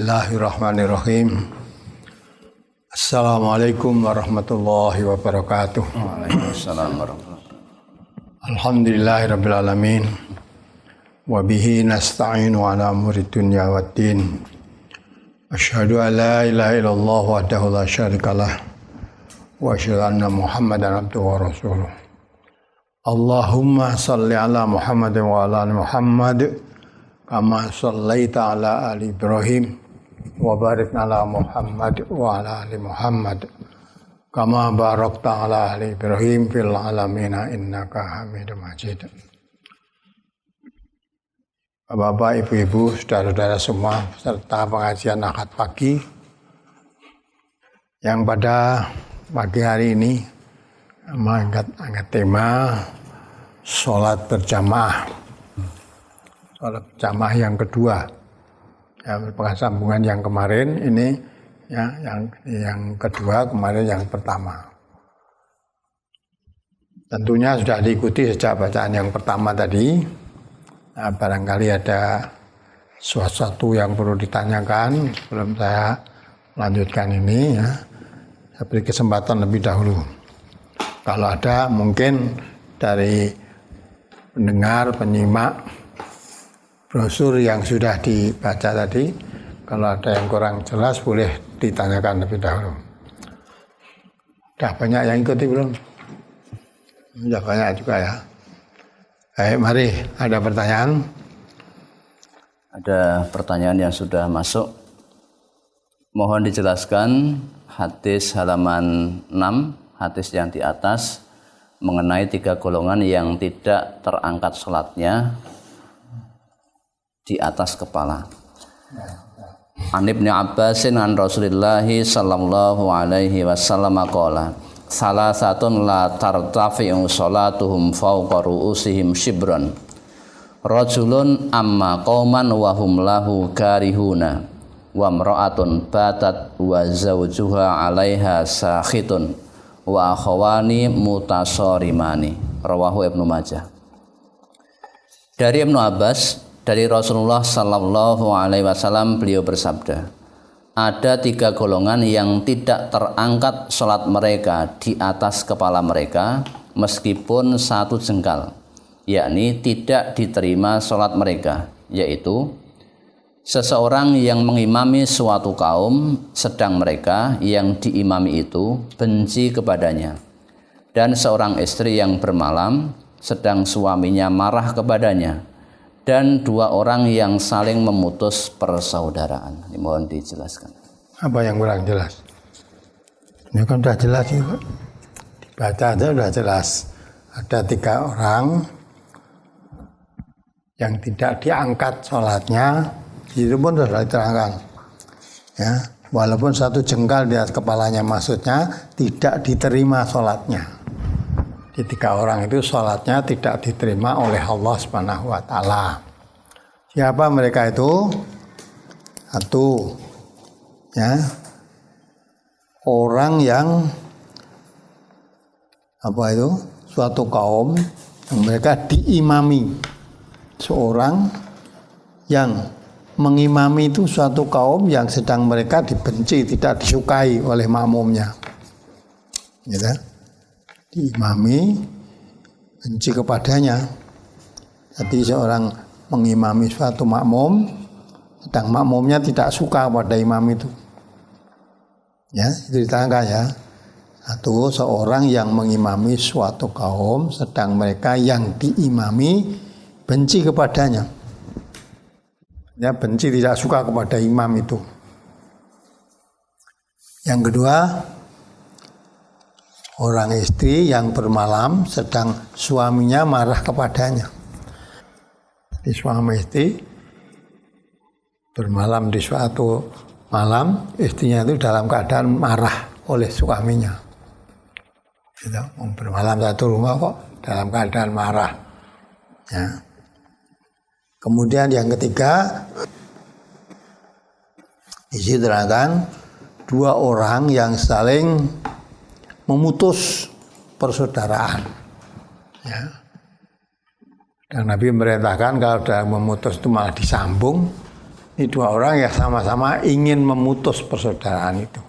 Bismillahirrahmanirrahim. Assalamualaikum warahmatullahi wabarakatuh. Waalaikumsalam warahmatullahi wabarakatuh. Alhamdulillahirabbil alamin. Wa bihi nasta'inu ala umuri dunya waddin. Asyhadu an la ilaha illallah wahdahu la syarikalah wa asyhadu anna Muhammadan abduhu wa rasuluh. Allahumma shalli ala Muhammad wa ala ali Muhammad kama shallaita ala ali Ibrahim wa barik ala Muhammad wa ala ali Muhammad kama barakta ala ali Ibrahim fil alamin innaka Hamidum Majid. Bapak, Ibu-ibu, saudara-saudara semua peserta pengajian Ahad pagi yang pada pagi hari ini mengangkat tema sholat berjamaah. Sholat berjamaah yang kedua, ya, sambungan yang kemarin ini, ya, yang kedua, kemarin yang pertama. Tentunya sudah diikuti sejak bacaan yang pertama tadi. Nah, barangkali ada sesuatu yang perlu ditanyakan sebelum saya melanjutkan ini, ya. Saya beri kesempatan lebih dahulu. Kalau ada mungkin dari pendengar, penyimak brosur yang sudah dibaca tadi, kalau ada yang kurang jelas boleh ditanyakan lebih dahulu. Sudah banyak yang ikuti belum? Sudah banyak juga ya. Baik, mari, ada pertanyaan? Ada pertanyaan yang sudah masuk. Mohon dijelaskan hadis halaman 6, hadis yang di atas mengenai 3 golongan yang tidak terangkat salatnya di atas kepala. An Ibnu Abbasin an Rasulillah sallallahu alaihi wasallam qala salasatun la tartafi'u salatuhum fawqa ru'usihim shibran rajulun amma qauman wa hum lahu karihuna wa imra'atun batat wa zawjuha 'alaiha sakhitun wa akhawani mutasarimani. Rawahu Ibnu Majah. Dari Ibnu Abbas, dari Rasulullah sallallahu alaihi wasallam, beliau bersabda, ada 3 golongan yang tidak terangkat salat mereka di atas kepala mereka meskipun 1 jengkal, yakni tidak diterima salat mereka, yaitu seseorang yang mengimami suatu kaum sedang mereka yang diimami itu benci kepadanya, dan seorang istri yang bermalam sedang suaminya marah kepadanya, dan 2 orang yang saling memutus persaudaraan. Ini mohon dijelaskan. Apa yang kurang jelas? Ini kan sudah jelas itu. Dibaca aja sudah jelas. Ada 3 orang yang tidak diangkat sholatnya, itu pun sudah diterangkan. Ya, walaupun 1 jengkal di atas kepalanya, maksudnya tidak diterima sholatnya. Di 3 orang itu sholatnya tidak diterima oleh Allah Subhanahu wa Ta'ala. Siapa mereka itu? 1, ya, orang yang suatu kaum yang mereka diimami, seorang yang mengimami itu suatu kaum yang sedang mereka dibenci, tidak disukai oleh makmumnya, gitu. Diimami, benci kepadanya. Jadi seorang mengimami suatu makmum, sedang makmumnya tidak suka pada imam itu. Ya, itu ditangkap ya. 1, seorang yang mengimami suatu kaum, sedang mereka yang diimami benci kepadanya. Ya, benci, tidak suka kepada imam itu. Yang kedua, orang istri yang bermalam sedang suaminya marah kepadanya. Jadi suami istri bermalam di suatu malam, istrinya itu dalam keadaan marah oleh suaminya. Gitu, bermalam satu rumah kok dalam keadaan marah. Ya. Kemudian yang ketiga, di sini terangkan 2 orang yang saling memutus persaudaraan. Ya. Dan Nabi merintahkan kalau sudah memutus itu malah disambung, Ini dua orang yang sama-sama ingin memutus persaudaraan itu.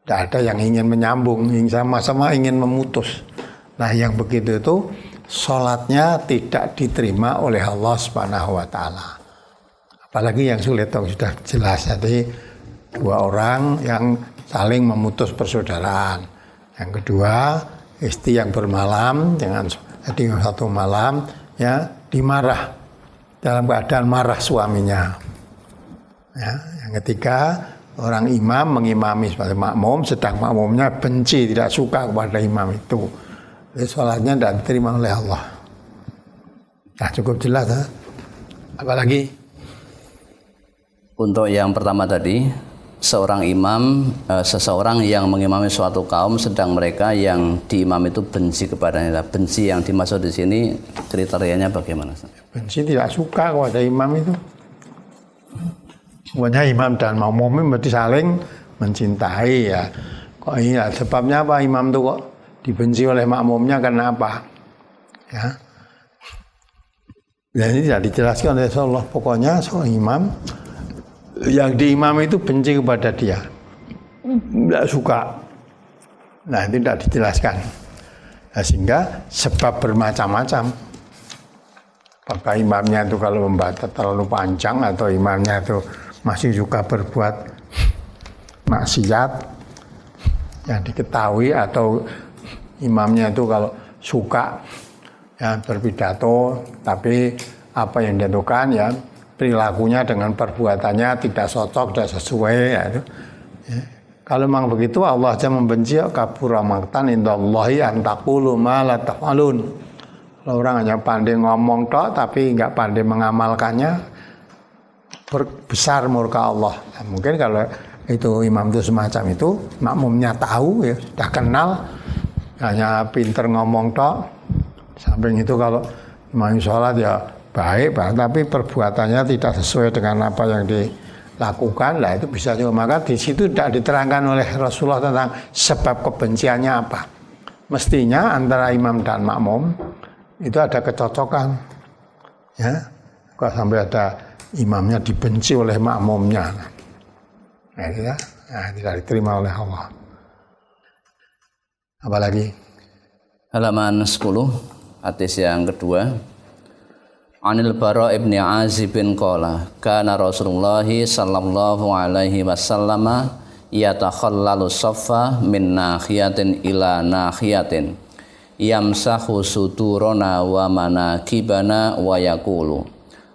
Tidak ada yang ingin menyambung, sama-sama ingin memutus. Nah yang begitu itu sholatnya tidak diterima oleh Allah Subhanahu wa Ta'ala. Apalagi yang sulit, sudah jelas. Jadi dua orang yang saling memutus persaudaraan. Yang kedua, istri yang bermalam dengan satu malam ya dimarah dalam keadaan marah suaminya. Ya, yang ketiga, orang imam mengimami sebagai makmum, sedang makmumnya benci, tidak suka kepada imam itu. Jadi sholatnya tidak diterima oleh Allah. Nah cukup jelas ya. Apalagi? Untuk yang pertama tadi, seorang imam, seseorang yang mengimami suatu kaum, sedang mereka yang diimam itu benci kepadanya. Benci yang dimaksud di sini kriterianya bagaimana? Benci tidak suka kepada imam itu. Pokoknya imam dan makmum berarti saling mencintai ya. Kok iya sebabnya apa imam itu kok dibenci oleh makmumnya karena apa? Ya. Dan ini tidak dijelaskan oleh Rasulullah. Pokoknya seorang imam yang diimam itu benci kepada dia, tidak suka. Nah itu tidak dijelaskan. Nah, sehingga sebab bermacam-macam. Apakah imamnya itu kalau membaca terlalu panjang atau imamnya itu masih suka berbuat maksiat yang diketahui, atau imamnya itu kalau suka ya berpidato tapi apa yang dilakukan ya perilakunya dengan perbuatannya tidak cocok, tidak sesuai ya, itu. Ya. Kalau memang begitu Allah aja membenci, kabura maqtan indallahi an taqulu ma la taf'alun. Kalau orang hanya pandai ngomong tok tapi enggak pandai mengamalkannya, besar murka Allah. Nah, mungkin kalau itu imam itu semacam itu, makmumnya tahu ya, sudah kenal, hanya pinter ngomong tok. Samping itu kalau imam sholat ya baik, tapi perbuatannya tidak sesuai dengan apa yang dilakukan, lah itu bisa juga. Maka di situ tidak diterangkan oleh Rasulullah tentang sebab kebenciannya apa. Mestinya antara imam dan makmum itu ada kecocokan, ya. Kalau sampai ada imamnya dibenci oleh makmumnya, nah, itu ya, nah, tidak diterima oleh Allah. Apalagi? Halaman 10, hadis yang kedua. Anil Bara ibni Azib bin qala kana Rasulullah sallallahu alaihi wasallam yatakhallalu saffa min nahiyatin ila nahiyatin yamsahu suturana wa manakibana wa yaqulu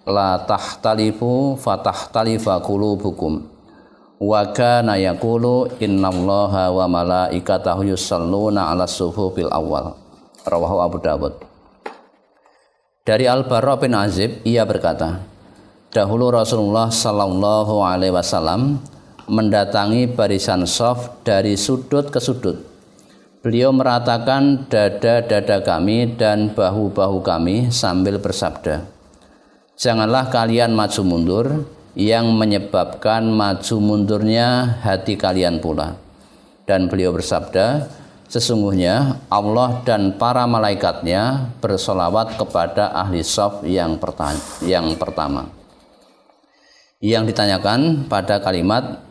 la tahtalifu fatahtalifa qulubukum wa kana yaqulu innallaha wa malaikatahu yusalluna 'alas suhufil awwal. Rawahu Abu Dawud. Dari Al-Bara bin Azib, ia berkata, dahulu Rasulullah sallallahu alaihi wasallam mendatangi barisan shaf dari sudut ke sudut. Beliau meratakan dada-dada kami dan bahu-bahu kami sambil bersabda, janganlah kalian maju mundur, yang menyebabkan maju mundurnya hati kalian pula. Dan beliau bersabda, sesungguhnya Allah dan para malaikatnya bersolawat kepada ahli shaf yang pertama. Yang ditanyakan pada kalimat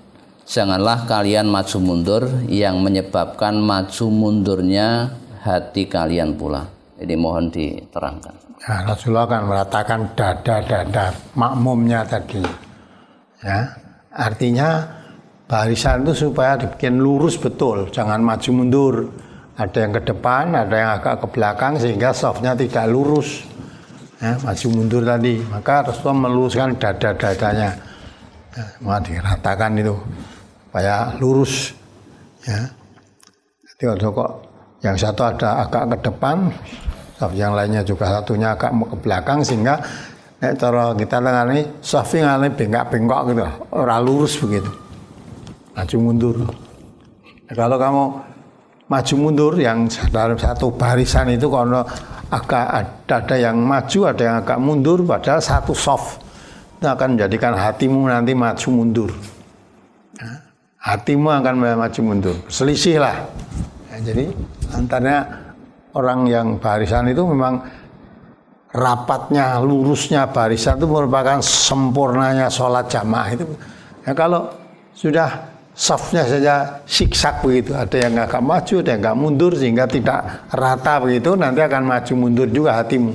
janganlah kalian maju mundur, yang menyebabkan maju mundurnya hati kalian pula. Jadi mohon diterangkan. Nah, Rasulullah akan meratakan dada-dada makmumnya tadi. Ya, artinya barisan itu supaya dibikin lurus betul, jangan maju mundur. Ada yang ke depan, ada yang agak ke belakang sehingga shafnya tidak lurus. Ya, maju mundur tadi, maka Rasulullah meluruskan dada-dadanya. Ya, mau diratakan itu supaya lurus. Ya. Jadi kok yang satu ada agak ke depan, shaf yang lainnya juga satunya agak ke belakang sehingga cara kita tengani shaf yang bengkak-bengkok gitu, ora lurus begitu. Maju mundur. Nah, kalau kamu maju mundur yang dalam satu barisan itu kalau agak ada yang maju, ada yang agak mundur, padahal satu shaf itu akan menjadikan hatimu nanti maju mundur. Nah, hatimu akan maju mundur, selisih lah. Nah, jadi antaranya orang yang barisan itu memang rapatnya, lurusnya barisan itu merupakan sempurnanya sholat jamaah itu. Ya, kalau sudah safnya saja siksak begitu, ada yang agak maju, ada yang agak mundur sehingga tidak rata begitu, nanti akan maju mundur juga hatimu.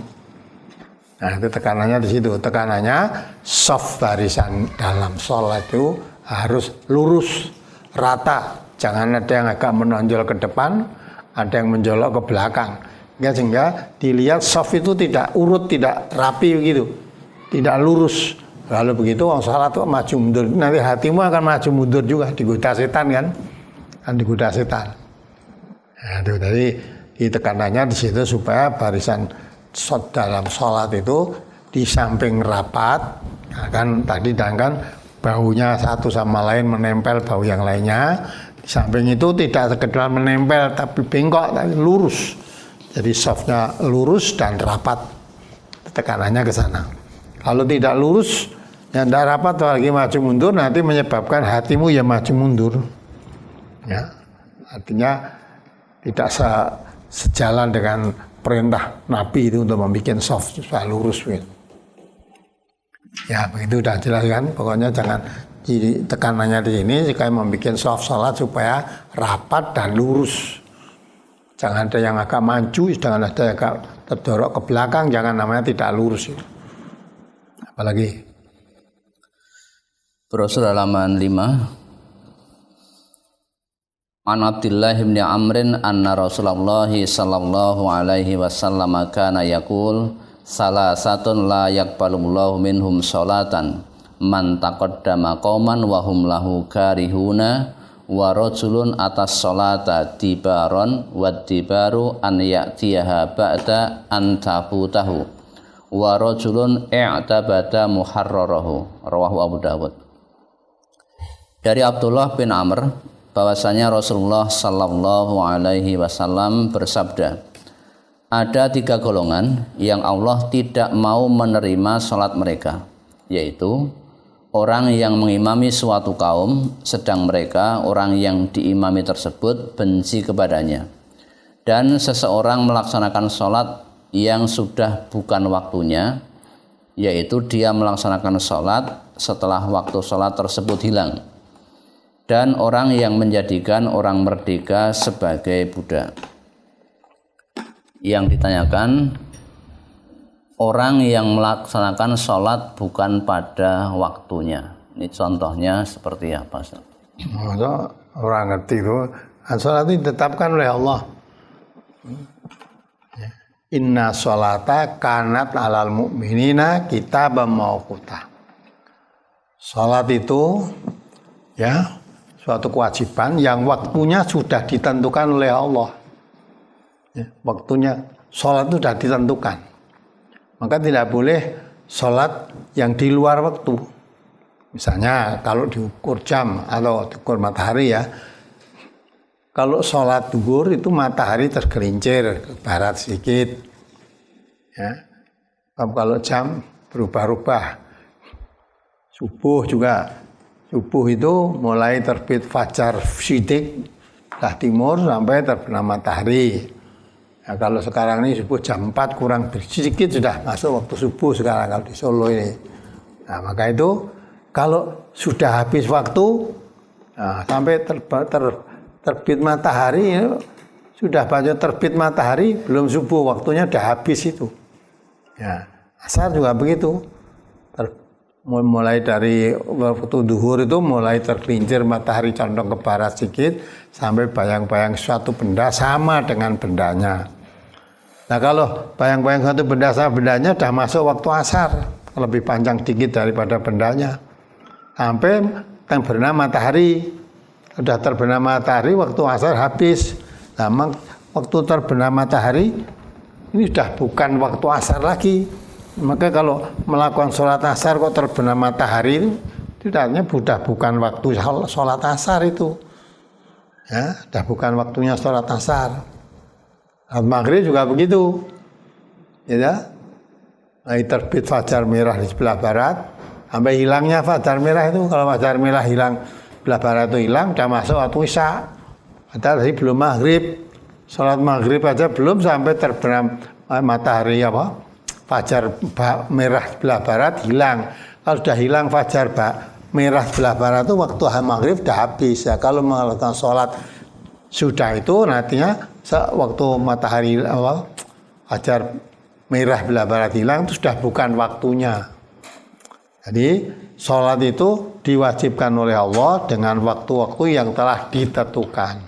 Nah, itu tekanannya di situ. Tekanannya saf barisan dalam sholat itu harus lurus, rata. Jangan ada yang agak menonjol ke depan, ada yang menjolok ke belakang. Ya, sehingga dilihat saf itu tidak urut, tidak rapi begitu, tidak lurus. Lalu begitu orang sholat itu maju mundur, nanti hatimu akan maju mundur juga, digoda setan kan digoda setan. Nah, itu tadi ditekanannya di situ supaya barisan dalam sholat itu di samping rapat, kan tadi kan baunya satu sama lain menempel bau yang lainnya. Di samping itu tidak sekedar menempel tapi bengkok, tapi lurus. Jadi softnya lurus dan rapat, tekanannya ke sana. Kalau tidak lurus, yang tidak rapat lagi maju mundur, nanti menyebabkan hatimu ya maju mundur. Ya, artinya tidak sejalan dengan perintah Nabi itu untuk membuat soft supaya lurus. Ya begitu udah jelas kan. Pokoknya jangan tekanannya di sini jika membuat soft salat supaya rapat dan lurus. Jangan ada yang agak maju, jangan ada yang agak terdorok ke belakang, jangan, namanya tidak lurus. Apalagi Brosur halaman 5. An Abdullah bin Amrin anna Rasulullah sallallahu alaihi wasallam kana yaqul salasatun la yaqbalullahu minhum sholatan man taqaddama qauman wa hum lahu karihuna wa rajulun atas sholata dibaron wa dibaru an ya'tiyaha ba'da an tabutahu wa rajulun i'tabada muharrarahu. Rawahu Abu Dawud. Dari Abdullah bin Amr bahwasanya Rasulullah sallallahu alaihi wasallam bersabda, ada 3 golongan yang Allah tidak mau menerima sholat mereka, yaitu orang yang mengimami suatu kaum sedang mereka orang yang diimami tersebut benci kepadanya, dan seseorang melaksanakan sholat yang sudah bukan waktunya, yaitu dia melaksanakan sholat setelah waktu sholat tersebut hilang, dan orang yang menjadikan orang merdeka sebagai budak. Yang ditanyakan, orang yang melaksanakan sholat bukan pada waktunya. Ini contohnya seperti apa? Orang ngerti itu, sholat itu ditetapkan oleh Allah. Inna sholata kanat alal mu'minina kitaban mauquta. Sholat itu ya suatu kewajiban yang waktunya sudah ditentukan oleh Allah. Ya, waktunya sholat itu sudah ditentukan. Maka tidak boleh sholat yang di luar waktu. Misalnya kalau diukur jam atau diukur matahari ya. Kalau sholat duhur itu matahari tergelincir ke barat sedikit. Ya. Kalau jam berubah-ubah. Subuh juga. Subuh itu mulai terbit fajar sidik dah timur sampai terbenam matahari. Nah, kalau sekarang ini subuh jam 4 kurang sedikit sudah masuk waktu subuh sekarang kalau di Solo ini. Nah, maka itu kalau sudah habis waktu sampai terbit matahari, sudah banyak terbit matahari belum subuh, waktunya sudah habis itu. Ya, asar juga begitu. Mulai dari waktu duhur itu mulai tergelincir matahari condong ke barat sedikit sampai bayang-bayang suatu benda sama dengan bendanya. Nah, kalau bayang-bayang satu benda sama bendanya sudah masuk waktu asar, lebih panjang dikit daripada bendanya. Sampai terbenam matahari, sudah terbenam matahari waktu asar habis. Nah, waktu terbenam matahari ini sudah bukan waktu asar lagi. Maka kalau melakukan sholat asar kok terbenam matahari itu artinya sudah bukan waktu sholat asar itu. Ya, sudah bukan waktunya sholat asar. Maghrib juga begitu. Ya, terbit fajar merah di sebelah barat sampai hilangnya fajar merah itu. Kalau fajar merah hilang, sebelah barat itu hilang, sudah masuk waktu isya. Padahal tadi belum maghrib. Sholat maghrib aja belum sampai terbenam matahari fajar merah sebelah barat hilang. Kalau sudah hilang fajar merah sebelah barat itu waktu maghrib sudah habis ya. Kalau melakukan sholat sudah itu nantinya waktu matahari fajar merah sebelah barat hilang itu sudah bukan waktunya. Jadi sholat itu diwajibkan oleh Allah dengan waktu-waktu yang telah ditentukan.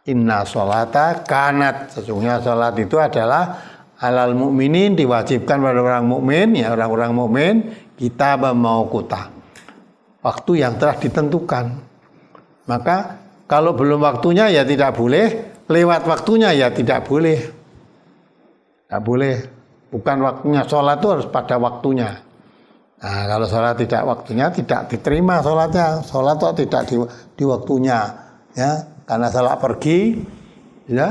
Inna sholata kanat, sesungguhnya sholat itu adalah alal mukminin, diwajibkan pada orang mukmin, ya orang-orang mukmin, kita mauquta, waktu yang telah ditentukan. Maka kalau belum waktunya ya tidak boleh, lewat waktunya ya tidak boleh. Tidak boleh, bukan waktunya, sholat itu harus pada waktunya. Nah, kalau sholat tidak waktunya tidak diterima sholatnya, sholat itu tidak di waktunya, ya, karena sholat pergi, ya,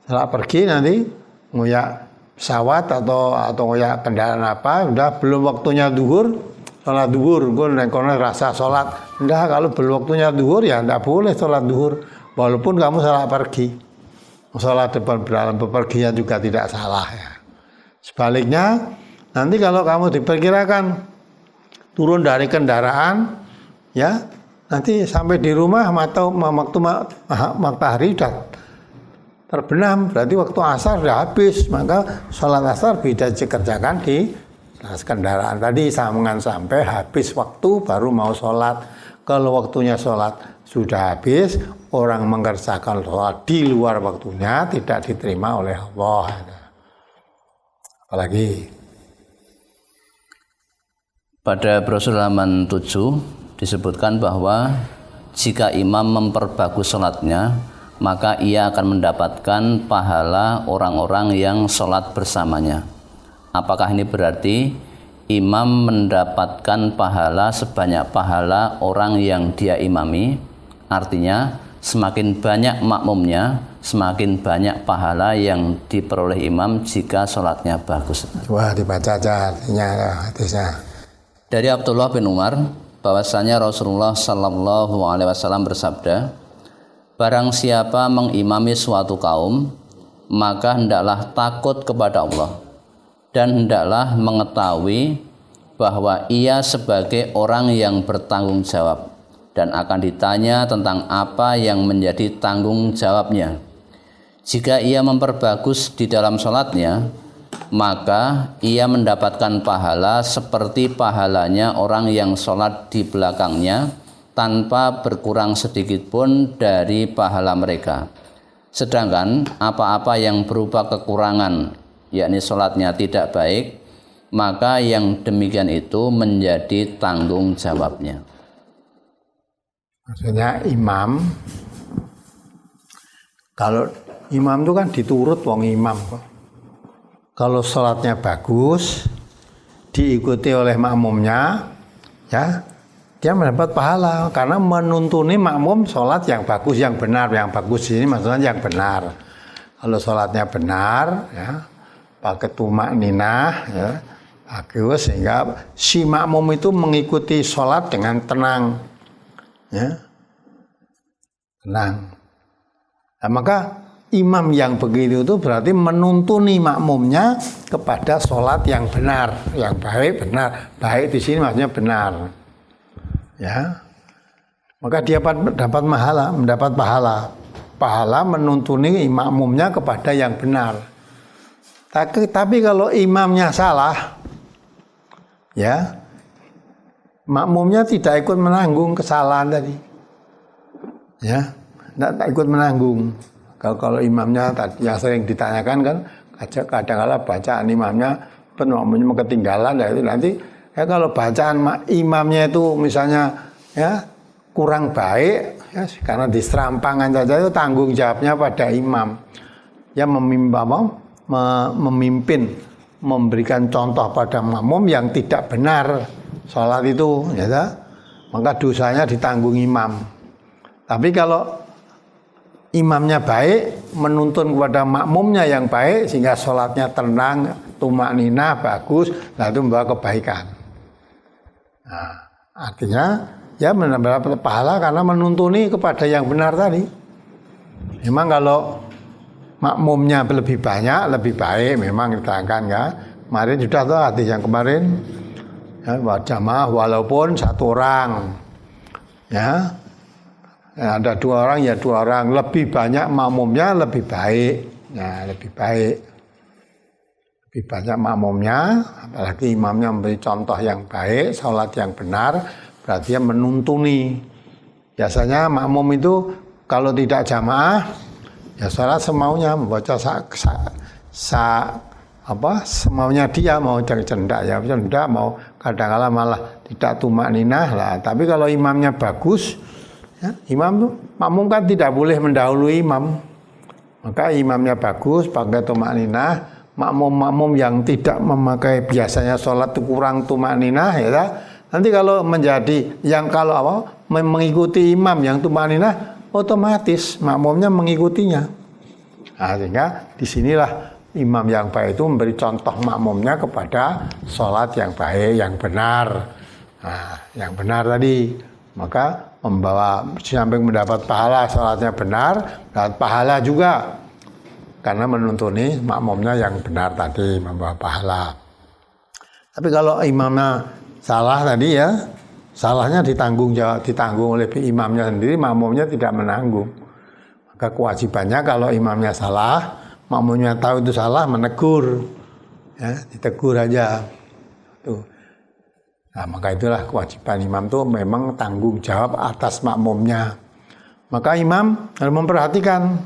sholat pergi nanti ngoyak pesawat atau ngoyak kendaraan apa, udah belum waktunya duhur, sholat duhur, gue nengkono rasa sholat, udah kalau belum waktunya duhur ya tidak boleh sholat duhur, walaupun kamu sholat pergi, sholat dalam bepergian juga tidak salah ya. Sebaliknya nanti kalau kamu diperkirakan turun dari kendaraan, ya nanti sampai di rumah waktu matahari sudah terbenam, berarti waktu asar sudah habis, maka sholat asar bisa dikerjakan di kendaraan. Tadi sambungan sampai habis waktu baru mau sholat. Kalau waktunya sholat sudah habis, orang mengerjakan sholat di luar waktunya tidak diterima oleh Allah. Apalagi pada brosur halaman 7 disebutkan bahwa jika imam memperbagus sholatnya, maka ia akan mendapatkan pahala orang-orang yang sholat bersamanya. Apakah ini berarti imam mendapatkan pahala sebanyak pahala orang yang dia imami? Artinya semakin banyak makmumnya, semakin banyak pahala yang diperoleh imam jika sholatnya bagus. Wah, dibaca aja hadisnya. Dari Abdullah bin Umar bahwasanya Rasulullah Sallallahu Alaihi Wasallam bersabda, barang siapa mengimami suatu kaum, maka hendaklah takut kepada Allah dan hendaklah mengetahui bahwa ia sebagai orang yang bertanggung jawab dan akan ditanya tentang apa yang menjadi tanggung jawabnya. Jika ia memperbagus di dalam sholatnya, maka ia mendapatkan pahala seperti pahalanya orang yang sholat di belakangnya tanpa berkurang sedikit pun dari pahala mereka. Sedangkan apa-apa yang berupa kekurangan, yakni sholatnya tidak baik, maka yang demikian itu menjadi tanggung jawabnya. Maksudnya imam, kalau imam itu kan diturut wong imam kok. Kalau sholatnya bagus, diikuti oleh makmumnya, ya dia mendapat pahala karena menuntuni makmum sholat yang bagus, yang benar. Yang bagus ini maksudnya yang benar. Kalau sholatnya benar, ya pakai tumak ninah, ya bagus, sehingga si makmum itu mengikuti sholat dengan tenang, ya tenang. Nah, maka imam yang begitu itu berarti menuntuni makmumnya kepada sholat yang benar, yang baik, benar. Baik di sini maksudnya benar. Ya. Maka dia mendapat pahala menuntuni makmumnya kepada yang benar. Tapi kalau imamnya salah, ya, makmumnya tidak ikut menanggung kesalahan tadi. Ya, tidak ikut menanggung. Kalau imamnya tadi yang sering ditanyakan kan, kadang-kadang bacaan imamnya makmumnya ketinggalan, ya itu nanti ya kalau bacaan imamnya itu misalnya ya kurang baik, ya, karena diserampangan saja itu tanggung jawabnya pada imam. Ya memimpin, memberikan contoh pada makmum yang tidak benar sholat itu, ya, maka dosanya ditanggung imam. Tapi kalau imamnya baik, menuntun kepada makmumnya yang baik sehingga sholatnya tenang, tumak ninah, bagus, nah itu membawa kebaikan. Nah, artinya ya mendapat pahala karena menuntuni kepada yang benar tadi. Memang kalau makmumnya lebih banyak, lebih baik, memang diterangkan ya. kemarin sudah tuh hadis yang kemarin ya, jamaah walaupun satu orang ya. Ada dua orang ya dua orang, lebih banyak makmumnya lebih baik ya, lebih banyak makmumnya, apalagi imamnya memberi contoh yang baik, sholat yang benar, berarti dia menuntuni. Biasanya makmum itu kalau tidak jamaah ya sholat semaunya, membaca semaunya dia, mau cendak ya cendak, mau kadang-kala malah tidak tumak ninah lah. Tapi kalau imamnya bagus ya, makmum kan tidak boleh mendahului imam, maka imamnya bagus pakai tumak ninah. Makmum yang tidak memakai biasanya sholat itu kurang tumak ninah ya, nanti kalau menjadi yang kalau mengikuti imam yang tumak ninah, otomatis makmumnya mengikutinya. Nah, sehingga disinilah imam yang baik itu memberi contoh makmumnya kepada sholat yang baik, yang benar. Nah, yang benar tadi, maka membawa samping mendapat pahala sholatnya benar, dapat pahala juga karena menuntuni makmumnya yang benar tadi, membawa pahala. Tapi kalau imamnya salah tadi ya, salahnya ditanggung oleh imamnya sendiri, makmumnya tidak menanggung. Maka kewajibannya kalau imamnya salah, makmumnya tahu itu salah, menegur, ya, ditegur aja. Tuh. Nah, maka itulah kewajiban imam itu memang tanggung jawab atas makmumnya. Maka imam harus memperhatikan,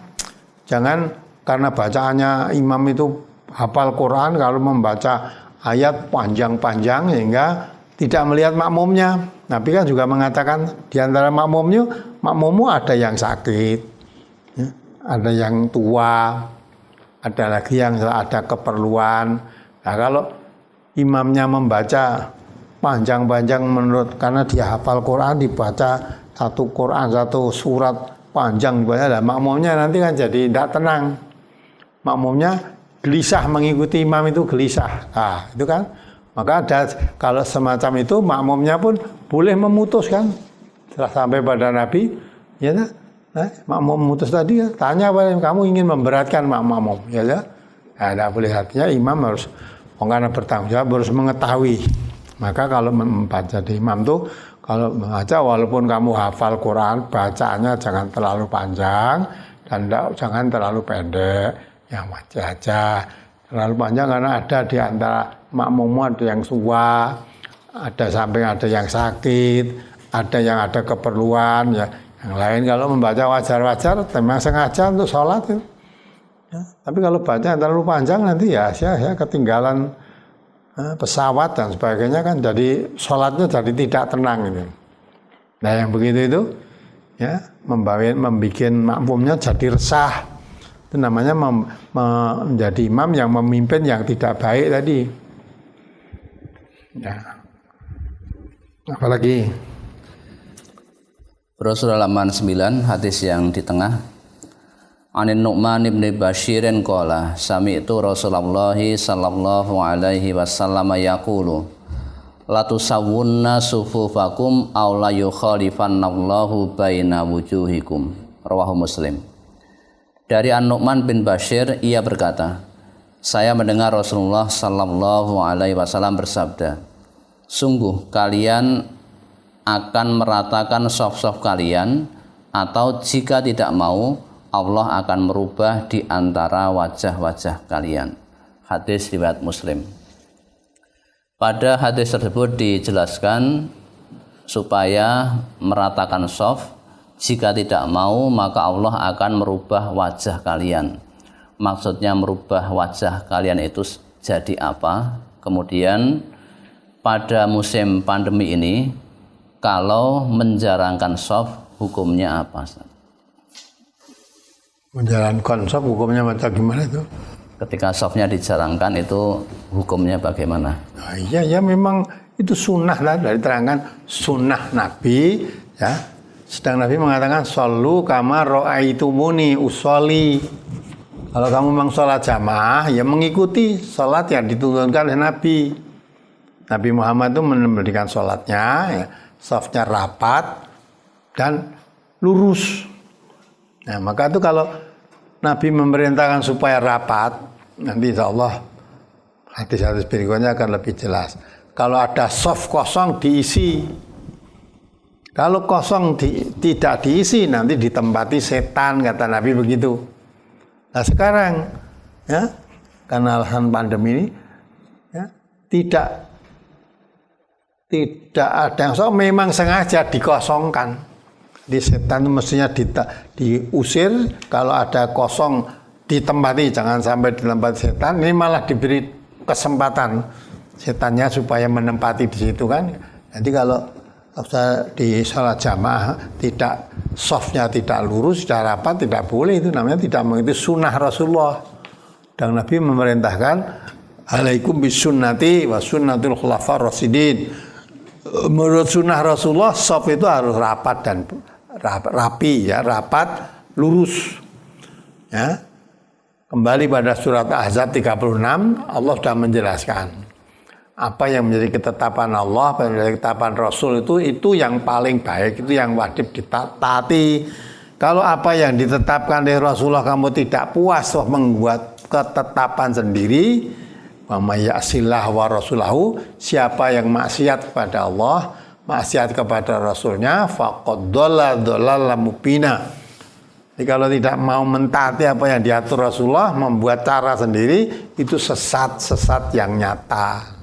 jangan karena bacaannya imam itu hafal Quran, kalau membaca ayat panjang-panjang sehingga tidak melihat makmumnya. Nabi kan juga mengatakan di antara makmummu ada yang sakit, ya, ada yang tua, ada lagi yang ada keperluan. Nah, kalau imamnya membaca panjang-panjang karena dia hafal Quran, dibaca satu Quran, satu surat panjang dibaca, nah, makmumnya nanti kan jadi tidak tenang. Makmumnya gelisah mengikuti imam itu gelisah. Nah, itu kan. Maka kalau semacam itu makmumnya pun boleh memutuskan. Setelah sampai pada Nabi, ya nah, makmum memutus tadi ya, tanya pada kamu ingin memberatkan makmum, ya nah, tidak boleh, artinya imam harus karena bertanggung jawab, harus mengetahui. Maka kalau membaca di imam tuh, kalau membaca walaupun kamu hafal Quran, bacaannya jangan terlalu panjang dan jangan terlalu pendek, yang wajar aja. Terlalu panjang karena ada di antara makmummu ada yang tua, ada samping ada yang sakit, ada yang ada keperluan ya. Yang lain kalau membaca wajar-wajar, memang sengaja untuk sholat ya. Tapi kalau baca terlalu panjang nanti ya ketinggalan pesawat dan sebagainya kan, jadi sholatnya jadi tidak tenang gitu. Nah yang begitu itu ya membuat makmumnya jadi resah. Itu namanya menjadi imam yang memimpin yang tidak baik tadi. Ya. Apalagi Rasul halaman 9, hadis yang di tengah. Anin Nu'man ibn Bashirin qala sami'tu Rasulullah sallallahu alaihi wasallam yaqulu la tusawwunna sufufakum aw la yukhalifannallahu baina wujuhikum. Rawahu Muslim. Dari An-Nu'man bin Bashir, ia berkata, saya mendengar Rasulullah sallallahu alaihi wasallam bersabda, sungguh kalian akan meratakan saf-saf kalian, atau jika tidak mau Allah akan merubah di antara wajah-wajah kalian. Hadis riwayat Muslim. Pada hadis tersebut dijelaskan supaya meratakan shaf, jika tidak mau maka Allah akan merubah wajah kalian. Maksudnya merubah wajah kalian itu jadi apa? Kemudian pada musim pandemi ini kalau menjarangkan shaf hukumnya apa? Menjalankan shaf hukumnya macam gimana itu? Ketika shafnya dijarangkan itu hukumnya bagaimana? Nah, iya memang itu sunnah lah, dari terangkan sunnah Nabi ya. Sedang Nabi mengatakan shollu kama ra'aitumuni usolli. Kalau kamu memang sholat jamaah ya mengikuti sholat yang dituntunkan oleh Nabi. Nabi Muhammad itu memberikan sholatnya ya, shafnya rapat dan lurus. Nah, maka itu kalau Nabi memerintahkan supaya rapat, nanti insya Allah Hadis-hadis berikutnya akan lebih jelas. Kalau ada soft kosong diisi. Kalau kosong tidak diisi nanti ditempati setan, kata Nabi begitu. Nah sekarang ya karena alasan pandemi ini ya, tidak ada yang so, memang sengaja dikosongkan. Di setan itu mestinya diusir, kalau ada kosong ditempati, jangan sampai ditempati setan. Ini malah diberi kesempatan setannya supaya menempati di situ kan. Jadi kalau di sholat jamaah tidak softnya tidak lurus, secara rapat tidak boleh, itu namanya tidak mengikuti sunnah Rasulullah. Dan Nabi memerintahkan alaikum bisunnati wa sunnatul khulafar rasyidin. Menurut sunnah Rasulullah soft itu harus rapat dan rapi ya, rapat lurus ya. Kembali pada surat Ahzab 36, Allah sudah menjelaskan apa yang menjadi ketetapan Allah, apa yang menjadi ketetapan Rasul itu yang paling baik, itu yang wajib ditaati. Kalau apa yang ditetapkan oleh Rasulullah kamu tidak puas, membuat ketetapan sendiri, wa may ya'sillah wa rasulahu, siapa yang maksiat kepada Allah, maksiat kepada Rasulnya, faqad dhalla dhalalan mubina. Jadi kalau tidak mau mentaati apa yang diatur Rasulullah, membuat cara sendiri, itu sesat yang nyata.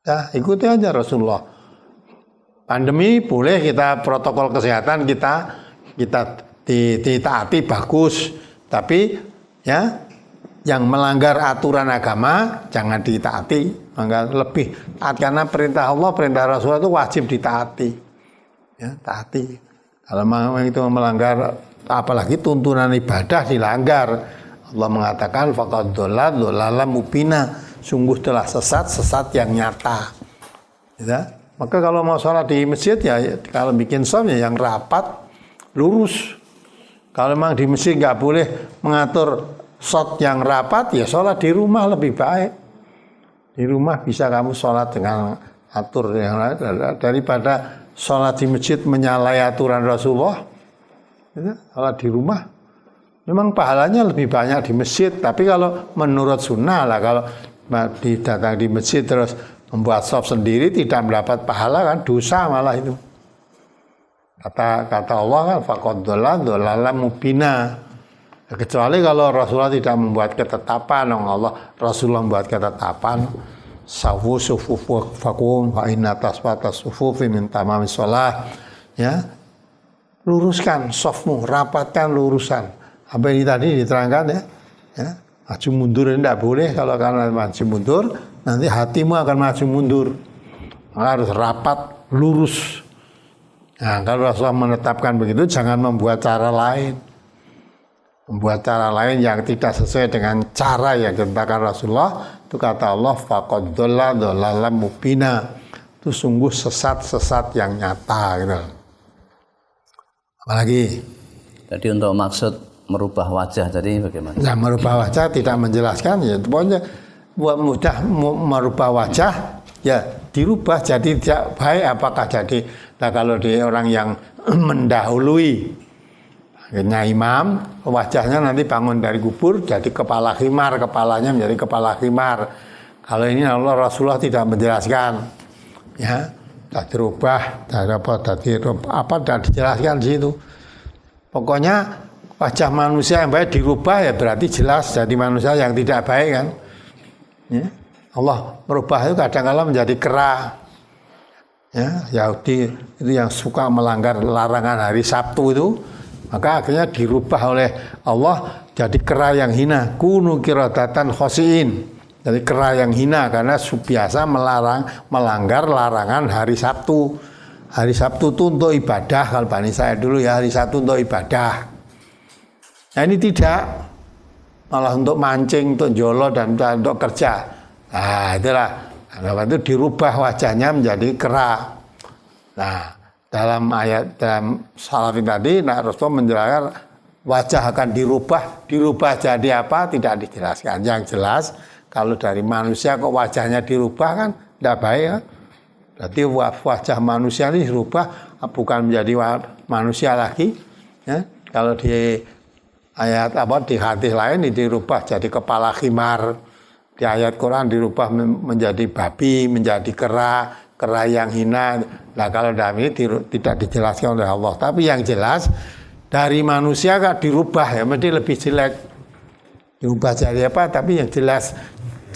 Ya, ikuti aja Rasulullah. Pandemi boleh kita protokol kesehatan kita ditaati bagus, tapi ya yang melanggar aturan agama jangan ditaati, maka lebih taat karena perintah Allah, perintah Rasulullah itu wajib ditaati. Ya, taati. Kalau memang itu melanggar, apalagi tuntunan ibadah dilanggar, Allah mengatakan faqad dhalalan mubina. Sungguh telah sesat yang nyata. Ya. Maka kalau mau sholat di masjid ya kalau bikin som ya yang rapat, lurus. Kalau memang di masjid nggak boleh mengatur shot yang rapat, ya sholat di rumah lebih baik. Di rumah bisa kamu sholat dengan atur yang lain daripada sholat di masjid menyalahi aturan Rasulullah. Ya. Sholat di rumah memang pahalanya lebih banyak di masjid, tapi kalau menurut sunnah lah, kalau datang di masjid terus membuat shop sendiri tidak mendapat pahala kan, dosa malah itu. Kata Allah kan faqad dhalalan mubina. Kecuali kalau Rasulullah tidak membuat ketetapan, Allah Rasulullah membuat ketetapan sawu sufuf fakum fa inna tasfatas sufufi min tamamis shalah, ya. Luruskan safmu, rapatkan lurusan. Apa ini tadi diterangkan ya. Ya. Maju mundur tidak boleh, kalau karena maju mundur nanti hatimu akan maju mundur. Maka harus rapat, lurus. Nah, kalau Rasulullah menetapkan begitu, jangan membuat cara lain. Membuat cara lain yang tidak sesuai dengan cara yang ditetapkan Rasulullah, itu kata Allah faqad dhalalan mubina. Itu sungguh sesat yang nyata gitu. Apalagi? Jadi untuk maksud merubah wajah tadi bagaimana? Nah, merubah wajah tidak menjelaskan ya, pokoknya buat mudah merubah wajah ya dirubah jadi tidak baik. Apakah jadi kalau di orang yang mendahului akhirnya imam, wajahnya nanti bangun dari kubur jadi kepala khimar, kepalanya menjadi kepala khimar. Kalau ini Allah Rasulullah tidak menjelaskan ya, tidak dirubah, tidak dijelaskan di situ. Pokoknya wajah manusia yang baik dirubah ya berarti jelas jadi manusia yang tidak baik kan. Ya. Allah merubah itu kadang-kadang menjadi kera. Ya, Yahudi itu yang suka melanggar larangan hari Sabtu itu, maka akhirnya dirubah oleh Allah jadi kera yang hina. Kunu qiradatan khosiin. Jadi kera yang hina karena biasa melanggar larangan hari Sabtu. Hari Sabtu itu untuk ibadah, kalau Bani saya dulu ya hari Sabtu untuk ibadah. Nah ini tidak, malah untuk mancing, untuk jolo, dan untuk kerja. Nah itulah, karena itu dirubah wajahnya menjadi kera. Nah dalam salaf tadi, Rasulullah menjelaskan wajah akan dirubah jadi apa tidak dijelaskan. Yang jelas kalau dari manusia kok wajahnya dirubah kan tidak baik ya. Berarti wajah manusia ini dirubah bukan menjadi manusia lagi. Ya. Kalau di ayat di hadis lain dirubah jadi kepala khimar, di ayat Quran dirubah menjadi babi, menjadi kera yang hina. Nah kalau dalam ini tidak dijelaskan oleh Allah. Tapi yang jelas dari manusia gak dirubah ya, mesti lebih jelek. Dirubah jadi apa? Tapi yang jelas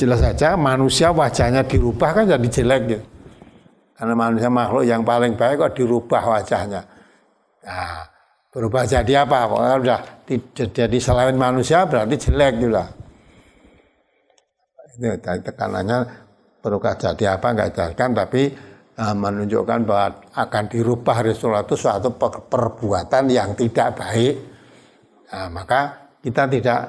saja manusia wajahnya dirubah kan jadi jelek gitu. Karena manusia makhluk yang paling baik kok dirubah wajahnya. Nah, berubah jadi apa? Pokoknya udah jadi selain manusia berarti jelek juga. Itu tekanannya berubah jadi apa nggak jelaskan, tapi menunjukkan bahwa akan dirubah Rasulullah itu suatu perbuatan yang tidak baik. Nah, maka kita tidak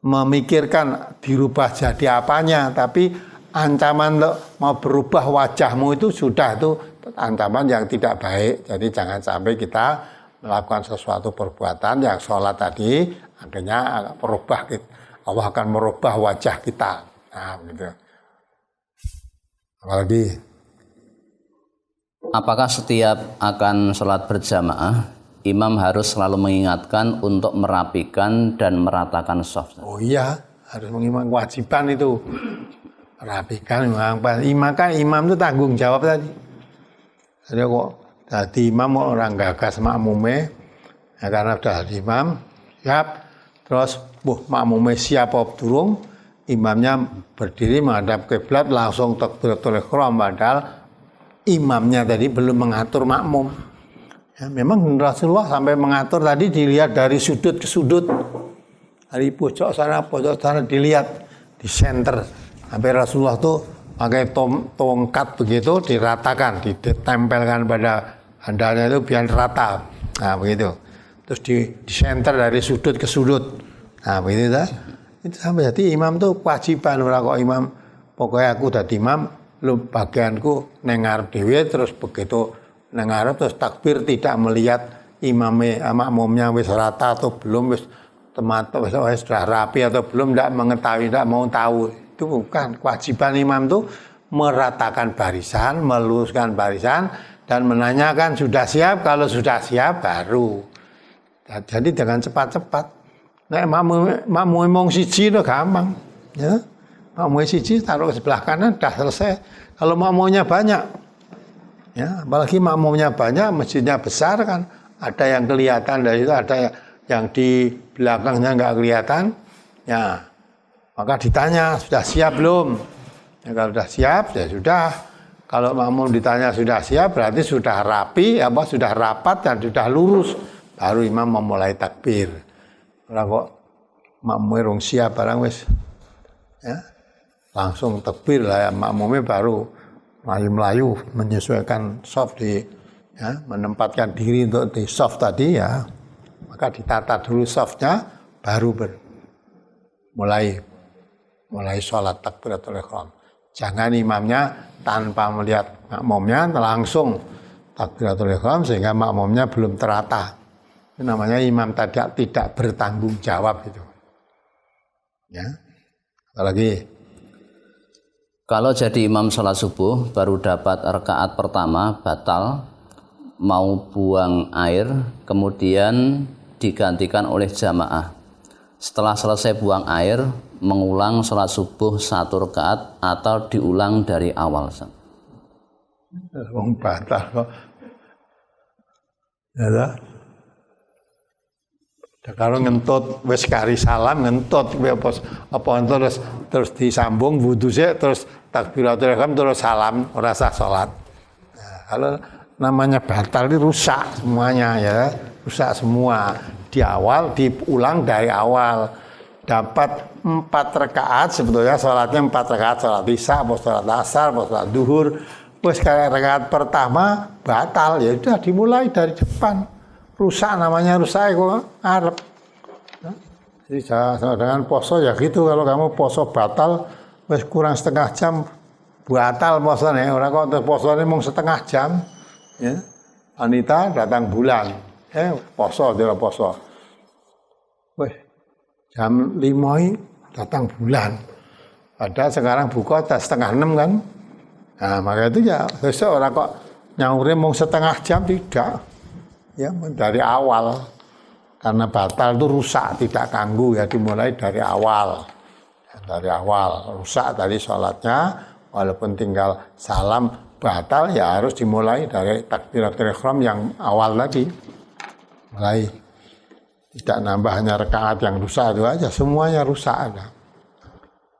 memikirkan dirubah jadi apanya, tapi ancaman mau berubah wajahmu itu sudah itu ancaman yang tidak baik. Jadi jangan sampai kita melakukan sesuatu perbuatan yang sholat tadi akhirnya merubah kita. Allah akan merubah wajah kita. Nah, gitu. Apalagi apakah setiap akan sholat berjamaah imam harus selalu mengingatkan untuk merapikan dan meratakan shaf? Oh iya, harus mengingat kewajiban itu. Rapikan maka imam itu tanggung jawab tadi. Jadi kok jadi imam orang gagas makmume, ya karena sudah jadi imam siap, terus makmume siap apa durung, imamnya berdiri menghadap kiblat langsung takbiratul ihram, padahal imamnya tadi belum mengatur makmum. Ya, memang Rasulullah sampai mengatur tadi dilihat dari sudut ke sudut, dari pojok sana dilihat di center. Sampai Rasulullah tuh pakai tongkat begitu diratakan, ditempelkan pada handalnya itu biar rata. Nah begitu. Terus di center dari sudut ke sudut. Nah begitu dah. Itu sampai jadi imam tuh kewajiban. Ora kok imam pokoknya aku dadi imam, lu bagianku nang ngarep dhewe, terus begitu nang ngarep terus takbir tidak melihat imamnya makmumnya wis rata atau belum, wis sudah rapi atau belum, tidak mengetahui, tidak mau tahu. Itu bukan kewajiban imam itu meratakan barisan, meluruskan barisan dan menanyakan sudah siap, kalau sudah siap baru. Jadi jangan cepat-cepat. Nek makmum mung siji itu gampang, ya. Makmum siji taruh ke sebelah kanan dah selesai. Kalau makmumnya banyak, ya, apalagi makmumnya banyak, masjidnya besar kan, ada yang kelihatan dari itu, ada yang di belakangnya nggak kelihatan, ya. Maka ditanya, sudah siap belum? Ya, kalau sudah siap, ya sudah. Kalau makmum ditanya sudah siap, berarti sudah rapi, sudah rapat dan sudah lurus. Baru imam memulai takbir. Orang kok makmumnya rung siap barang wis, ya, langsung takbir lah ya, makmumnya baru melayu-melayu menyesuaikan shaf ya, menempatkan diri untuk di shaf tadi ya. Maka ditata dulu shafnya, baru mulai sholat takbiratul ihram. Jangan imamnya tanpa melihat makmumnya langsung takbiratul ihram sehingga makmumnya belum terata. Itu namanya imam tidak bertanggung jawab itu. Ya. Apalagi kalau jadi imam sholat subuh baru dapat rakaat pertama batal, mau buang air kemudian digantikan oleh jamaah. Setelah selesai buang air, mengulang sholat subuh 1 rakaat atau diulang dari awal. Wong batal kok. Ya. Kalau ngentut wis kari salam ngentut apa terus disambung wudu sik terus takbiratul ihram terus salam ora sah salat. Nah, kalau namanya batal itu rusak semuanya ya, rusak semua. Di awal diulang dari awal. Dapat 4 rakaat sebetulnya sholatnya 4 rakaat, sholat isya, sholat asar, sholat duhur. Wes kayak rakaat pertama batal, ya sudah dimulai dari depan. Rusak namanya rusak kok arep. Jadi sama dengan poso ya gitu, kalau kamu poso batal wes kurang setengah jam batal posone, ora kok posone mung setengah jam. Ya. Wanita datang bulan. Poso dia poso. Weh, jam 5 datang bulan. Padahal sekarang buka udah 5:30 kan. Nah, maka itu ya besok orang kok nyaurin mau setengah jam, tidak. Ya, dari awal. Karena batal itu rusak, tidak ganggu ya, dimulai dari awal. dari awal. Rusak tadi sholatnya, walaupun tinggal salam batal ya harus dimulai dari takbiratul ihram yang awal tadi. Mulai tidak nambah hanya rakaat yang rusak itu aja, semuanya rusak ada.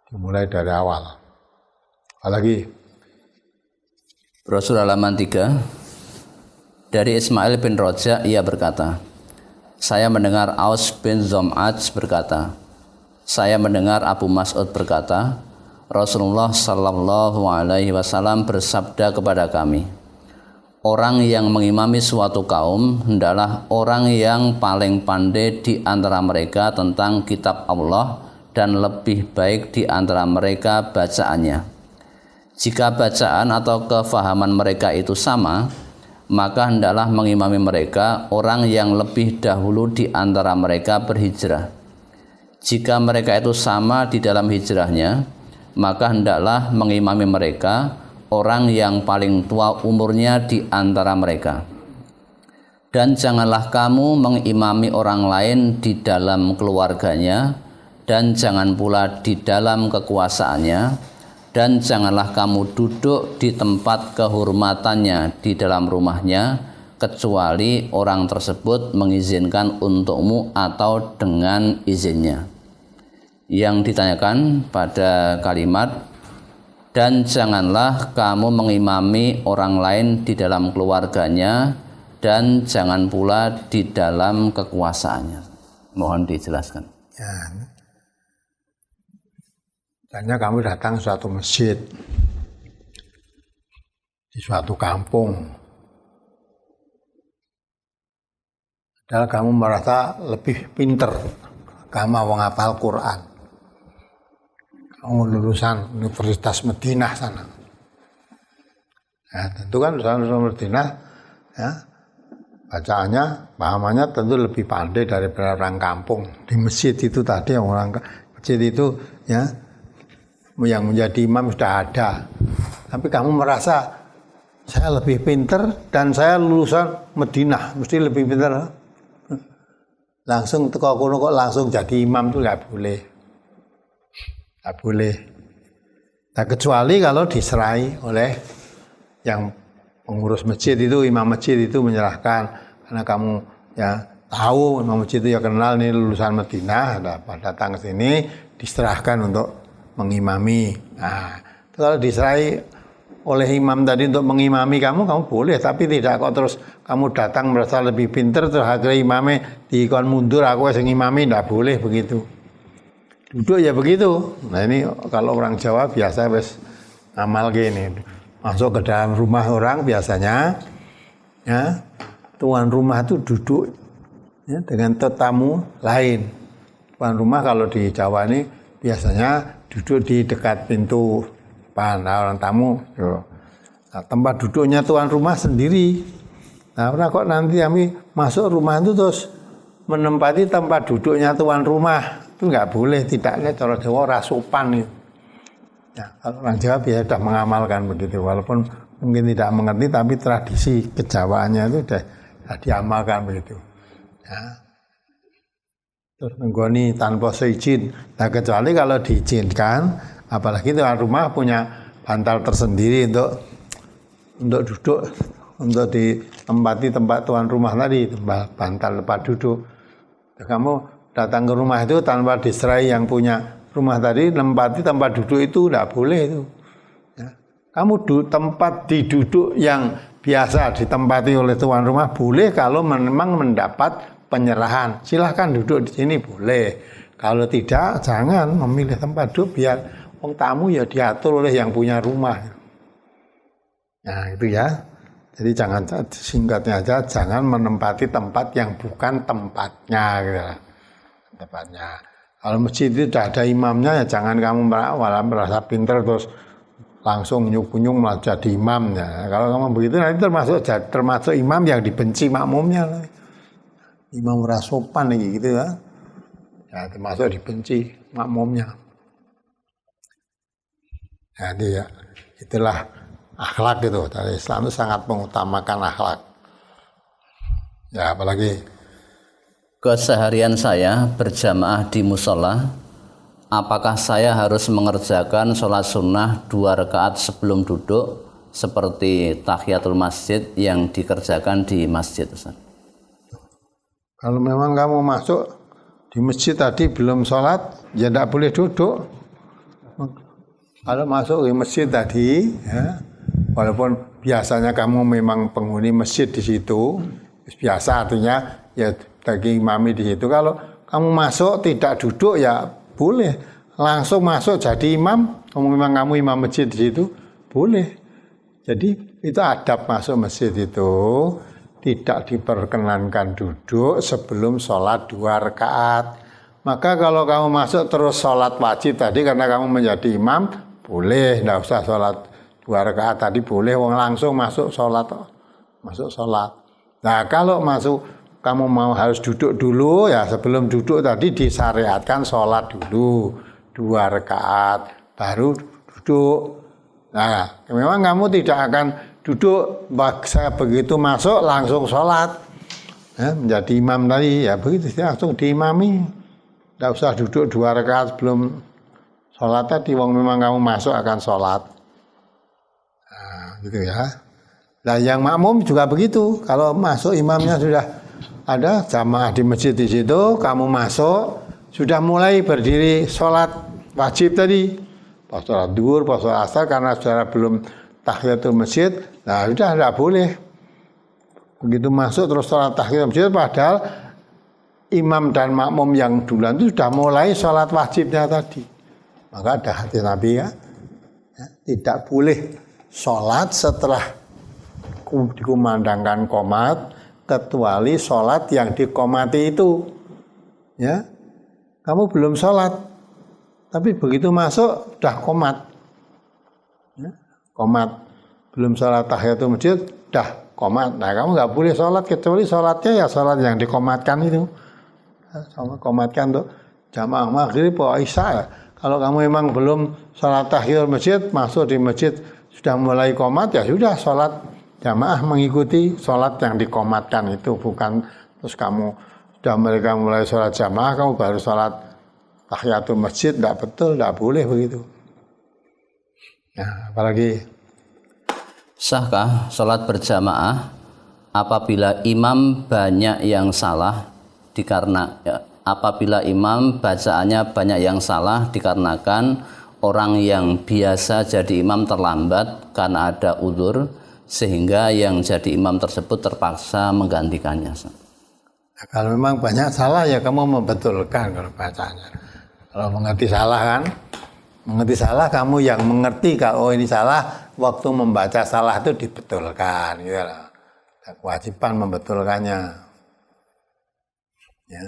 Dimulai dari awal. Apalagi Rasul halaman 3. Dari Ismail bin Roja ia berkata, saya mendengar Aus bin Zom'aj berkata, saya mendengar Abu Mas'ud berkata, Rasulullah Sallallahu Alaihi Wasallam bersabda kepada kami, orang yang mengimami suatu kaum hendaklah orang yang paling pandai di antara mereka tentang kitab Allah dan lebih baik di antara mereka bacaannya. Jika bacaan atau kefahaman mereka itu sama, maka hendaklah mengimami mereka orang yang lebih dahulu di antara mereka berhijrah. Jika mereka itu sama di dalam hijrahnya, maka hendaklah mengimami mereka orang yang paling tua umurnya di antara mereka. Dan janganlah kamu mengimami orang lain di dalam keluarganya, dan jangan pula di dalam kekuasaannya, dan janganlah kamu duduk di tempat kehormatannya di dalam rumahnya, kecuali orang tersebut mengizinkan untukmu atau dengan izinnya. Yang ditanyakan pada kalimat, dan janganlah kamu mengimami orang lain di dalam keluarganya, dan jangan pula di dalam kekuasaannya. Mohon dijelaskan. ya, misalnya kamu datang ke suatu masjid di suatu kampung, padahal kamu merasa lebih pinter, kamu menghafal Quran, kamu lulusan Universitas Madinah sana. Ya, tentu kan lulusan Madinah, ya, bacaannya, pahamannya tentu lebih pandai daripada orang kampung. Di masjid itu tadi orang masjid itu ya yang menjadi imam sudah ada, tapi kamu merasa saya lebih pinter dan saya lulusan Madinah, mesti lebih pinter. Langsung teko kono kok langsung jadi imam itu nggak boleh. Nggak boleh. Nah, kecuali kalau diserai oleh yang pengurus masjid itu, imam masjid itu menyerahkan, karena kamu ya tahu imam masjid itu ya kenal nih lulusan Madinah, datang ke sini diserahkan untuk mengimami. Nah, kalau diserai oleh imam tadi untuk mengimami kamu boleh, tapi tidak kok terus kamu datang merasa lebih pinter terus akhirnya imamnya dikon mundur, aku yang ngimami, tidak boleh begitu. Duduk ya begitu. Nah ini kalau orang Jawa biasa wes amal gini, masuk ke dalam rumah orang biasanya, ya tuan rumah itu duduk ya, dengan tetamu lain. Tuan rumah kalau di Jawa ini biasanya duduk di dekat pintu depan, nah, orang tamu. Nah, tempat duduknya tuan rumah sendiri. Nah, kok nanti kami masuk rumah itu terus menempati tempat duduknya tuan rumah, itu nggak boleh, tidaknya cara Jawa rasupan itu. Ya, kalau orang Jawa biasa sudah mengamalkan begitu, walaupun mungkin tidak mengerti, tapi tradisi kejawaannya itu sudah diamalkan begitu. Ya. Terus menggoni tanpa seizin. Nah, kecuali kalau diizinkan, apalagi tuan rumah punya bantal tersendiri untuk duduk, untuk ditempati tempat tuan rumah tadi, bantal tempat duduk. Kamu datang ke rumah itu tanpa diserai yang punya rumah tadi, tempati tempat duduk itu tidak boleh itu. Ya. Kamu tempat duduk yang biasa ditempati oleh tuan rumah boleh kalau memang mendapat penyerahan. Silahkan duduk di sini boleh. Kalau tidak, jangan memilih tempat duduk biar wong tamu ya diatur oleh yang punya rumah. Nah itu ya. Jadi jangan, singkatnya aja, jangan menempati tempat yang bukan tempatnya. Gitu. Tempatnya. Kalau masjid itu sudah ada imamnya, ya jangan kamu merasa pinter terus langsung nyuk-nyuk malah jadi imamnya. Kalau kamu begitu nanti termasuk imam yang dibenci makmumnya. Imam rasopan lagi gitu ya. Ya termasuk dibenci makmumnya. Jadi ya itulah akhlak itu. Dari Islam itu sangat mengutamakan akhlak. Ya apalagi keseharian saya berjamaah di musola, apakah saya harus mengerjakan sholat sunnah 2 rakaat sebelum duduk seperti tahiyatul masjid yang dikerjakan di masjid, Ustaz? Kalau memang kamu masuk di masjid tadi belum sholat, ya tidak boleh duduk. Kalau masuk di masjid tadi, ya, walaupun biasanya kamu memang penghuni masjid di situ, biasa artinya ya bagi imami di situ. Kalau kamu masuk tidak duduk ya boleh, langsung masuk jadi imam. Memang kamu imam masjid di situ, boleh. Jadi itu adab masuk masjid itu tidak diperkenankan duduk sebelum sholat 2 rakaat. Maka kalau kamu masuk terus sholat wajib tadi karena kamu menjadi imam, boleh, tidak usah sholat 2 rakaat tadi boleh, langsung masuk sholat. Nah kalau masuk kamu mau harus duduk dulu ya, sebelum duduk tadi disyariatkan sholat dulu 2 rakaat baru duduk. Nah memang kamu tidak akan duduk saya begitu masuk langsung sholat ya, menjadi imam tadi ya begitu langsung diimami, tidak usah duduk 2 rakaat sebelum sholat tadi, wong memang kamu masuk akan sholat. Nah, gitu ya. Nah yang makmum juga begitu, kalau masuk imamnya sudah ada jamaah di masjid di situ, kamu masuk sudah mulai berdiri sholat wajib tadi, pas sholat duhur, pas sholat asar, karena saudara belum tahiyatul masjid, nah sudah tidak boleh. Begitu masuk terus sholat tahiyatul masjid, padahal imam dan makmum yang duluan itu sudah mulai sholat wajibnya tadi. Maka ada hadis Nabi ya, tidak boleh sholat setelah dikumandangkan qomat kecuali sholat yang dikomati itu. Ya, kamu belum sholat, tapi begitu masuk sudah qomat. Ya, qomat belum sholat tahiyatul masjid, sudah qomat. Nah kamu nggak boleh sholat kecuali sholatnya ya sholat yang dikomatkan itu. Sama komatkan tuh jamaah maghrib atau isya ya. Kalau kamu memang belum sholat tahiyatul masjid, masuk di masjid sudah mulai qomat ya sudah sholat jamaah mengikuti sholat yang dikomatkan itu, bukan terus kamu sudah mereka mulai sholat jamaah kamu baru sholat tahiyatul masjid, tidak betul, tidak boleh begitu. Nah, apalagi sahkah sholat berjamaah apabila imam banyak yang salah apabila imam bacaannya banyak yang salah dikarenakan orang yang biasa jadi imam terlambat karena ada uzur, sehingga yang jadi imam tersebut terpaksa menggantikannya. Nah, kalau memang banyak salah ya kamu membetulkan kalau bacanya. Kalau mengerti salah kan, mengerti salah kamu yang mengerti kalau ini salah, waktu membaca salah itu dibetulkan, gitu lah. Kewajiban membetulkannya. Ya.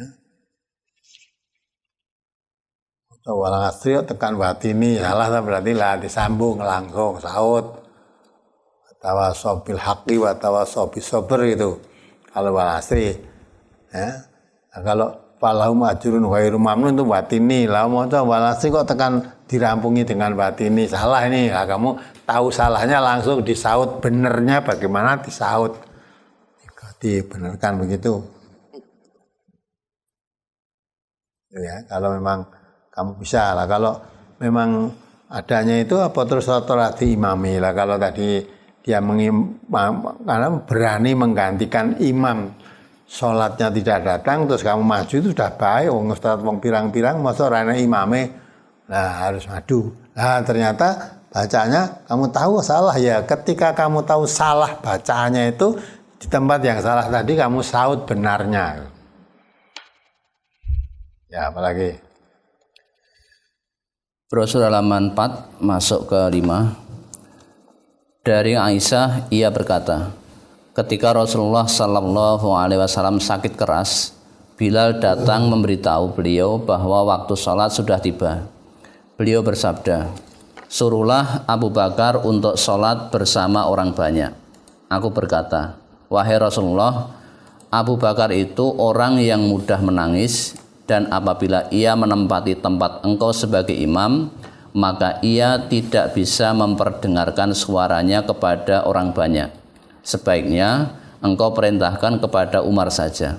Walang asri tekan batini salah berarti lah disambung langsung saut. Tawasobil haqi wa tawasobil sober itu kalau wal asri ya. Nah, kalau falahum ajrun ghairu mamnun itu batini lah, mau wal asri kok tekan dirampungi dengan batini salah ini. Nah, kamu tahu salahnya langsung disaut, benernya bagaimana disaut, dibenarkan begitu ya. Kalau memang kamu bisa lah, kalau memang adanya itu apa terus sholat diimami lah. Kalau tadi dia karena berani menggantikan imam, sholatnya tidak datang terus kamu maju itu sudah baik. Wong pirang-pirang masa rana imame nah harus maju. Nah ternyata bacanya kamu tahu salah ya, ketika kamu tahu salah bacaannya itu di tempat yang salah tadi kamu saut benarnya ya. Apalagi brosur halaman 4 masuk ke 5. Dari Aisyah, ia berkata, ketika Rasulullah Sallallahu Alaihi Wasallam sakit keras, Bilal datang memberitahu beliau bahwa waktu sholat sudah tiba. Beliau bersabda, suruhlah Abu Bakar untuk sholat bersama orang banyak. Aku berkata, wahai Rasulullah, Abu Bakar itu orang yang mudah menangis, dan apabila ia menempati tempat engkau sebagai imam, maka ia tidak bisa memperdengarkan suaranya kepada orang banyak. Sebaiknya engkau perintahkan kepada Umar saja.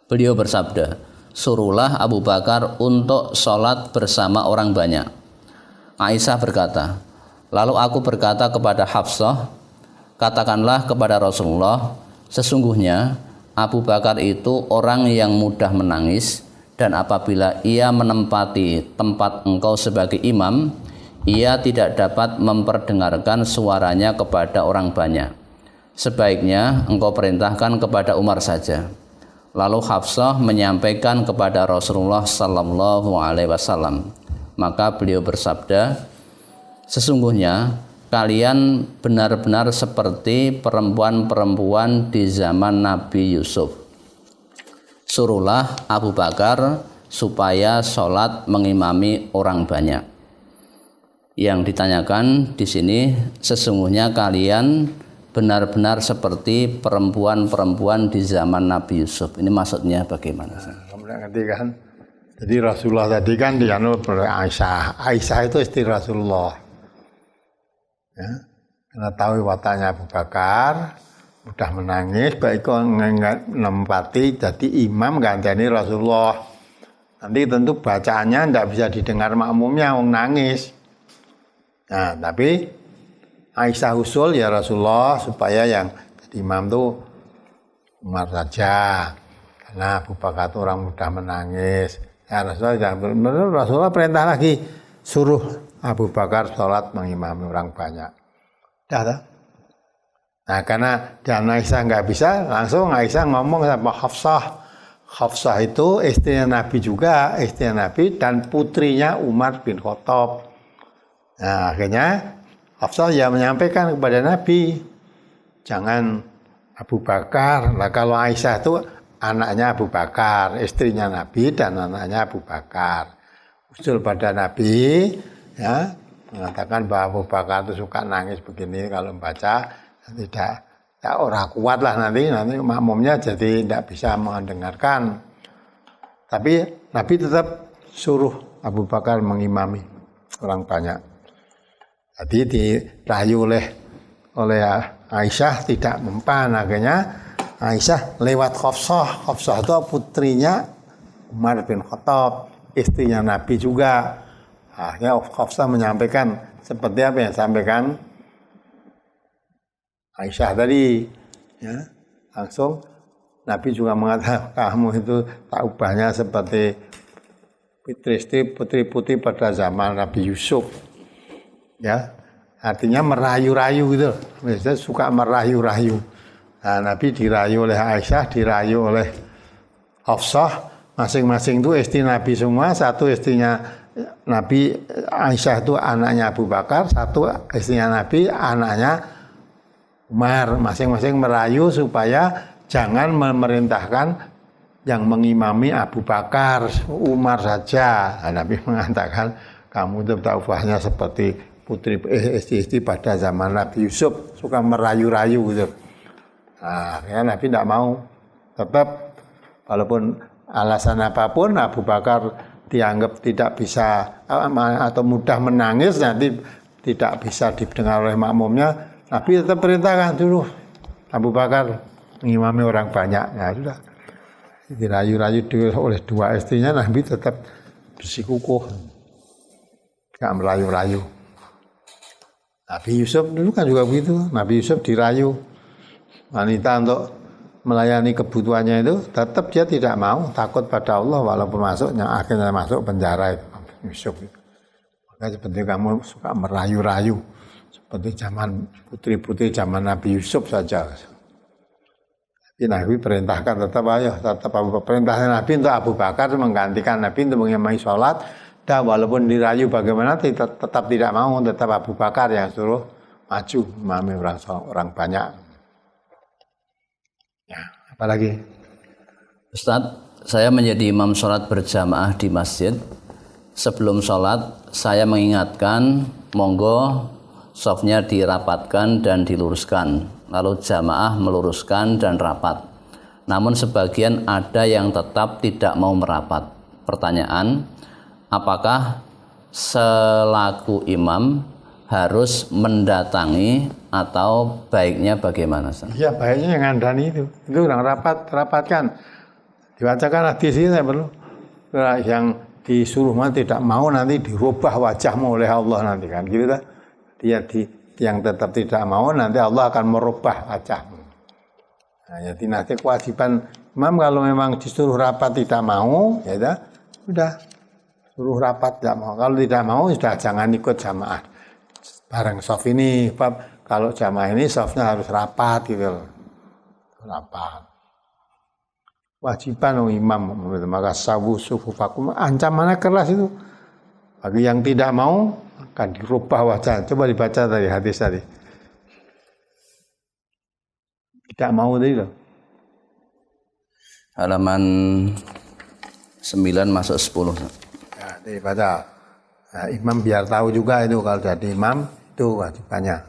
Beliau bersabda, suruhlah Abu Bakar untuk sholat bersama orang banyak. Aisyah berkata, lalu aku berkata kepada Hafsah, katakanlah kepada Rasulullah, sesungguhnya Abu Bakar itu orang yang mudah menangis, dan apabila ia menempati tempat engkau sebagai imam, ia tidak dapat memperdengarkan suaranya kepada orang banyak. Sebaiknya engkau perintahkan kepada Umar saja. Lalu Hafsah menyampaikan kepada Rasulullah sallallahu alaihi wasallam. Maka beliau bersabda, sesungguhnya kalian benar-benar seperti perempuan-perempuan di zaman Nabi Yusuf. Suruhlah Abu Bakar supaya sholat mengimami orang banyak. Yang ditanyakan di sini, sesungguhnya kalian benar-benar seperti perempuan-perempuan di zaman Nabi Yusuf. Ini maksudnya bagaimana? Kemudian ngerti kan? Jadi Rasulullah tadi kan dianut oleh Aisyah. Aisyah itu istri Rasulullah. Ya, karena tahu wataknya Abu Bakar, mudah menangis, baik kok menempati jadi imam gantiani Rasulullah. Nanti tentu bacaannya tidak bisa didengar makmumnya, orang nangis. Nah, tapi Aisyah usul ya Rasulullah supaya yang jadi imam itu Umar saja, karena Abu Bakar itu orang mudah menangis. Ya Rasulullah perintah lagi, suruh Abu Bakar sholat mengimami orang banyak. Dah. Nah karena dan Aisyah nggak bisa, langsung Aisyah ngomong sama Hafsah. Hafsah itu istrinya Nabi juga, istrinya Nabi dan putrinya Umar bin Khattab. Nah akhirnya Hafsah ya menyampaikan kepada Nabi, jangan Abu Bakar. Nah kalau Aisyah itu anaknya Abu Bakar, istrinya Nabi dan anaknya Abu Bakar. Usul pada Nabi, ya mengatakan bahwa Abu Bakar itu suka nangis begini kalau membaca, tidak orang kuat lah nanti makmumnya jadi tidak bisa mendengarkan. Tapi Nabi tetap suruh Abu Bakar mengimami orang banyak. Jadi dirayu oleh Aisyah tidak mempan, akhirnya Aisyah lewat Hafsah. Hafsah itu putrinya Umar bin Khattab, istrinya Nabi juga. Akhirnya Hafsah menyampaikan seperti apa yang disampaikan Aisyah tadi. Ya, langsung Nabi juga mengatakan kamu itu tak ubahnya seperti putri-putri pada zaman Nabi Yusuf. Ya, artinya merayu-rayu gitu. Biasanya suka merayu-rayu. Nah, Nabi dirayu oleh Aisyah, dirayu oleh Hafsah. Masing-masing itu istri Nabi semua. Satu istrinya Nabi Aisyah itu anaknya Abu Bakar, satu istrinya Nabi anaknya Umar. Masing-masing merayu supaya jangan memerintahkan yang mengimami Abu Bakar, Umar saja. Nah, Nabi mengatakan kamu itu tak ubahnya seperti putri istri-istri pada zaman Nabi Yusuf, suka merayu-rayu gitu. Nah, ya Nabi tidak mau, tetap walaupun alasan apapun Abu Bakar dianggap tidak bisa atau mudah menangis, nanti tidak bisa didengar oleh makmumnya, Nabi tetap perintahkan dulu Abu Bakar mengimami orang banyak. Ya sudah, dirayu-rayu oleh dua istrinya, Nabi tetap bersikukuh, tidak merayu-rayu. Nabi Yusuf dulu kan juga begitu. Nabi Yusuf dirayu wanita untuk melayani kebutuhannya itu, tetap dia tidak mau, takut pada Allah walaupun akhirnya masuk penjara itu Yusuf. Maka seperti kamu suka merayu-rayu seperti zaman putri-putri zaman Nabi Yusuf saja. Tapi Nabi perintahkan tetap perintahnya Nabi untuk Abu Bakar menggantikan Nabi untuk mengimami sholat. Dan walaupun dirayu bagaimana tetap tidak mau, tetap Abu Bakar yang suruh maju mengimami orang banyak. Ya, apalagi? Ustadz, saya menjadi imam sholat berjamaah di masjid. Sebelum sholat, saya mengingatkan, monggo shofnya dirapatkan dan diluruskan. Lalu jamaah meluruskan dan rapat. Namun sebagian ada yang tetap tidak mau merapat. Pertanyaan, apakah selaku imam harus mendatangi atau baiknya bagaimana? Ya baiknya yang ngandani itu orang rapatkan, dibacakan hadis ini saya perlu yang disuruh tidak mau nanti dirubah wajahmu oleh Allah nanti kan gitu kan. Yang tetap tidak mau nanti Allah akan merubah wajahmu. Nah, jadi nanti kewajiban imam kalau memang disuruh rapat tidak mau, ya udah suruh rapat tidak mau. Kalau tidak mau sudah jangan ikut jamaah bareng sof ini. Kalau jamaah ini sofnya harus rapat gitu loh. Rapat. Wajiban imam, maka sawu sufufakum, ancamannya keras itu. Bagi yang tidak mau akan dirubah wajah. Coba dibaca tadi hadis tadi. Tidak mau tadi loh. Halaman 9 masuk 10. Ya, dibaca. Nah, imam biar tahu juga itu kalau jadi imam itu wajibannya.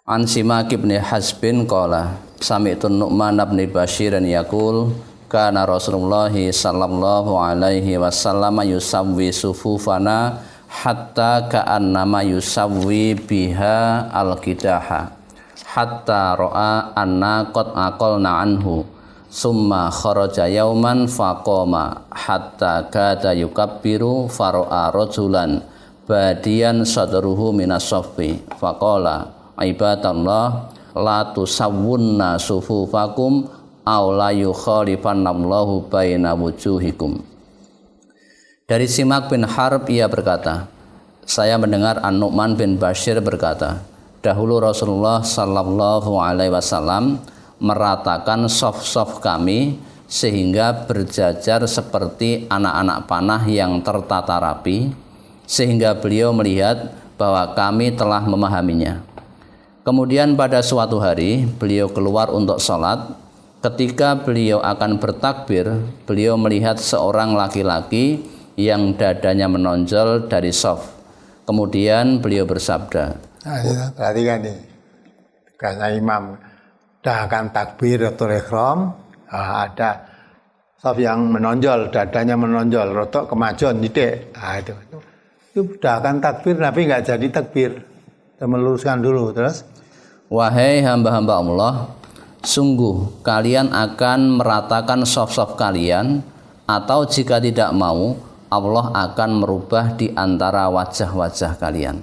An Simak bin Hasbin qala sami'tu Nu'man bin Bashir yaqul kana Rasulullah sallallahu alaihi wasallam yusawwi sufufana hatta ka'annama yusawwi biha al-qidaha hatta ra'a anna qad aqalna anhu summa kharaja yauman faqama hatta kada yukabbiru fara'a rajulan badiyan sadruhu minas saffi faqala ibadallah la tusawwunna sufufakum aw la yukhalifannallahu baina wujuhikum. Dari Simak bin Harb ia berkata, saya mendengar An-Nu'man bin Bashir berkata, dahulu Rasulullah sallallahu alaihi wasallam meratakan saf-saf kami sehingga berjajar seperti anak-anak panah yang tertata rapi, sehingga beliau melihat bahwa kami telah memahaminya. Kemudian pada suatu hari beliau keluar untuk sholat. Ketika beliau akan bertakbir, beliau melihat seorang laki-laki yang dadanya menonjol dari shaf. Kemudian beliau bersabda, perhatikan nih, karena imam dah akan takbir atau ihram, ada shaf yang menonjol, dadanya menonjol, rotok kemajuan titik. Itu dah akan takbir, Nabi nggak jadi takbir, kita meluruskan dulu terus. wahai hamba-hamba Allah, sungguh kalian akan meratakan shaf-shaf kalian, atau jika tidak mau Allah akan merubah di antara wajah-wajah kalian.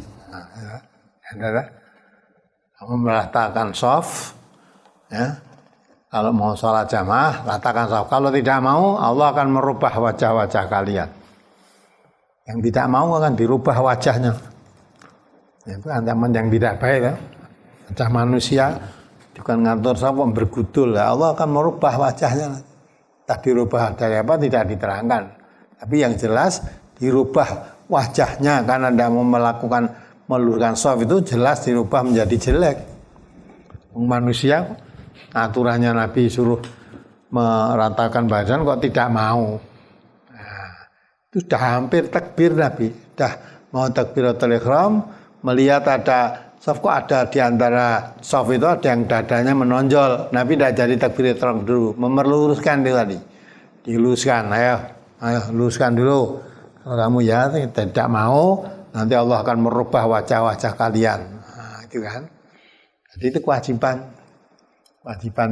Kamu meratakan shaf, ya. Kalau mau sholat jamaah, ratakan shaf. Kalau tidak mau, Allah akan merubah wajah-wajah kalian. Yang tidak mau akan dirubah wajahnya. Itu ancaman yang tidak baik, ya. Wajah manusia bukan ngatur shaf, bergudul. Ya. Allah akan merubah wajahnya. Tak dirubah dari apa tidak diterangkan. Tapi yang jelas dirubah wajahnya karena tidak mau melakukan meluruskan shaf itu jelas dirubah menjadi jelek. Manusia aturannya Nabi suruh meratakan badan kok tidak mau. Nah, itu sudah hampir takbir Nabi, sudah mau takbiratul ihram, melihat ada shaf, kok ada di antara shaf itu ada yang dadanya menonjol. Nabi tidak jadi takbiratul ihram dulu, meluruskan itu tadi. Diluruskan, ayo luruskan dulu. Kalau kamu ya tidak mau, nanti Allah akan merubah wajah-wajah kalian. Nah, itu kan. Jadi itu kewajiban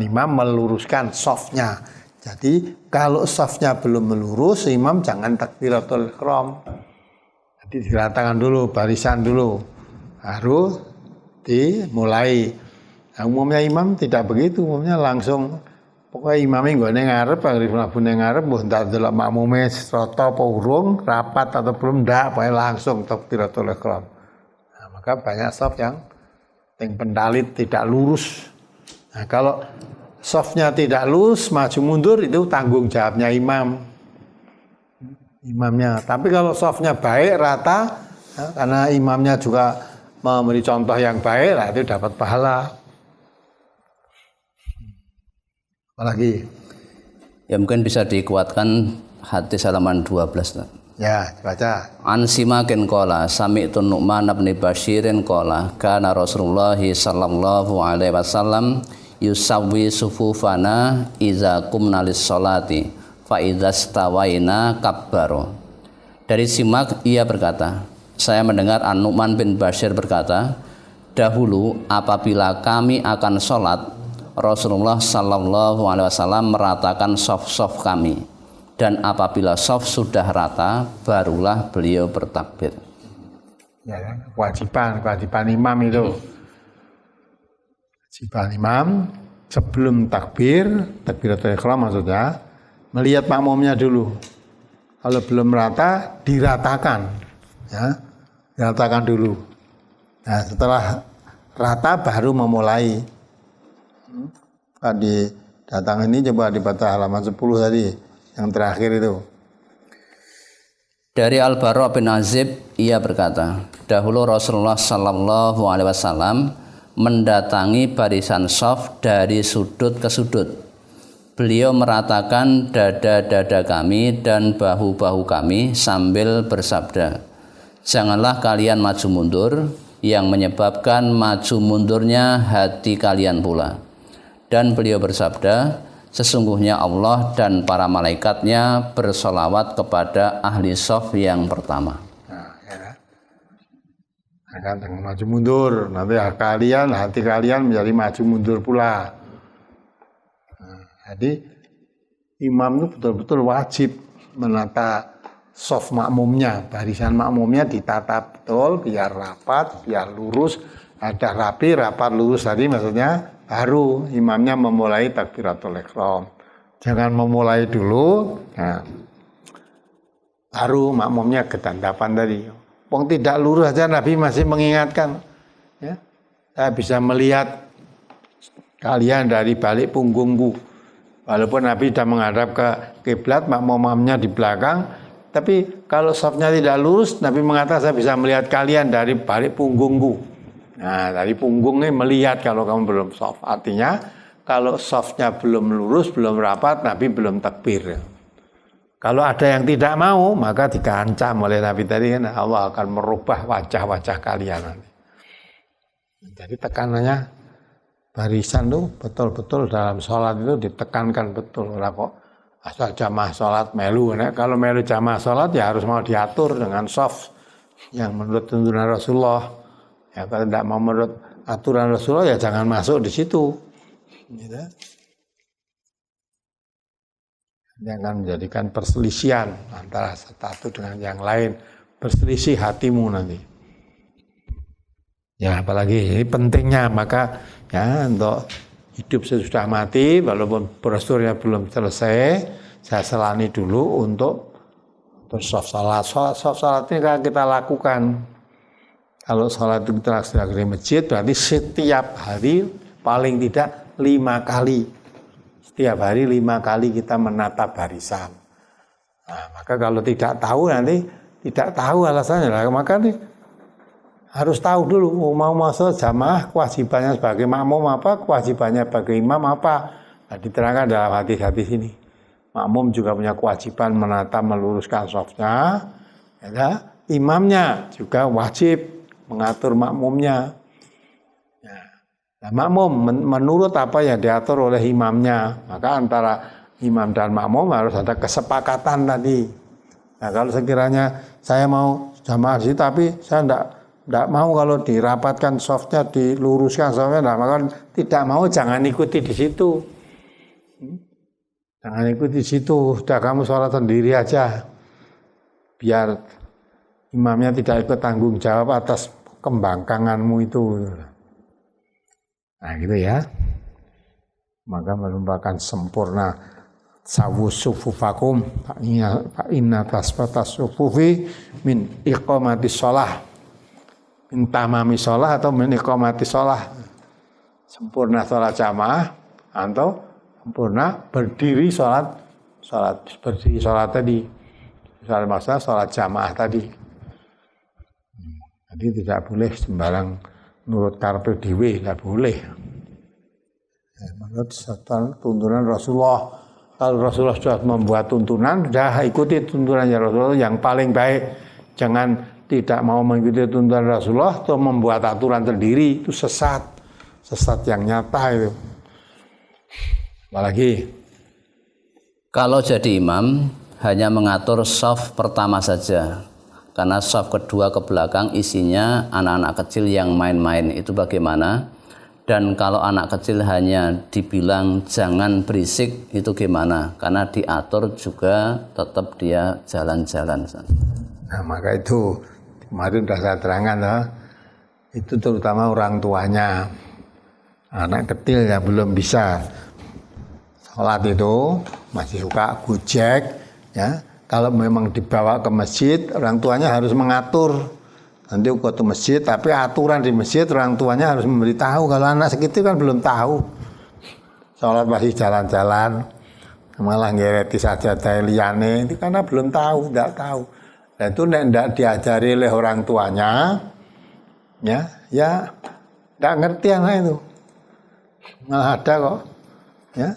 imam meluruskan shafnya. Jadi kalau shafnya belum melurus, imam jangan takbiratul ihram. Jadi diratakan dulu, barisan dulu. Harus dimulai. Nah, umumnya imam tidak begitu, umumnya langsung pokoknya imamnya nggak ngarep, agrif mlabu ngarep, mbah ndak delok makmume rata apa urung, rapat atau belum ndak, pokoknya langsung takbiratul ihram. Nah, maka banyak shaf yang pendalit tidak lurus. Nah, kalau shafnya tidak lurus, maju mundur itu tanggung jawabnya imamnya. Tapi kalau shafnya baik, rata, ya, karena imamnya juga memberi contoh yang baik, lah itu dapat pahala. Apalagi? Ya mungkin bisa dikuatkan hadis halaman 12. Ya, baca. An Simakin qala sami'tu Nu'man bin Bashirin qala kana Rasulullah sallallahu alaihi wasallam yusawwi sufufana iza qumna lis-sholati fa idza stawaina kabbaru. Dari Simak ia berkata, saya mendengar An-Nu'man bin Bashir berkata, dahulu apabila kami akan sholat, Rasulullah sallallahu alaihi wasallam meratakan shaf-shaf kami, dan apabila shaf sudah rata barulah beliau bertakbir. Ya, kewajiban imam itu. Kewajiban imam sebelum takbiratul ihram maksudnya, melihat makmumnya dulu. Kalau belum rata, diratakan. Ya, diratakan dulu. Nah, setelah rata baru memulai. Tadi datang ini coba dibaca halaman 10 tadi, yang terakhir itu. Dari Al-Bara bin Azib, ia berkata, dahulu Rasulullah Sallallahu Alaihi Wasallam mendatangi barisan shaf dari sudut ke sudut. Beliau meratakan dada-dada kami dan bahu-bahu kami sambil bersabda, janganlah kalian maju mundur, yang menyebabkan maju mundurnya hati kalian pula. Dan beliau bersabda, sesungguhnya Allah dan para malaikatnya bersolawat kepada ahli shaf yang pertama. Nah, ya. Akan maju mundur, nanti hati kalian menjadi maju mundur pula. Nah, jadi imam itu betul-betul wajib menata shaf makmumnya, barisan makmumnya ditata betul, biar rapat, biar lurus, ada rapi, rapat, lurus tadi maksudnya. Baru imamnya memulai takbiratul ihram. Jangan memulai dulu, nah, baru makmumnya ketandapan tadi. Wong tidak lurus aja Nabi masih mengingatkan. Ya, saya bisa melihat kalian dari balik punggungku. Walaupun Nabi sudah menghadap ke kiblat, makmum-makmumnya di belakang, tapi kalau shafnya tidak lurus, Nabi mengatakan saya bisa melihat kalian dari balik punggungku. Nah, dari punggungnya melihat kalau kamu belum shaf. Artinya kalau shafnya belum lurus, belum rapat, Nabi belum takbir. Kalau ada yang tidak mau, maka dikancam oleh Nabi tadi, kan Allah akan merubah wajah-wajah kalian nanti. Jadi tekanannya barisan tuh betul-betul dalam sholat itu ditekankan betul. Lah kok asal jamaah sholat melu. Nah, kalau melu jamaah sholat ya harus mau diatur dengan shaf yang menurut tuntunan Rasulullah. Ya, kalau tidak mau menurut aturan Rasulullah ya jangan masuk di situ. Gitu. Jangan menjadikan perselisihan antara satu dengan yang lain, berselisih hatimu nanti. Ya, apalagi ini pentingnya, maka ya untuk hidup sesudah mati walaupun prosedurnya belum selesai, saya selani dulu untuk bershaf salat. Salat ini kan kita lakukan. Kalau sholat itu kita laksanakan di masjid, berarti setiap hari paling tidak 5 kali. Setiap hari 5 kali kita menata barisan. Nah, maka kalau tidak tahu nanti tidak tahu alasannya, maka harus tahu dulu mau masuk jamaah kewajibannya sebagai makmum apa, kewajibannya sebagai imam apa. Nah, diterangkan dalam hadis-hadis ini. Makmum juga punya kewajiban menata meluruskan shafnya. Ya, imamnya juga wajib mengatur makmumnya. Nah, makmum menurut apa yang diatur oleh imamnya. Maka antara imam dan makmum harus ada kesepakatan tadi. Nah, kalau sekiranya saya mau jamaah sih, tapi saya tidak mau kalau dirapatkan softnya, diluruskan softnya, nah, maka tidak mau, jangan ikuti di situ. Jangan ikuti di situ. Sudah kamu sholat sendiri aja. Biar imamnya tidak ikut tanggung jawab atas kembangkanganmu itu. Nah gitu ya. Maka merupakan sempurna sawu sufufakum fa inna tasbatas sufufi min iqamati shalah, min tamami shalah atau min iqamati shalah. Sempurna sholat jamaah atau sempurna berdiri sholat berdiri sholat tadi. Misalnya maksudnya sholat jamaah tadi. Jadi tidak boleh sembarang menurut karepe dhewe, tidak boleh. Ya, menurut tuntunan Rasulullah. Kalau Rasulullah sudah membuat tuntunan, sudah ikuti tuntunannya Rasulullah yang paling baik. Jangan tidak mau mengikuti tuntunan Rasulullah atau membuat aturan sendiri, itu sesat. Sesat yang nyata itu. Apalagi kalau jadi imam hanya mengatur shaf pertama saja. Karena shaf kedua ke belakang isinya anak-anak kecil yang main-main, itu bagaimana? Dan kalau anak kecil hanya dibilang jangan berisik, itu gimana? Karena diatur juga tetap dia jalan-jalan. Nah, maka itu kemarin sudah saya terangkan, itu terutama orang tuanya. Anak kecil yang belum bisa sholat itu masih suka gojek, ya. Kalau memang dibawa ke masjid, orang tuanya harus mengatur. Nanti ke masjid, tapi aturan di masjid orang tuanya harus memberitahu. Kalau anak segitu kan belum tahu. Sholat masih jalan-jalan, malah ngereti saja liyane, itu karena belum tahu, tidak tahu. Dan itu tidak diajari oleh orang tuanya, ya tidak ngerti anak itu. Malah ada kok, ya.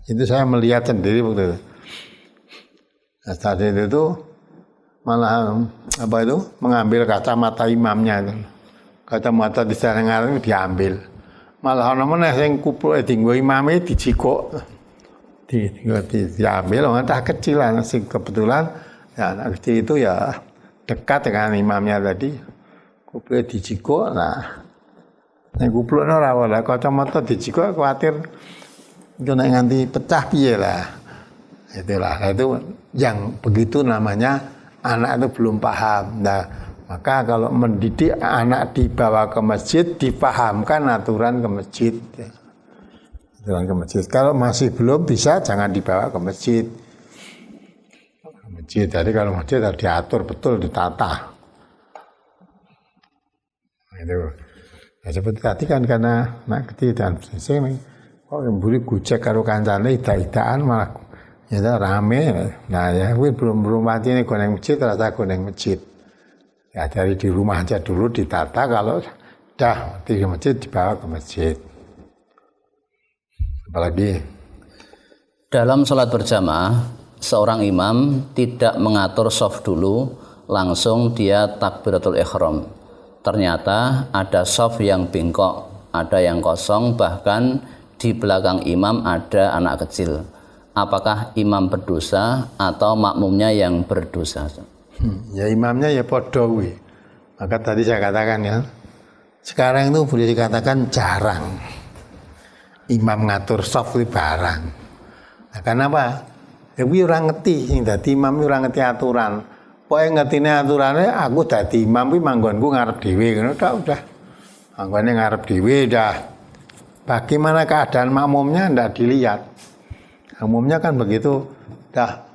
Itu saya melihat sendiri waktu itu. Nah, saat itu malah mengambil kacamata imamnya itu. Kacamata di sana ngarang diambil. Malah ana meneh sing kupluke dienggo imame dijikuk. Diambil orang tak kecilan sing kebetulan ya anak kecil itu ya dekat dengan imamnya tadi. Kupluke dijikuk. Nah, nek kuplukne ora oleh kacamata dijikuk kuwatir itu nek nganti pecah piye lah. Itulah itu yang begitu namanya anak itu belum paham. Nah, maka kalau mendidik anak dibawa ke masjid, dipahamkan aturan ke masjid. Aturan ke masjid. Kalau masih belum bisa, jangan dibawa ke masjid. Masjid, jadi kalau masjid harus diatur betul, ditata. Itu. Ya, seperti tadi kan karena anak kecil dan sing kok mburi gojek karo kancane ida-idaan malah ya rame. Nah ya belum mati nih goneng masjid, rasa goneng masjid. Ya dari di rumah aja dulu ditata, kalau dah di masjid dibawa ke masjid. Apalagi dalam sholat berjamaah, seorang imam tidak mengatur shaf dulu, langsung dia takbiratul ihram. Ternyata ada shaf yang bengkok, ada yang kosong, bahkan di belakang imam ada anak kecil. Apakah imam berdosa atau makmumnya yang berdosa? Ya imamnya ya podo kuwi. Maka tadi saya katakan ya, sekarang itu boleh dikatakan jarang imam ngatur shaf kuwi barang. Nah, kenapa? Ya kuwi ora ngerti, sing dadi imam ora ngerti aturan. Pokoke ngertine aturane aku dadi imam kuwi manggonku ngarep dhewe ngono udah. Manggone ngarep dhewe dah. Bagaimana keadaan makmumnya ndak dilihat. Umumnya kan begitu, dah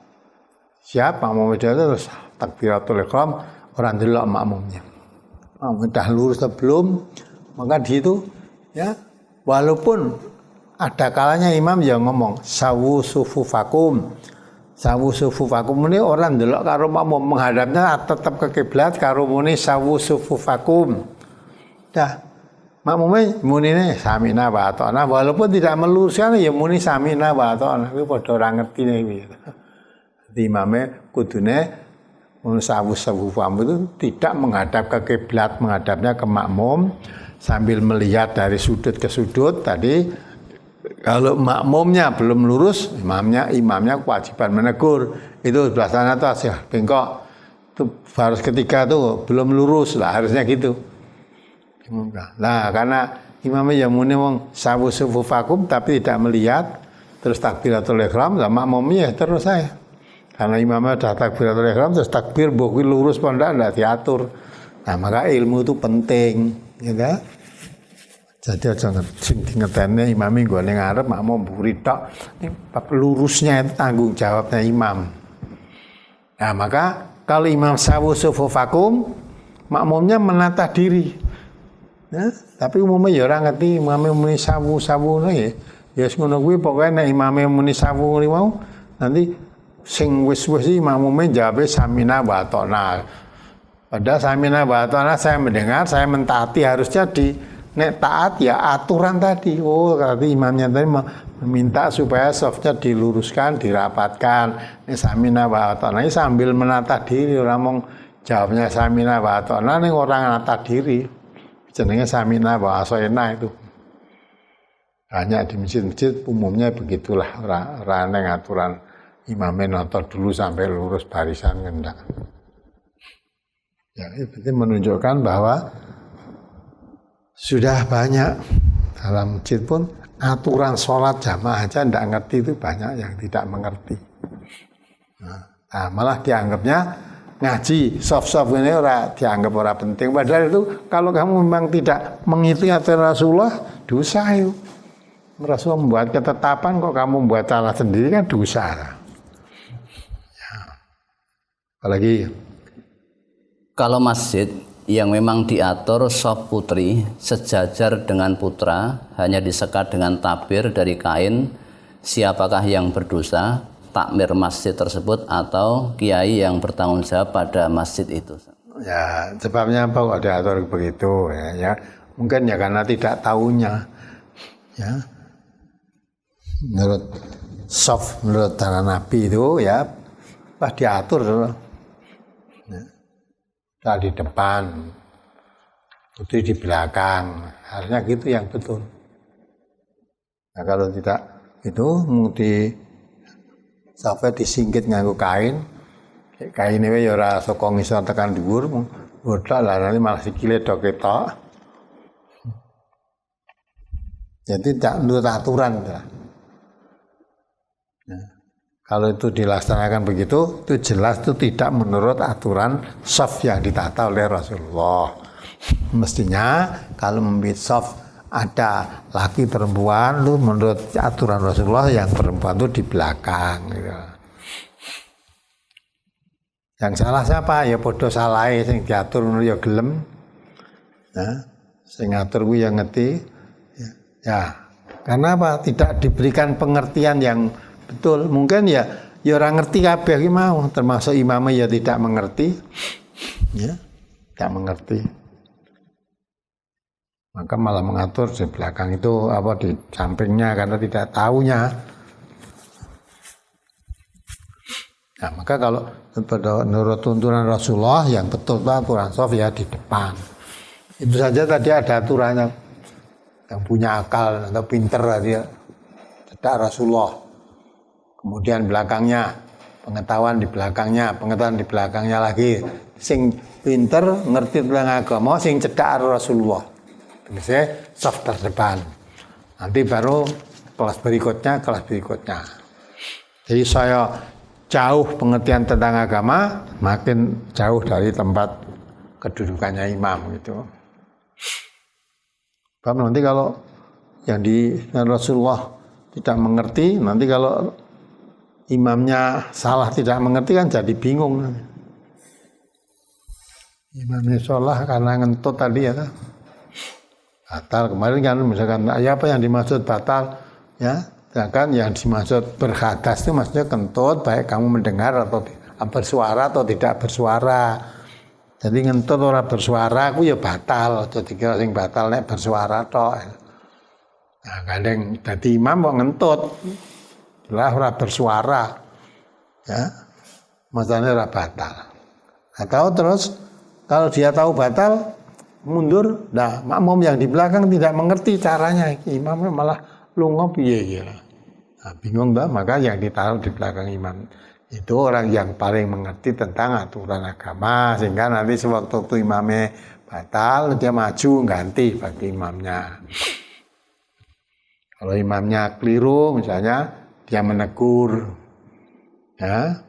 siap makmum itu terus takbiratul ihram, orang delok makmumnya. Makmum dah lurus sebelum, maka di itu ya walaupun ada kalanya imam yang ngomong sawu sufufakum. Sawu sufufakum ini orang delok karo makmum menghadapnya tetap ke kiblat karo muni sawu sufufakum. Dah makmumnya munine samina wa ata'na, walaupun tidak meluruskan ya muni samina wa ata'na, kuwi padha ora ngerti kuwi. Di imame kudune sawu-sawu itu tidak menghadap ke kiblat, menghadapnya ke makmum sambil melihat dari sudut ke sudut tadi. Kalau makmumnya belum lurus, imamnya kewajiban menegur. Itu sebelah sana tuh asih bengkok. Itu baris ketiga tuh belum lurus lah, harusnya gitu. Nah, karena imamnya yang muni wong sawu sufufakum tapi tidak melihat, terus takbiratul ihram, lah makmumnya terus saya. Karena imamnya sudah takbiratul ihram terus takbir mbok kuwi lurus apa ndak diatur. Nah, maka ilmu itu penting, ya kan? Jadi aja sing dingetene imam nggone ngarep makmum mburi tok. Lurusnya itu tanggung jawabnya imam. Nah, maka kalau imam sawu sufufakum, makmumnya menata diri. Ya, tapi umumnya ya orang ngerti imamnya muni sawu-sawu ya. Ya ngono kuwi pokoke nek imamnya muni sawu ngene mau nanti sing wis-wis iki makmume jawabe samina wa ata'na. Padahal samina wa ata'na saya mendengar, saya mentaati, harusnya di nek taat ya aturan tadi. Oh, tadi imamnya tadi meminta supaya softnya diluruskan, dirapatkan. Ini samina wa ata'na ini sambil menata diri, orang mau jawabnya samina wa ata'na ning orang menata diri. Jenenge samina wa asoena itu. Hanya di masjid-masjid umumnya begitulah, ora neng aturan imamnya nonton dulu sampai lurus barisan ngendak. Ya, itu menunjukkan bahwa sudah banyak dalam masjid pun aturan sholat jamaah aja tidak ngerti, itu banyak yang tidak mengerti. Nah, malah dianggapnya ngaji soft-soft ini dianggap ora penting. Padahal itu kalau kamu memang tidak mengikuti aturan Rasulullah, dosa itu. Rasulullah membuat ketetapan kok kamu membuat salah sendiri kan dosa. Ya. Apalagi kalau masjid yang memang diatur shaf putri sejajar dengan putra hanya disekat dengan tabir dari kain, siapakah yang berdosa? Takmir masjid tersebut atau kiai yang bertanggung jawab pada masjid itu? Ya, sebabnya apa kok diatur begitu ya? Mungkin ya karena tidak tahunya. Ya. Menurut shaf, menurut cara Nabi itu ya pas diatur ya. Di depan, putri di belakang, harusnya gitu yang betul. Nah kalau tidak itu mesti sampai disingkit nganggo kain ini ya ora saka ngisor tekan dhuwur, bodhak lah nanti malah sikile do ketok. Jadi tak menurut aturan. Nah, kalau itu dilaksanakan begitu, itu jelas itu tidak menurut aturan shaf yang ditata oleh Rasulullah. Mestinya kalau membuat shaf ada laki perempuan, lu menurut aturan Rasulullah yang perempuan itu di belakang. Gitu. Yang salah siapa? Ya podo salah, sing diatur ya gelem. Nah, sing ngatur ku yang ngerti. Ya, karena apa? Tidak diberikan pengertian yang betul. Mungkin ya orang ngerti kabeh ki mau, termasuk imamnya ya tidak mengerti. Ya, tidak mengerti. Maka malah mengatur di belakang itu apa di sampingnya karena tidak tahunya. Nah, maka kalau menurut tuntunan Rasulullah yang betul aturan shaf ya di depan. Itu saja tadi ada aturannya. Yang punya akal atau pinter dia cedak Rasulullah. Kemudian belakangnya pengetahuan di belakangnya lagi. Sing pinter ngerti tentang agama, sing cedak Rasulullah. Misalnya shaf terdepan. Nanti baru kelas berikutnya. Jadi saya jauh pengertian tentang agama, makin jauh dari tempat kedudukannya imam gitu. Sebab nanti kalau yang di Rasulullah tidak mengerti, nanti kalau imamnya salah tidak mengerti kan jadi bingung. Imamnya salah karena ngentut tadi ya kan. Batal kemarin kan misalkan ya apa yang dimaksud batal ya, sedangkan yang dimaksud berhadas itu maksudnya kentut baik kamu mendengar atau bersuara atau tidak bersuara. Jadi ngentut ora bersuara aku ya batal, jadi kira sing batal nek bersuara tok. Nah, kadang dadi imam kok ngentut. Lah ora bersuara. Ya. Maksudnya ora batal. Atau terus kalau dia tahu batal mundur, nah makmum yang di belakang tidak mengerti caranya, imamnya malah lunga piye ya. Nah, bingung dah, maka yang ditaruh di belakang imam itu orang yang paling mengerti tentang aturan agama, sehingga nanti sewaktu imamnya batal dia maju ganti bagi imamnya. Kalau imamnya keliru misalnya dia menegur, ya.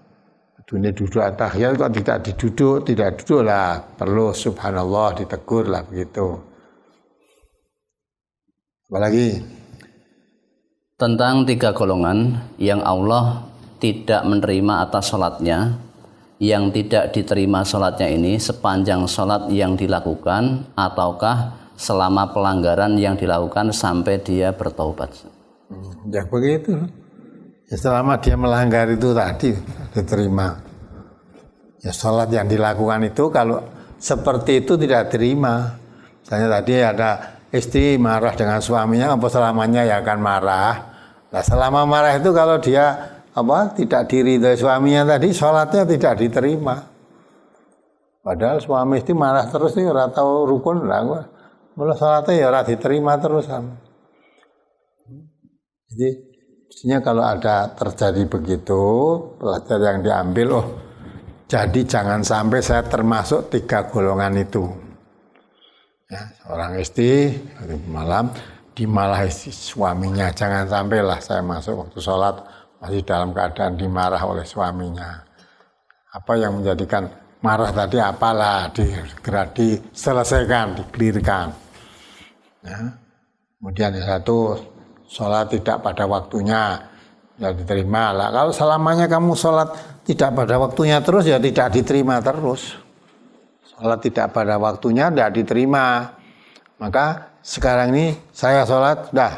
Dunia duduk at-tahiyat kok tidak duduk lah, perlu subhanallah ditegur lah begitu. Apalagi tentang 3 golongan yang Allah tidak menerima atas sholatnya, yang tidak diterima sholatnya ini sepanjang sholat yang dilakukan ataukah selama pelanggaran yang dilakukan sampai dia bertaubat. Ya begitu. Ya selama dia melanggar itu tadi diterima. Ya sholat yang dilakukan itu kalau seperti itu tidak terima. Misalnya tadi ada istri marah dengan suaminya, apa selamanya ya akan marah. Nah selama marah itu kalau dia tidak diridhoi suaminya tadi, sholatnya tidak diterima. Padahal suami istri marah terus nih, ora tahu rukun lah, mulai sholatnya ya ora diterima terus. Jadi mestinya kalau ada terjadi begitu, pelajaran yang diambil, jadi jangan sampai saya termasuk 3 golongan itu. Ya, seorang istri malam dimarahi suaminya. Jangan sampailah saya masuk waktu sholat masih dalam keadaan dimarah oleh suaminya. Apa yang menjadikan marah tadi apalah, segera diselesaikan, dikelirkan. Ya. Kemudian yang satu, sholat tidak pada waktunya, ya diterima lah. Kalau selamanya kamu sholat tidak pada waktunya terus, ya tidak diterima terus. Sholat tidak pada waktunya, tidak diterima. Maka sekarang ini saya sholat, sudah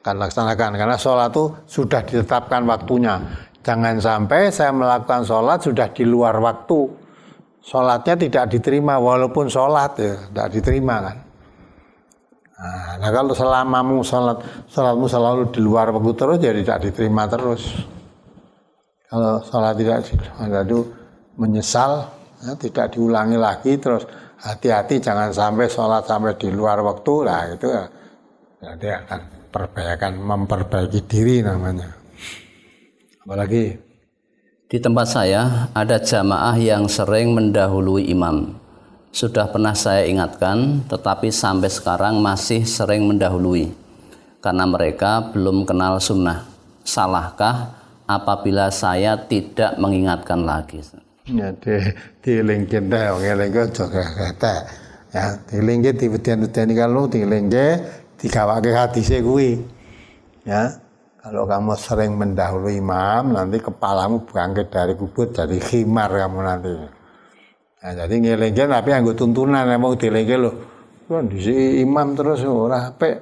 akan laksanakan. Karena sholat itu sudah ditetapkan waktunya. Jangan sampai saya melakukan sholat sudah di luar waktu. Sholatnya tidak diterima, walaupun sholat ya, tidak diterima kan. Nah kalau selamamu sholatmu selalu di luar waktu terus, ya tidak diterima terus. Kalau sholat tidak itu menyesal, ya, tidak diulangi lagi, terus hati-hati jangan sampai sholat sampai di luar waktu lah, itu berarti akan memperbaiki diri namanya. Apalagi di tempat saya ada jamaah yang sering mendahului imam. Sudah pernah saya ingatkan, tetapi sampai sekarang masih sering mendahului karena mereka belum kenal sunnah. Salahkah apabila saya tidak mengingatkan lagi? Ya, dilingkin dah, ngelingke juga kata. Ya, dilingke diweden-wedeni kalau dilingke digawake hadise kuwi. Ya, kalau kamu sering mendahului imam, nanti kepalamu bangkit dari kubur jadi khimar kamu nanti. Nah, jadi ngelingke tapi anggo tuntunan, mau dilingke lho. Kan disi imam terus ora apik.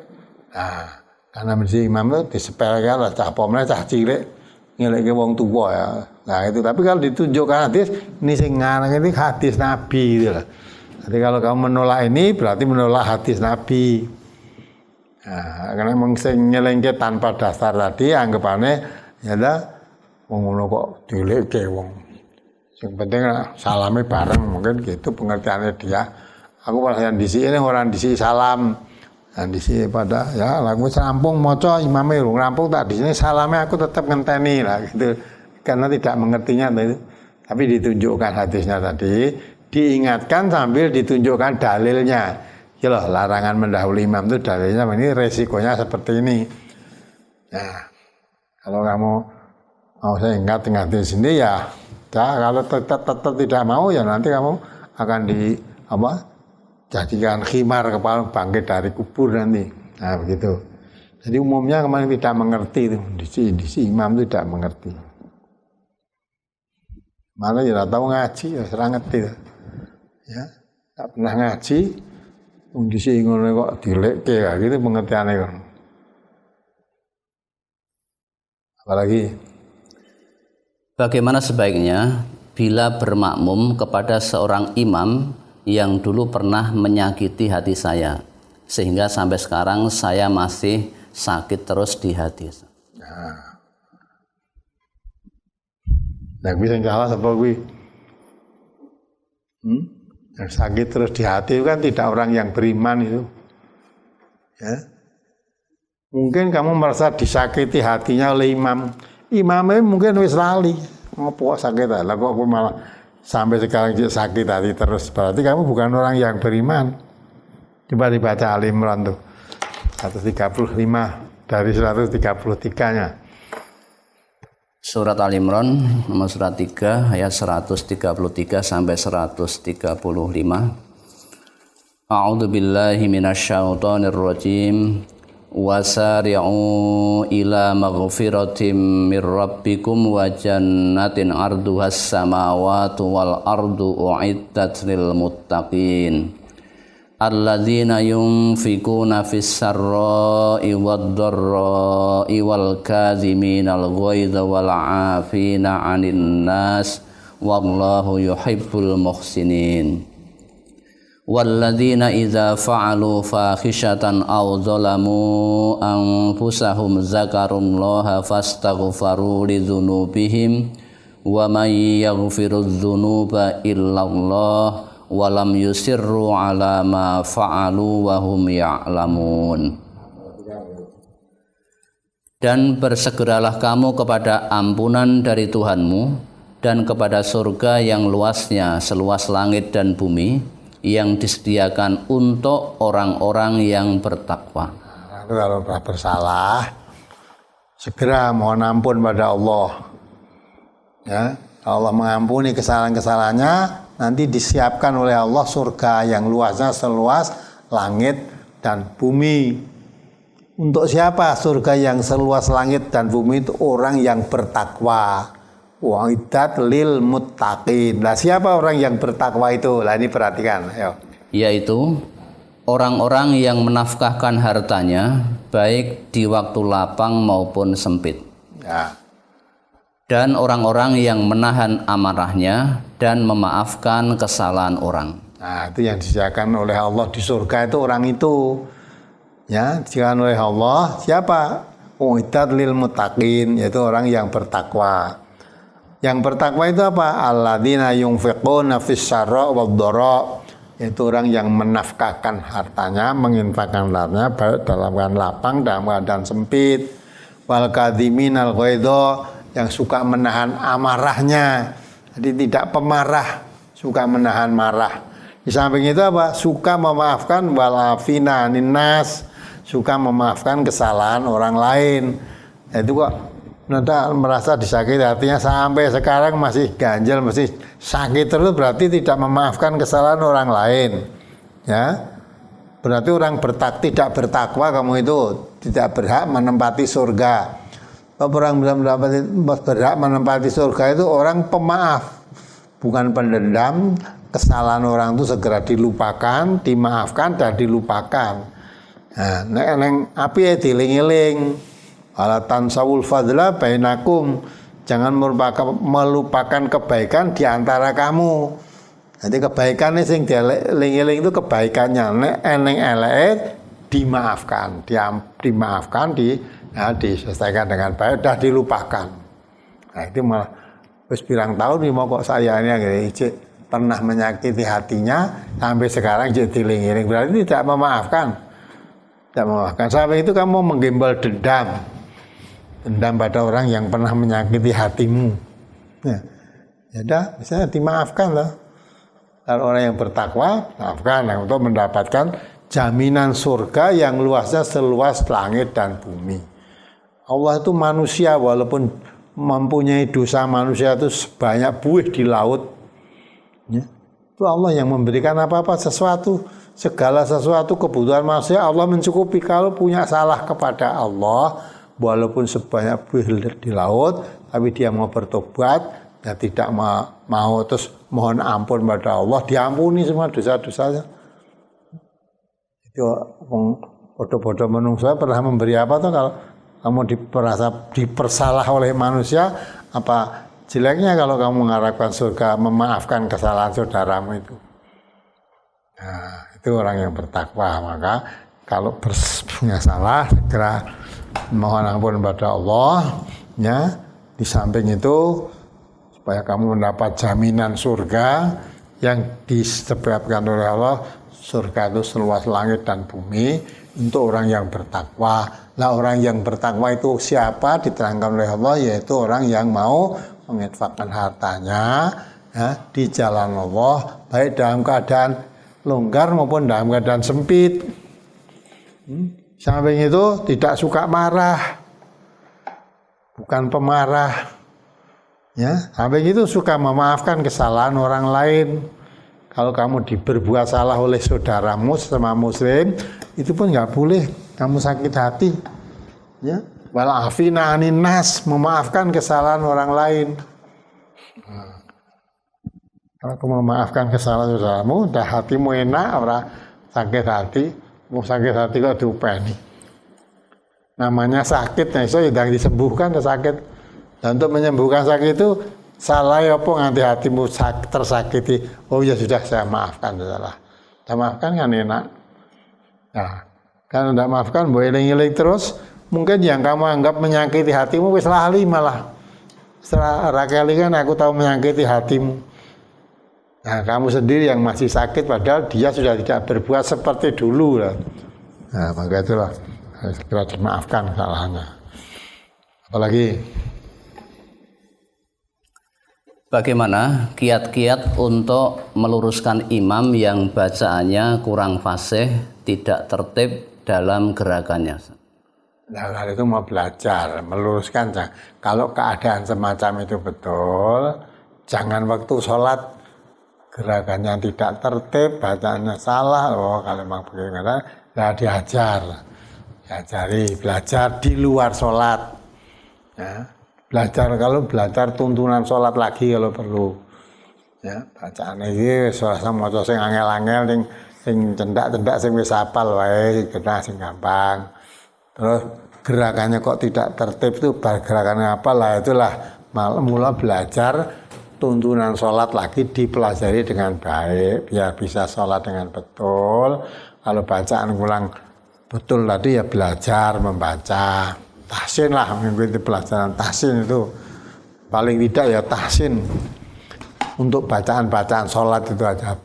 Nah, karena disi imam itu disepelke lah cah pomne cah cilik. Ngeleke wong tua ya. Nah itu, tapi kalau ditunjukkan hadis, ini sing ngarang ini hadis Nabi gitu lah. Jadi kalau kamu menolak ini berarti menolak hadis Nabi. Nah, karena memang sing nyelengke tanpa dasar tadi anggapannya ya dah wong ngono kok dileke wong. Yang penting salame bareng, mungkin gitu pengertiannya dia. Aku malah yang disi ini orang disi salam. Dan di sini pada ya lagu serampung moco imamnya rampung tak di sini salamnya aku tetap ngenteni lah gitu, karena tidak mengertinya itu, tapi ditunjukkan hadisnya tadi, diingatkan sambil ditunjukkan dalilnya. Ya loh, larangan mendahului imam itu dalilnya ini resikonya seperti ini. Nah, kalau kamu mau saya ingat di sini ya, kalau tetap tidak mau ya nanti kamu akan jadikan khimar kepala bangkit dari kubur nanti. Nah begitu. Jadi umumnya kemarin tidak mengerti itu. Disi imam itu tidak mengerti. Malah ya tidak tahu ngaji ya serang ngerti. Ya, tak pernah ngaji. Disi ngono kok dilekke kayak gitu pengertiannya kan. Apalagi bagaimana sebaiknya bila bermakmum kepada seorang imam yang dulu pernah menyakiti hati saya, sehingga sampai sekarang saya masih sakit terus di hati. Nah, bisa salah apa gue? Yang sakit terus di hati itu kan tidak orang yang beriman itu. Ya. Mungkin kamu merasa disakiti hatinya oleh imam. Imamnya mungkin wis lali. Ngopo sakit lah kok aku malah sampai sekarang sakit hati terus, berarti kamu bukan orang yang beriman. Coba dibaca Ali Imran tuh 135 dari 133-nya. Surat Ali Imran nomor surat 3 ayat 133 sampai 135. A'udzu billahi minasyaitonir rajim. Wasari'u ila maghfiratin mir rabbikum wa jannatin arduhas samawati wal ardu u'iddat lil muttaqin alladzina yunfikuna fis sarra'i wad dharra'i wal kadhiminal ghaidha wal 'afina 'anil nas wallahu yuhibbul muhsinin. Walladzina idza fa'alu fakhishatan aw zalamu anfusahum zakarullaha fastaghfaru lidzunubihim wa may yaghfirudz dzunuba illallah wa lam yusirru ala ma fa'alu wa hum ya'lamun. Dan bersegeralah kamu kepada ampunan dari Tuhanmu dan kepada surga yang luasnya seluas langit dan bumi, yang disediakan untuk orang-orang yang bertakwa. Itu kalau sudah bersalah, segera mohon ampun pada Allah. Ya, Allah mengampuni kesalahan-kesalahannya, nanti disiapkan oleh Allah surga yang luasnya seluas langit dan bumi. Untuk siapa surga yang seluas langit dan bumi? Itu orang yang bertakwa. Wa'idat lil muttaqin. Nah, siapa orang yang bertakwa itu? Nah, ini perhatikan. Ayo. Yaitu orang-orang yang menafkahkan hartanya baik di waktu lapang maupun sempit. Ya. Dan orang-orang yang menahan amarahnya dan memaafkan kesalahan orang. Nah, itu yang disediakan oleh Allah di surga itu orang itu. Ya, disediakan oleh Allah siapa? Wa'idat lil muttaqin, yaitu orang yang bertakwa. Yang bertakwa itu apa? Alladzina yunfiquna fis syarra wad dharra, yaitu orang yang menafkahkan hartanya, menginfakkan hartanya baik dalam keadaan lapang, dalam keadaan sempit. Wal kadhiminal ghaidha, yang suka menahan amarahnya. Jadi tidak pemarah, suka menahan marah. Di samping itu apa? Suka memaafkan, wal afina anin nas, suka memaafkan kesalahan orang lain. Itu kok Nada merasa disakiti hatinya sampai sekarang masih ganjel, masih sakit terus, berarti tidak memaafkan kesalahan orang lain. Ya, berarti orang tidak bertakwa kamu itu tidak berhak menempati surga. Orang berhak menempati surga itu orang pemaaf, bukan pendendam. Kesalahan orang itu segera dilupakan, dimaafkan dan dilupakan. Nah, neng api diling-iling. Ala tansawul fadla bainakum, jangan melupakan kebaikan di antara kamu. Nanti kebaikan sing dieling-eling itu kebaikannya, nek eneng elek dimaafkan, dimaafkan, diselesaikan dengan baik, dah dilupakan. Nah, itu malah wis pirang tahun nih mau kok saya ini pernah menyakiti hatinya sampai sekarang jadi dieling-eling, berarti tidak memaafkan. Tidak memaafkan. Sampai itu kamu menggembal dendam pada orang yang pernah menyakiti hatimu. Ya dah, misalnya dimaafkan lah. Kalau orang yang bertakwa, maafkan untuk mendapatkan jaminan surga yang luasnya seluas langit dan bumi. Allah itu manusia, walaupun mempunyai dosa manusia itu sebanyak buih di laut. Ya, itu Allah yang memberikan apa-apa sesuatu, segala sesuatu kebutuhan manusia Allah mencukupi. Kalau punya salah kepada Allah, walaupun sebanyak buih di laut, tapi dia mau bertobat, ya tidak mau terus mohon ampun pada Allah, diampuni semua dosa-dosanya. Itu bodoh-bodoh manusia pernah memberi apa tuh kalau kamu dipersalah oleh manusia, apa jeleknya kalau kamu mengharapkan surga, memaafkan kesalahan saudaramu itu. Nah, itu orang yang bertakwa. Maka kalau punya salah segera mohon ampun pada Allah, ya. Di samping itu supaya kamu mendapat jaminan surga yang disebabkan oleh Allah. Surga itu seluas langit dan bumi untuk orang yang bertakwa. Nah, orang yang bertakwa itu siapa? Diterangkan oleh Allah, yaitu orang yang mau menginfakkan hartanya, ya, di jalan Allah, baik dalam keadaan longgar maupun dalam keadaan sempit. Samping itu tidak suka marah, bukan pemarah. Ya, samping itu suka memaafkan kesalahan orang lain. Kalau kamu berbuat salah oleh saudaramu sesama muslim, itu pun nggak boleh kamu sakit hati. Ya, wal afina anin nas, memaafkan kesalahan orang lain. Kalau kamu memaafkan kesalahan saudaramu, dah hatimu enak, orang sakit hati. Mau sakit hati kok diupeni. Namanya sakit, nah itu yang disembuhkan sakit. Dan untuk menyembuhkan sakit itu salah ya apa nganti hatimu tersakiti. Oh ya sudah, saya maafkan salah. Saya maafkan kan enak. Nah, kalau tidak maafkan boleh eling-eling terus. Mungkin yang kamu anggap menyakiti hatimu wis lali malah. Setelah rakeli kan aku tahu menyakiti hatimu. Nah, kamu sendiri yang masih sakit padahal dia sudah tidak berbuat seperti dulu lah. Nah, maka itulah segera dimaafkan kesalahannya. Apalagi bagaimana kiat-kiat untuk meluruskan imam yang bacaannya kurang fasih, tidak tertib dalam gerakannya. Nah, kalau itu mau belajar, meluruskan. Kalau keadaan semacam itu betul, jangan waktu sholat gerakannya tidak tertib, bacaannya salah. Oh, kalau memang begitu, ya diajari, belajar di luar sholat. Ya, belajar tuntunan sholat lagi kalau perlu. Ya, bacaan ini selasa maca sing angel-angel, sing cendak-cendak, sing wis hafal wae, sing gampang. Terus gerakannya kok tidak tertib itu gerakannya apa lah, itulah mula belajar tuntunan sholat lagi dipelajari dengan baik biar bisa sholat dengan betul. Kalau bacaan ulang betul tadi ya belajar membaca tahsin lah, mengikuti pelajaran tahsin itu paling tidak ya tahsin untuk bacaan-bacaan sholat itu aja,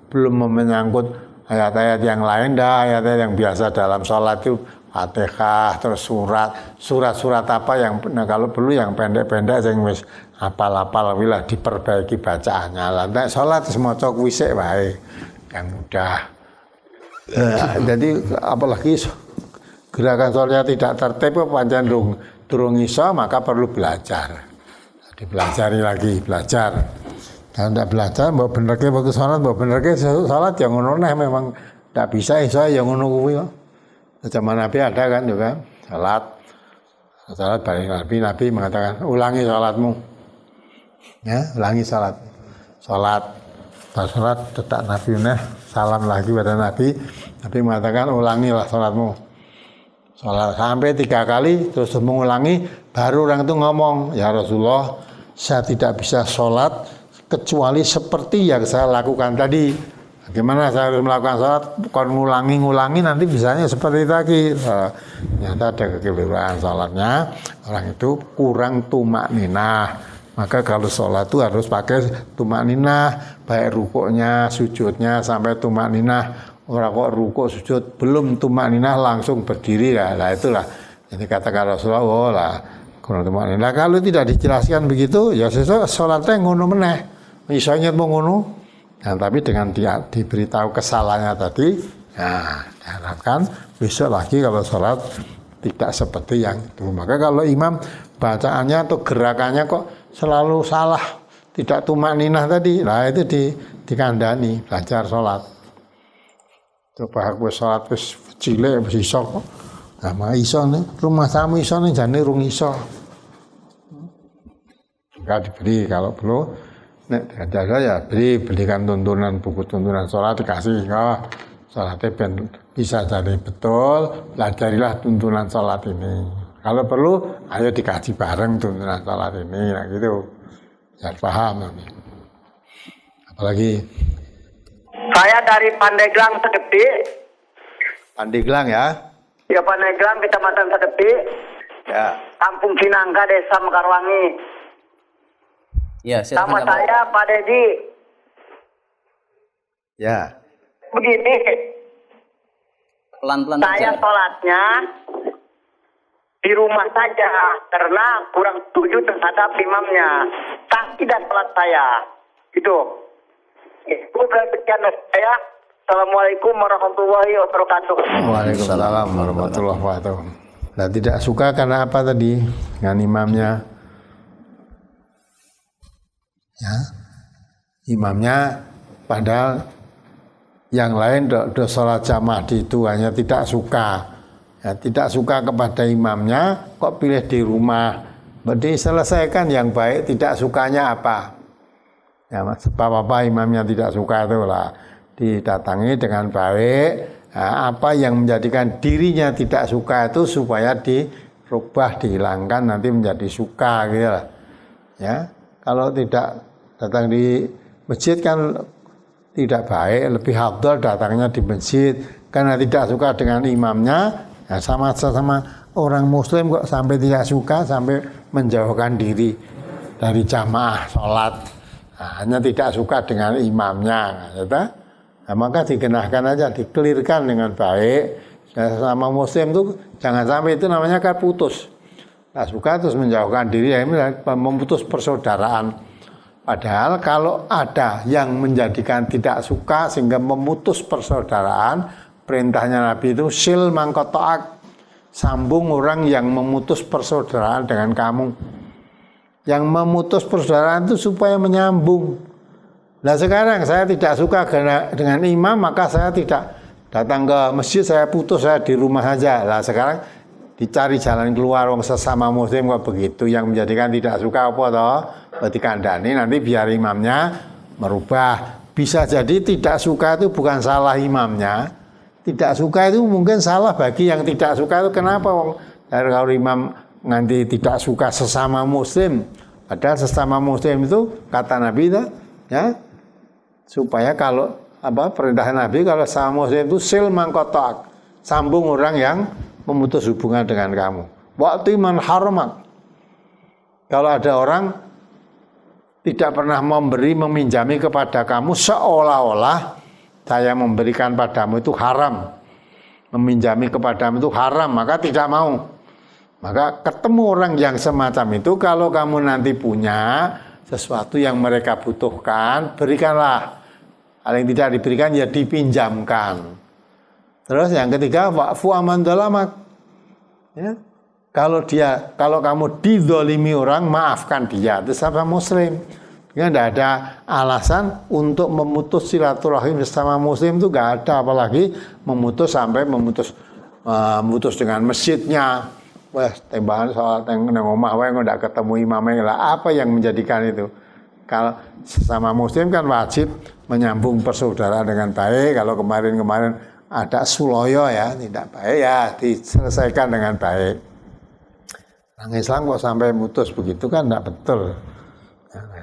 belum menyangkut ayat-ayat yang lain dah, ayat-ayat yang biasa dalam sholat itu Fatihah, terus surat apa yang kalau perlu yang pendek-pendek yang wis hafal-hafal wilah diperbaiki bacaannya. Lah nek salat semua cok wisik wae yang mudah. Jadi apalagi gerakan salatnya tidak tertib pancen durung iso, maka perlu belajar. Dipelajari lagi, belajar. Kalau tidak belajar mbok benerke waktu salat, mbok benerke salat yang ngono neh memang tidak bisa iso yang ngono kuwi kok. Zaman Nabi ada kan juga salat balik Nabi mengatakan ulangi salatmu, ya ulangi salat pas salat tetap Nabi salam lagi pada Nabi mengatakan ulangilah salatmu, salat sampai 3 kali terus mengulangi, baru orang itu ngomong, ya Rasulullah saya tidak bisa salat kecuali seperti yang saya lakukan tadi. Gimana saya harus melakukan sholat, kalau ngulangi nanti bisanya seperti tadi. Ternyata ada kekeliruan sholatnya, orang itu kurang tumak ninah. Maka kalau sholat itu harus pakai tumak ninah, baik rukuknya, sujudnya sampai tumak ninah. Orang kok rukuk sujud belum tumak ninah langsung berdiri ya, lah itulah. Jadi katakan Rasulullah, oh lah kurang tumak ninah. Kalau tidak dijelaskan begitu, ya sesuatu sholatnya ngono meneh. Misalnya mau ngono. Nah, tapi dengan dia diberitahu kesalahannya tadi, nah diharapkan besok lagi kalau sholat tidak seperti yang itu. Maka kalau imam bacaannya atau gerakannya kok selalu salah, tidak tumakninah tadi, nah itu dikandani, belajar sholat. Coba aku sholat wis cilik wis iso kok. Nah, mah iso nih, rumah tamu iso nih, jane rung iso. Enggak diberi kalau perlu. Nek diajar ya belikan buku tuntunan sholat dikasih, sholatnya ben bisa jadi betul, pelajarilah tuntunan sholat ini. Kalau perlu, ayo dikaji bareng tuntunan sholat ini, nah gitu. Biar paham. Apalagi? Saya dari Pandeglang Sedepi. Pandeglang ya? Ya Pandeglang, Kecamatan Sedepi. Ya. Kampung Cinangka, Desa Mekarwangi. Ya, sama saya Pak Dedi. Ya. Begini. Pelan-pelan saya saja. sholatnya di rumah saja karena kurang setuju terhadap imamnya. Tapi dan sholat saya. Itu bukan sekian saya. Assalamualaikum warahmatullahi wabarakatuh. Waalaikumsalam warahmatullahi wabarakatuh. Nah, tidak suka karena apa tadi dengan imamnya? Ya, imamnya padahal yang lain do sholat jamaah di itu hanya tidak suka, ya, tidak suka kepada imamnya, kok pilih di rumah. Berarti selesaikan yang baik, tidak sukanya apa? Ya, sebab apa imamnya tidak suka itu lah, didatangi dengan baik. Nah, apa yang menjadikan dirinya tidak suka itu supaya dirubah, dihilangkan, nanti menjadi suka gitu lah. Ya, kalau tidak datang di masjid kan tidak baik, lebih afdal datangnya di masjid karena tidak suka dengan imamnya. Ya sama orang muslim kok sampai tidak suka, sampai menjauhkan diri dari jamaah sholat. Nah, hanya tidak suka dengan imamnya, nah, maka dikenahkan aja, dikelirkan dengan baik. Ya, sama muslim tuh jangan sampai itu namanya kan putus. Nah, suka terus menjauhkan diri, ya, memutus persaudaraan. Padahal kalau ada yang menjadikan tidak suka sehingga memutus persaudaraan, perintahnya Nabi itu sil mangkotoak, sambung orang yang memutus persaudaraan dengan kamu. Yang memutus persaudaraan itu supaya menyambung. Nah sekarang saya tidak suka dengan imam, maka saya tidak datang ke masjid, saya putus, saya di rumah saja. Nah sekarang dicari jalan keluar, wong sesama muslim kok begitu, yang menjadikan tidak suka apa toh? Berarti kandani nanti biar imamnya merubah. Bisa jadi tidak suka itu bukan salah imamnya, tidak suka itu mungkin salah bagi yang tidak suka itu. Kenapa wong dari kalau imam nanti tidak suka sesama muslim, padahal sesama muslim itu kata Nabi itu ya supaya kalau perintah Nabi kalau sama muslim itu sil mangkotak, sambung orang yang memutus hubungan dengan kamu. Waktu man haramak, kalau ada orang tidak pernah memberi, meminjami kepada kamu, seolah-olah saya memberikan padamu itu haram, meminjami kepadamu itu haram, maka tidak mau. Maka ketemu orang yang semacam itu, kalau kamu nanti punya sesuatu yang mereka butuhkan, berikanlah. Hal yang tidak diberikan ya dipinjamkan. Terus yang ketiga, wa'fu aman dalamak. Ya. Kalau kamu dizolimi orang, maafkan dia. Itu sama muslim. Ya, tidak ada alasan untuk memutus silaturahim bersama muslim itu nggak ada, apalagi memutus sampai memutus dengan masjidnya. Wah, tembakan soal nang omah wae nggak ketemu imamnya lah. Apa yang menjadikan itu? Kalau sesama muslim kan wajib menyambung persaudaraan dengan baik. Kalau kemarin ada suloyo ya tidak baik ya diselesaikan dengan baik. Orang Islam kok sampai mutus begitu kan tidak betul.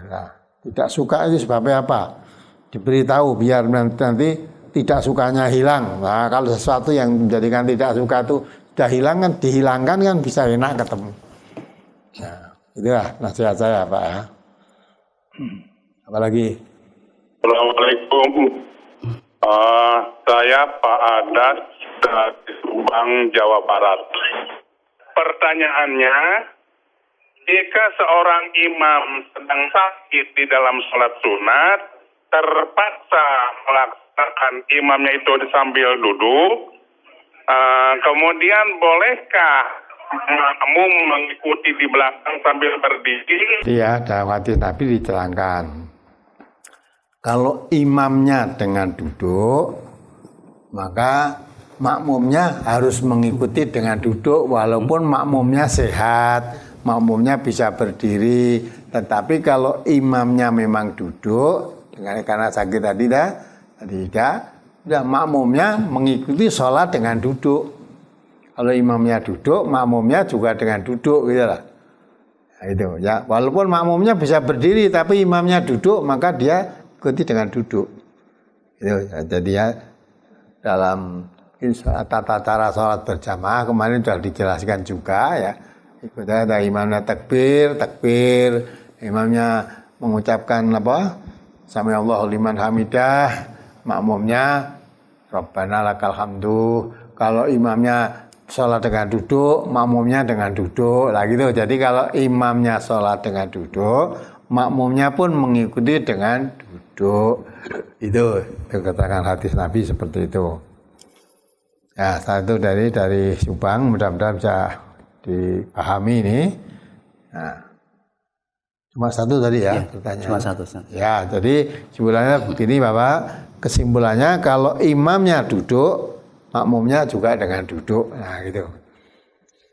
Nah, tidak suka itu sebabnya apa? Diberitahu biar nanti tidak sukanya hilang. Nah, kalau sesuatu yang menjadikan tidak suka itu sudah hilang kan, dihilangkan kan bisa enak ketemu. Nah, itulah nasihat saya Pak ya. Apalagi? Assalamualaikum. Saya Pak Adas dari Subang, Jawa Barat. Pertanyaannya, jika seorang imam sedang sakit di dalam sholat sunat, terpaksa melaksanakan imamnya itu sambil duduk, kemudian bolehkah makmum mengikuti di belakang sambil berdiri? Iya, dalam hadis Nabi diterangkan. Kalau imamnya dengan duduk, maka makmumnya harus mengikuti dengan duduk walaupun makmumnya sehat, makmumnya bisa berdiri. Tetapi kalau imamnya memang duduk, karena sakit tadi makmumnya mengikuti sholat dengan duduk. Kalau imamnya duduk, makmumnya juga dengan duduk gitu lah. Nah, itu ya, walaupun makmumnya bisa berdiri tapi imamnya duduk, maka dia ikuti dengan duduk. Itu ya, jadi ya dalam tata cara sholat berjamaah kemarin sudah dijelaskan juga ya. Ikutnya ada imamnya takbir, imamnya mengucapkan Sami Allahu liman hamidah, makmumnya Rabbana lakal hamdu. Kalau imamnya sholat dengan duduk, makmumnya dengan duduk. Lah gitu. Jadi kalau imamnya sholat dengan duduk, makmumnya pun mengikuti dengan duduk. Itu keterangan hadis Nabi seperti itu. Ya, satu dari Subang, mudah-mudahan bisa dipahami ini. Nah, cuma satu tadi ya, pertanyaan. Cuma satu. Ya, jadi kesimpulannya begini Bapak, kesimpulannya kalau imamnya duduk, makmumnya juga dengan duduk. Nah, gitu.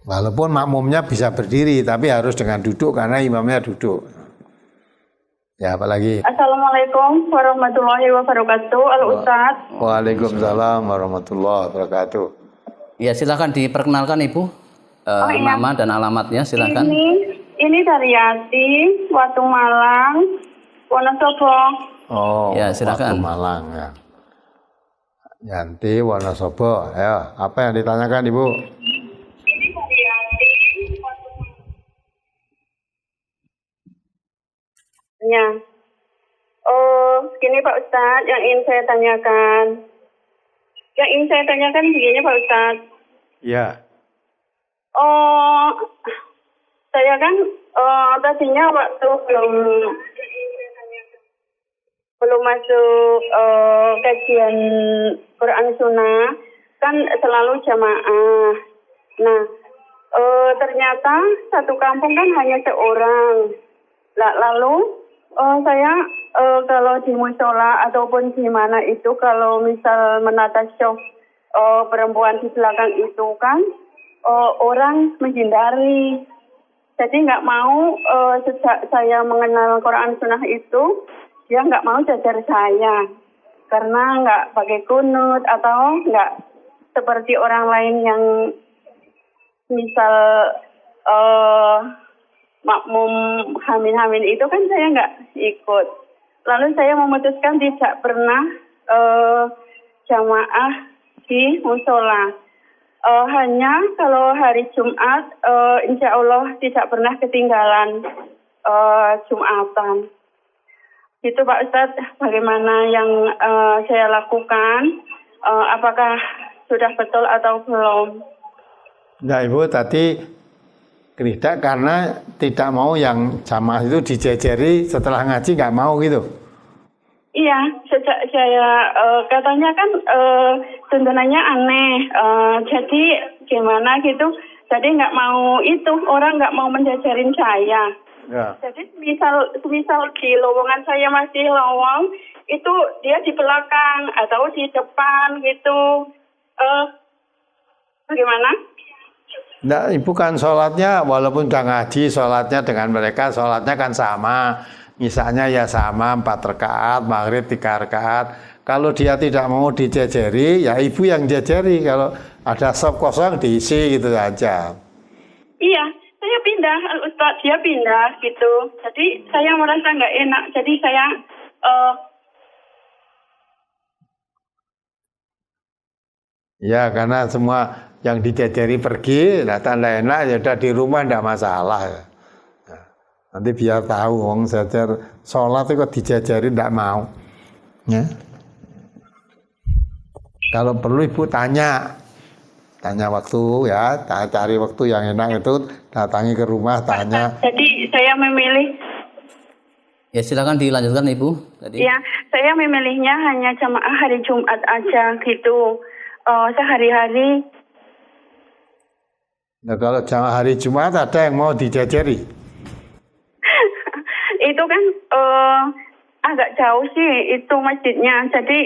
Walaupun makmumnya bisa berdiri, tapi harus dengan duduk karena imamnya duduk. Ya, apalagi? Assalamualaikum warahmatullahi wabarakatuh. Al-Ustaz. Waalaikumsalam warahmatullahi wabarakatuh. Ya, silakan diperkenalkan Ibu. Nama dan alamatnya silakan. Ini dari Yati, Watu Malang, Wonosobo. Oh, ya, silakan. Watu Malang ya. Yanti Wonosobo. Ya, apa yang ditanyakan Ibu? Ini dari Yati, Watu Malang. Ya. Gini Pak Ustadz, yang ingin saya tanyakan. Begini Pak Ustadz. Ya. Saya kan tadinya waktu belum masuk kajian Quran Sunnah, kan selalu jamaah. Nah, ternyata satu kampung kan hanya seorang. Lalu saya kalau di musola ataupun di mana itu kalau misal menata show perempuan di belakang itu kan orang menghindari. Jadi nggak mau sejak saya mengenal Quran Sunnah itu dia nggak mau jajar saya karena nggak pakai kunut atau nggak seperti orang lain yang misal makmum hamil-hamil itu kan saya nggak ikut. Lalu saya memutuskan tidak pernah jamaah di musola. Hanya kalau hari Jumat, insya Allah tidak pernah ketinggalan Jumatan. Itu Pak Ustadz, bagaimana yang saya lakukan? Apakah sudah betul atau belum? Nah Ibu tadi tidak karena tidak mau yang jamaah itu dijejeri setelah ngaji, nggak mau gitu. Iya, sejak saya katanya kan tuntunannya aneh, jadi gimana gitu. Jadi nggak mau itu, orang nggak mau menjajarin saya. Ya. Jadi misal di lowongan saya masih lowong, itu dia di belakang atau di depan gitu. Bagaimana? Nah, Ibu kan sholatnya walaupun udah ngaji, sholatnya dengan mereka sholatnya kan sama. Misalnya ya sama 4 rakaat, maghrib 3 rakaat. Kalau dia tidak mau dijejeri, ya Ibu yang jejeri. Kalau ada sop kosong diisi gitu aja. Iya, saya pindah, Ustaz, dia pindah gitu. Jadi saya merasa nggak enak. Jadi saya ya karena semua yang dijejeri pergi, nah tanda enak ya udah di rumah enggak masalah ya. Nah, nanti biar tahu wong jajar sholat itu kok dijejeri enggak mau. Ya. Kalau perlu Ibu tanya waktu ya, cari waktu yang enak itu datangi ke rumah tanya. Jadi saya memilih. Ya silakan dilanjutkan Ibu tadi. Ya, saya memilihnya hanya jamaah hari Jumat aja gitu. Sehari-hari. Nah kalau jamaah hari Jumat ada yang mau dijajari? Itu kan agak jauh sih itu masjidnya, jadi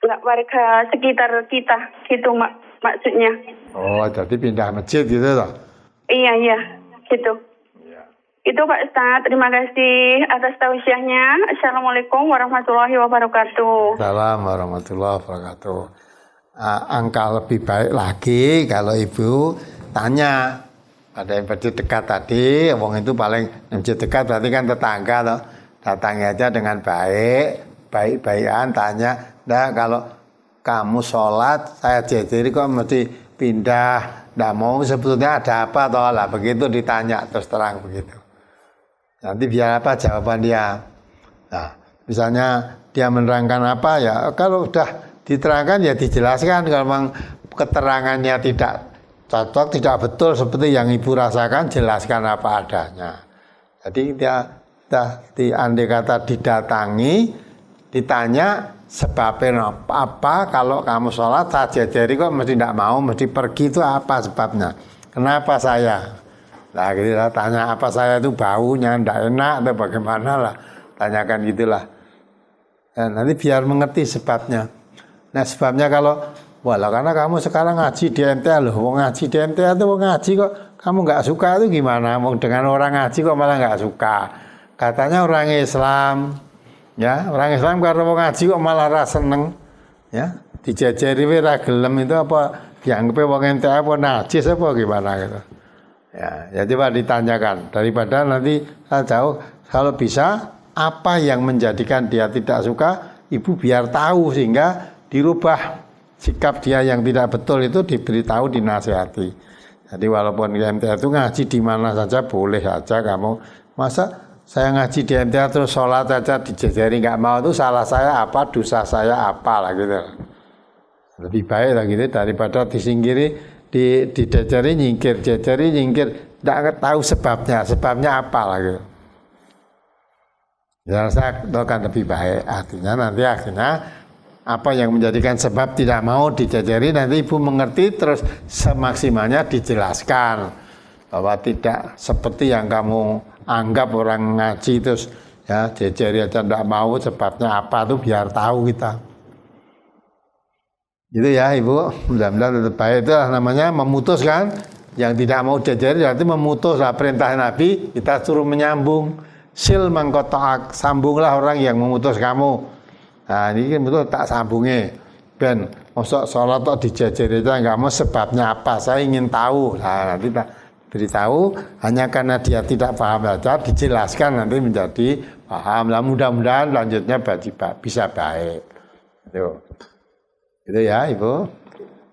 nggak warga sekitar kita gitu maksudnya. Oh jadi pindah masjid gitu loh? Iya gitu. Ya. Itu Pak Ustadz, terima kasih atas tausiahnya. Assalamualaikum warahmatullahi wabarakatuh. Assalamualaikum warahmatullahi wabarakatuh. Angka lebih baik lagi kalau Ibu tanya pada yang masjid dekat tadi, wong itu paling masjid dekat berarti kan tetangga loh. Datangi aja dengan baik-baikan tanya, "Nah, kalau kamu sholat saya jejeri kok mesti pindah, nggak mau sebetulnya ada apa toh lah." Begitu ditanya terus terang begitu. Nanti biar apa jawaban dia. Nah, misalnya dia menerangkan apa ya, kalau udah diterangkan ya dijelaskan. Kalau memang keterangannya tidak cocok, tidak betul seperti yang Ibu rasakan, jelaskan apa adanya. Jadi dia andai kata didatangi, ditanya sebabnya apa, kalau kamu sholat saya jejeri kok mesti tidak mau, mesti pergi, itu apa sebabnya, kenapa saya. Nah kita tanya apa saya itu baunya tidak enak atau bagaimana lah, tanyakan gitulah. Nah, nanti biar mengerti sebabnya. Nah sebabnya kalau karena kamu sekarang ngaji di MTA loh, mau ngaji di MTA itu mau ngaji kok kamu nggak suka itu gimana? Mau dengan orang ngaji kok malah nggak suka? Katanya orang Islam, ya orang Islam karena mau ngaji kok malah rasa seneng, ya dijajari ra gelem itu apa? Dianggap wong MTA apa najis apa gimana gitu? Ya coba ditanyakan daripada nanti jauh. Kalau bisa apa yang menjadikan dia tidak suka, Ibu biar tahu sehingga dirubah sikap dia yang tidak betul itu, diberitahu, dinasihati. Jadi walaupun di MTA itu ngaji di mana saja boleh saja kamu. Masa saya ngaji di MTA terus sholat saja dijejeri nggak mau, itu salah saya apa, dosa saya apa lah gitu. Lebih baik lah gitu daripada disingkiri, dijejeri nyingkir, jejeri nyingkir, tidak tahu sebabnya apa lah gitu. Ya saya akan lebih baik, artinya nanti akhirnya apa yang menjadikan sebab tidak mau dijajari, nanti ibu mengerti terus semaksimalnya dijelaskan bahwa tidak seperti yang kamu anggap orang ngaji terus ya jajari aja tidak mau, sebabnya apa tuh biar tahu kita. Gitu ya ibu, mudah-mudahan tetap baik. Itulah namanya memutus kan. Yang tidak mau jajari berarti memutus lah perintah Nabi, kita suruh menyambung. Sil mangkotoak, sambunglah orang yang memutus kamu. Nah ini kan betul tak sambungnya. Ben, masuk sholat kok dijajari aja nggak mau, sebabnya apa? Saya ingin tahu. Nah nanti tak beritahu, hanya karena dia tidak paham saja dijelaskan nanti menjadi paham. Lah mudah-mudahan lanjutnya bisa baik. Gitu ya Ibu.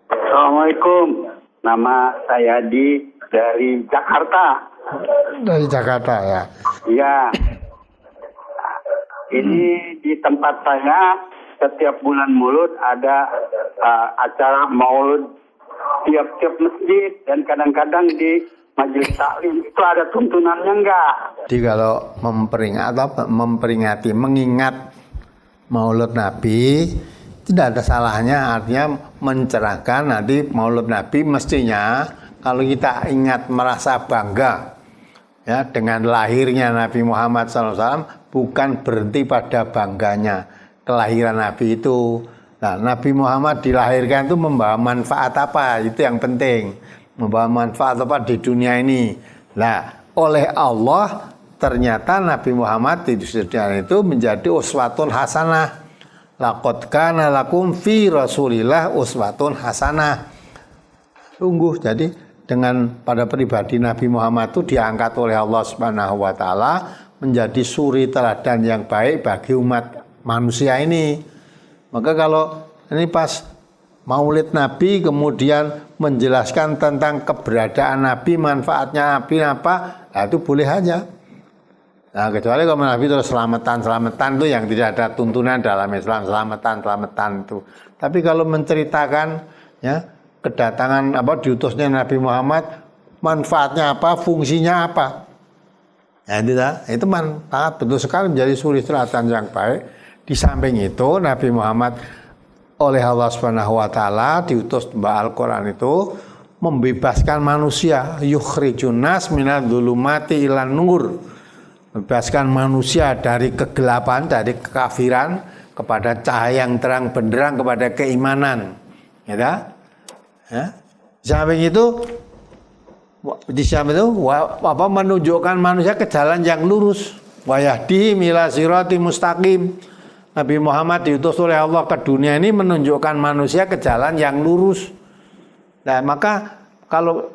Assalamualaikum. Nama saya dari Jakarta. Dari Jakarta ya. Iya. Ini di tempat saya setiap bulan Maulud ada acara Maulud tiap-tiap masjid dan kadang-kadang di majelis taklim. Itu ada tuntunannya enggak? Jadi kalau memperingati, mengingat Maulud Nabi, tidak ada salahnya, artinya mencerahkan. Nanti Maulud Nabi mestinya kalau kita ingat merasa bangga ya dengan lahirnya Nabi Muhammad SAW, bukan berhenti pada bangganya kelahiran Nabi itu. Nah, Nabi Muhammad dilahirkan itu membawa manfaat apa? Itu yang penting. Membawa manfaat apa di dunia ini. Nah, oleh Allah ternyata Nabi Muhammad di dunia itu menjadi uswatun hasanah. Laqad kana lakum fi Rasulillah uswatun hasanah. Sungguh, jadi dengan pada pribadi Nabi Muhammad itu diangkat oleh Allah Subhanahu wa taala menjadi suri teladan yang baik bagi umat manusia ini. Maka kalau ini pas Maulid Nabi kemudian menjelaskan tentang keberadaan Nabi, manfaatnya Nabi apa, nah itu boleh aja. Nah kecuali kalau Nabi terus selamatan itu yang tidak ada tuntunan dalam Islam, selamatan itu. Tapi kalau menceritakan ya kedatangan diutusnya Nabi Muhammad, manfaatnya apa, fungsinya apa, ya itu manfaat betul sekali menjadi suri teladan yang baik. Di samping itu Nabi Muhammad oleh Allah Subhanahu wa taala diutus membawa Al-Qur'an itu membebaskan manusia, yukhrijun nas minadz dzulumati ilan nur. Membebaskan manusia dari kegelapan, dari kekafiran kepada cahaya yang terang benderang, kepada keimanan. Ya. Di samping itu menunjukkan manusia ke jalan yang lurus. Wa yahdihim ila siratim mustaqim. Nabi Muhammad diutus oleh Allah ke dunia ini menunjukkan manusia ke jalan yang lurus. Nah, maka kalau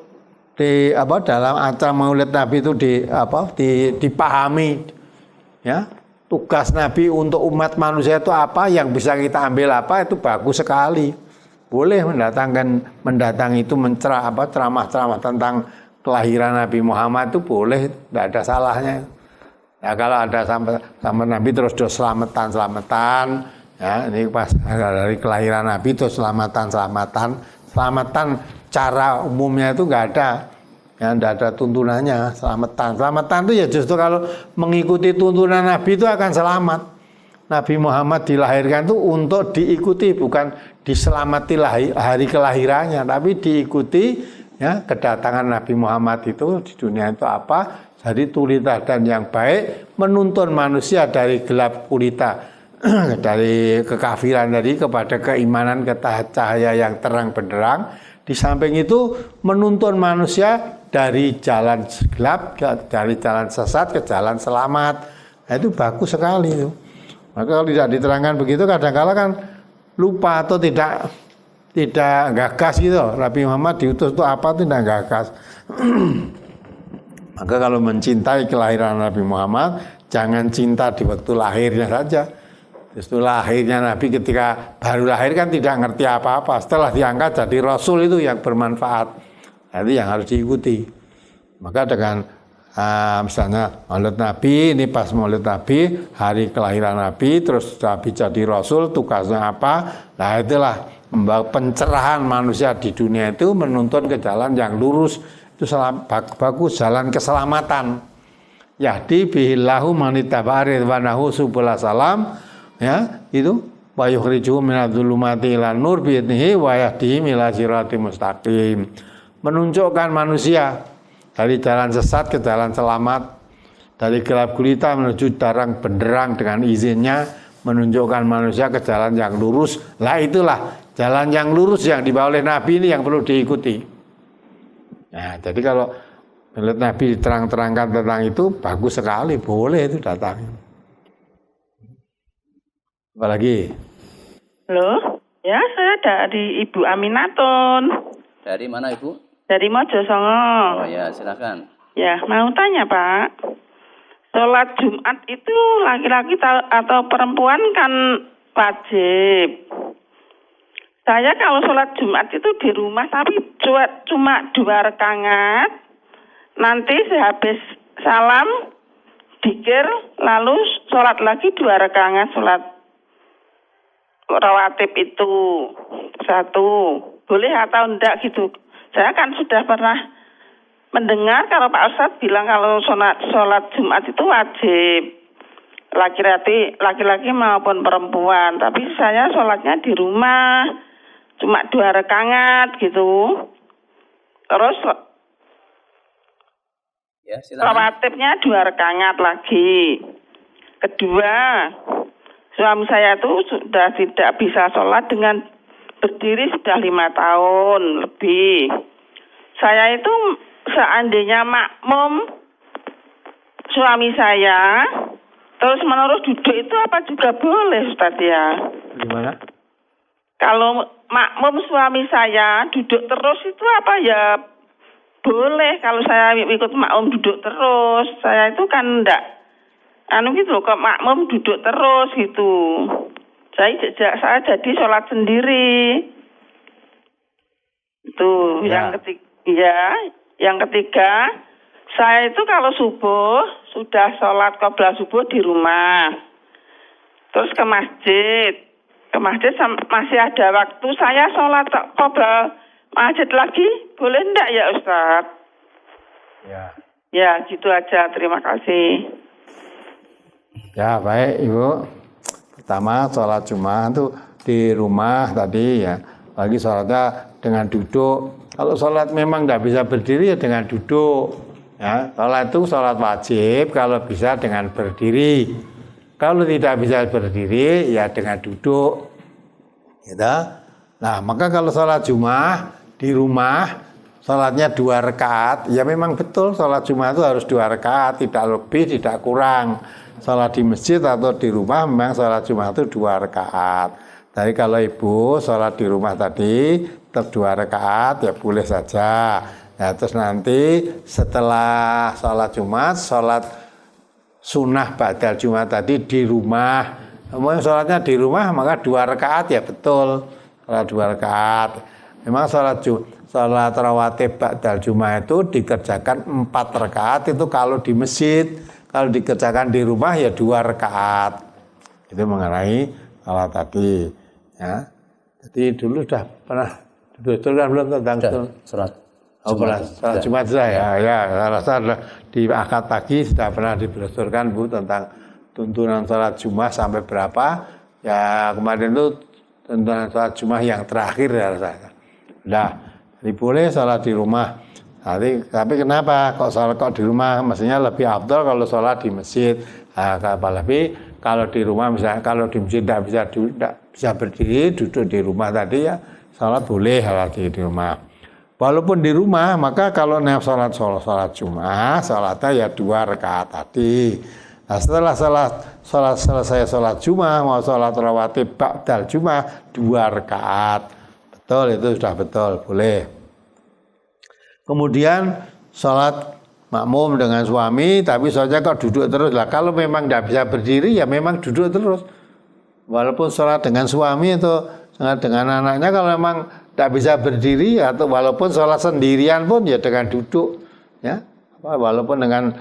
dalam acara Maulid Nabi itu dipahami ya, tugas Nabi untuk umat manusia itu apa, yang bisa kita ambil apa, itu bagus sekali. Boleh mendatangi itu ceramah-ceramah tentang kelahiran Nabi Muhammad itu boleh, tidak ada salahnya. Ya kalau ada sama Nabi terus selamatan ya, ini pas dari kelahiran Nabi terus selamatan cara umumnya itu enggak ada. Ya enggak ada tuntunannya, selamatan itu ya justru kalau mengikuti tuntunan Nabi itu akan selamat. Nabi Muhammad dilahirkan itu untuk diikuti, bukan diselamati hari kelahirannya, tapi diikuti ya kedatangan Nabi Muhammad itu di dunia itu apa? Jadi tuli teladan yang baik, menuntun manusia dari gelap gulita, dari kekafiran tadi kepada keimanan, ke cahaya yang terang benderang. Di samping itu menuntun manusia dari jalan gelap, dari jalan sesat ke jalan selamat. Nah, itu bagus sekali itu. Maka kalau tidak diterangkan begitu, kadang-kala kan lupa atau tidak gagas gitu. Nabi Muhammad diutus itu apa, tidak gagas. Maka kalau mencintai kelahiran Nabi Muhammad, jangan cinta di waktu lahirnya saja. Justru lahirnya Nabi ketika baru lahir kan tidak ngerti apa-apa. Setelah diangkat jadi Rasul itu yang bermanfaat. Itu yang harus diikuti. Maka dengan misalnya Maulid Nabi, ini pas Maulid Nabi, hari kelahiran Nabi, terus Nabi jadi Rasul, tugasnya apa? Nah itulah pencerahan manusia di dunia itu menuntun ke jalan yang lurus. Itu bagus, jalan keselamatan. Yahdi bihillahu manitaba'arid wa nahu subula salam. Ya, itu wa yukhrijuhum minadh-dhulumati ilan nur bi'idnihi wa yahdihim ila siratim mustaqim. Menunjukkan manusia dari jalan sesat ke jalan selamat, dari gelap gulita menuju terang benderang dengan izinnya, menunjukkan manusia ke jalan yang lurus. Lah itulah jalan yang lurus yang dibawa oleh Nabi ini yang perlu diikuti. Nah, jadi kalau menurut Nabi diterang-terangkan tentang itu, bagus sekali, boleh itu datang. Apalagi? Halo, ya saya dari Ibu Aminatun. Dari mana Ibu? Dari Mojosongo. Oh ya, silakan. Ya, mau tanya Pak. Sholat Jumat itu laki-laki atau perempuan kan wajib. Saya kalau sholat Jumat itu di rumah tapi cuma 2 rakaat. Nanti sehabis salam, dzikir, lalu sholat lagi 2 rakaat sholat rawatib itu 1. Boleh atau enggak gitu. Saya kan sudah pernah mendengar kalau Pak Ustadz bilang kalau sholat Jumat itu wajib. Laki-laki maupun perempuan. Tapi saya sholatnya di rumah. Cuma 2 rakaat gitu. Terus Ya, silakan. rawatibnya 2 rakaat lagi. Kedua, suami saya itu sudah tidak bisa sholat dengan berdiri sudah 5 tahun lebih. Saya itu seandainya makmum suami saya terus menerus duduk itu apa juga boleh Ustaz ya? Gimana? Kalau makmum suami saya duduk terus itu apa ya boleh kalau saya ikut makmum duduk terus. Saya itu kan enggak gitu kok makmum duduk terus gitu. Saya jadi sholat sendiri. Itu ya. Yang ketiga, saya itu kalau subuh sudah sholat qobliyah subuh di rumah. Terus ke masjid masih ada waktu saya sholat qobliyah masjid lagi, boleh enggak ya Ustaz? Ya, gitu aja. Terima kasih. Ya, baik Ibu. Pertama, sholat Jumat itu di rumah tadi ya. Lagi sholatnya dengan duduk. Kalau sholat memang tidak bisa berdiri ya dengan duduk. Ya, sholat itu sholat wajib kalau bisa dengan berdiri. Kalau tidak bisa berdiri ya dengan duduk. Gitu. Nah, maka kalau sholat Jumat di rumah sholatnya 2 rakaat, ya memang betul sholat Jumat itu harus 2 rakaat, tidak lebih, tidak kurang. Sholat di masjid atau di rumah memang sholat Jumat itu 2 rakaat. Tapi kalau ibu sholat di rumah tadi tetap 2 rakaat ya boleh saja. Ya, terus nanti setelah sholat Jumat, sholat sunnah ba'dal Jumat tadi di rumah. Mau sholatnya di rumah maka 2 rakaat ya betul. Sholat 2 rakaat. Memang sholat rawatib ba'dal Jumat itu dikerjakan 4 rakaat itu kalau di masjid. Kalau dikerjakan di rumah ya 2 rakaat. Itu mengenai sholat tadi. Ya. Jadi dulu sudah pernah dibetulkan belum tentang sholat Jumat saya. Ya, saya rasa di akad pagi sudah pernah dibetulkan Bu tentang tuntunan sholat Jumat sampai berapa. Ya kemarin itu tuntunan sholat Jumat yang terakhir ya saya. Sudah, jadi boleh sholat di rumah. Tapi kenapa kok di rumah mestinya lebih afdal kalau sholat di masjid. Nah, apalagi kalau di rumah misalnya kalau di masjid tidak bisa berdiri duduk di rumah tadi ya sholat boleh sholat di rumah. Walaupun di rumah maka kalau sholat Jumat sholatnya ya 2 rakaat tadi. Nah, setelah selesai sholat Jumat mau sholat rawatib ba'dal Jumat 2 rakaat. Betul, itu sudah betul, boleh. Kemudian sholat makmum dengan suami, tapi sholatnya kok duduk terus. Lah kalau memang tidak bisa berdiri, ya memang duduk terus. Walaupun sholat dengan suami atau dengan anaknya, kalau memang tidak bisa berdiri, atau walaupun sholat sendirian pun ya dengan duduk. Ya, walaupun dengan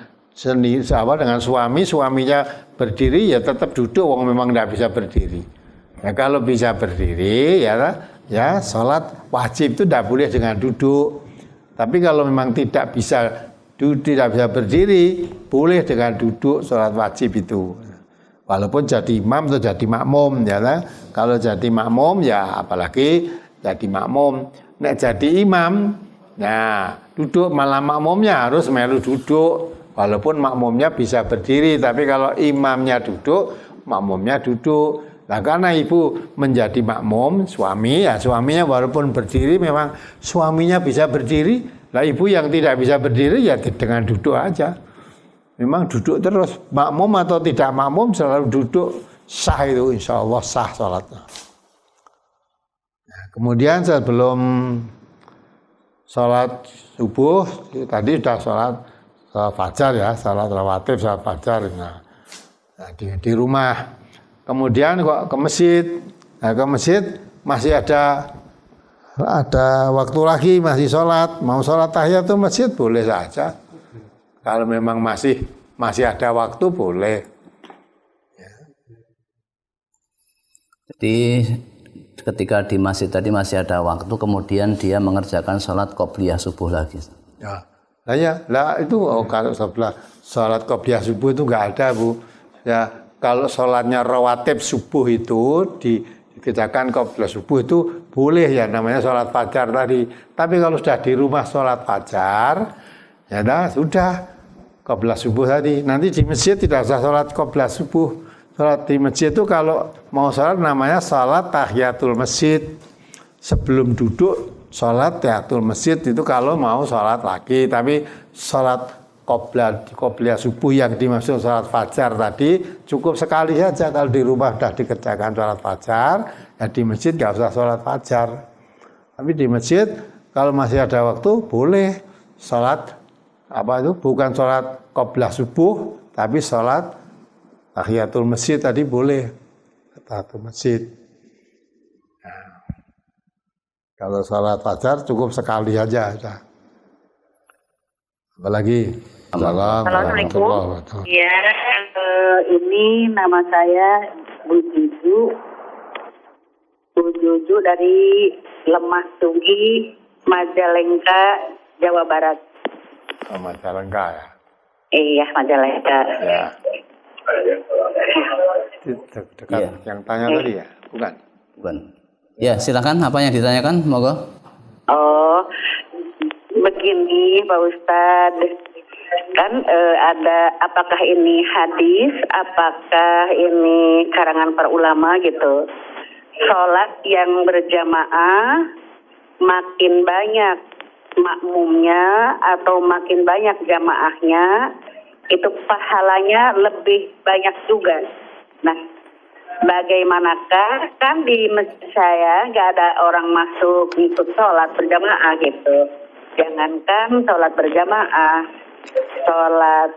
suaminya berdiri, ya tetap duduk. Wong memang tidak bisa berdiri. Ya kalau bisa berdiri, ya sholat wajib itu tidak boleh dengan duduk. Tapi kalau memang tidak bisa berdiri, boleh dengan duduk sholat wajib itu. Walaupun jadi imam atau jadi makmum ya kan? Kalau jadi makmum ya apalagi jadi makmum. Nek jadi imam, nah duduk malah makmumnya harus melu duduk. Walaupun makmumnya bisa berdiri, tapi kalau imamnya duduk, makmumnya duduk. Nah karena ibu menjadi makmum, suami ya suaminya walaupun berdiri memang suaminya bisa berdiri. Lah ibu yang tidak bisa berdiri ya dengan duduk aja. Memang duduk terus, makmum atau tidak makmum selalu duduk, sah itu insya Allah sah sholatnya. Nah, kemudian sebelum sholat subuh, tadi sudah sholat fajar ya, sholat rawatib, sholat fajar. Nah di rumah. Kemudian kok ke masjid. Nah, ke masjid masih ada waktu lagi, masih sholat. Mau sholat tahiyatul masjid boleh saja. Kalau memang masih ada waktu boleh. Ya. Jadi ketika di masjid tadi masih ada waktu, kemudian dia mengerjakan sholat qobliyah subuh lagi. Ya. Itu kalau sholat qobliyah subuh itu enggak ada, Bu. Ya, kalau sholatnya rawatib subuh itu dikerjakan qobliyah subuh itu boleh ya, namanya sholat fajar tadi. Tapi kalau sudah di rumah sholat fajar, ya sudah qobliyah subuh tadi. Nanti di masjid tidak usah sholat qobliyah subuh. Sholat di masjid itu kalau mau sholat namanya sholat tahiyatul masjid. Sebelum duduk sholat tahiyatul masjid itu kalau mau sholat lagi. Tapi sholat qobliyah subuh yang dimaksud sholat fajar tadi cukup sekali saja. Kalau di rumah sudah dikerjakan sholat fajar, ya di masjid nggak usah sholat fajar. Tapi di masjid kalau masih ada waktu boleh sholat bukan sholat qobliyah subuh, tapi sholat tahiyatul masjid tadi boleh, tahiyatul masjid. Nah, kalau sholat fajar cukup sekali aja. Apalagi? Assalamualaikum. Ya, ini nama saya Bu Juju dari Lemah Tunggi, Majalengka, Jawa Barat. Majalengka ya? Iya, Majalengka. Ya. Dekat ya. Yang tanya tadi ya? Bukan. Ya, silakan apa yang ditanyakan, monggo. Oh, begini Pak Ustadz. Kan ada apakah ini hadis, apakah ini karangan para ulama gitu. Sholat yang berjamaah makin banyak makmumnya atau makin banyak jamaahnya, itu pahalanya lebih banyak juga. Nah, bagaimanakah, kan di masjid saya nggak ada orang masuk ikut sholat berjamaah gitu. Jangankan sholat berjamaah, sholat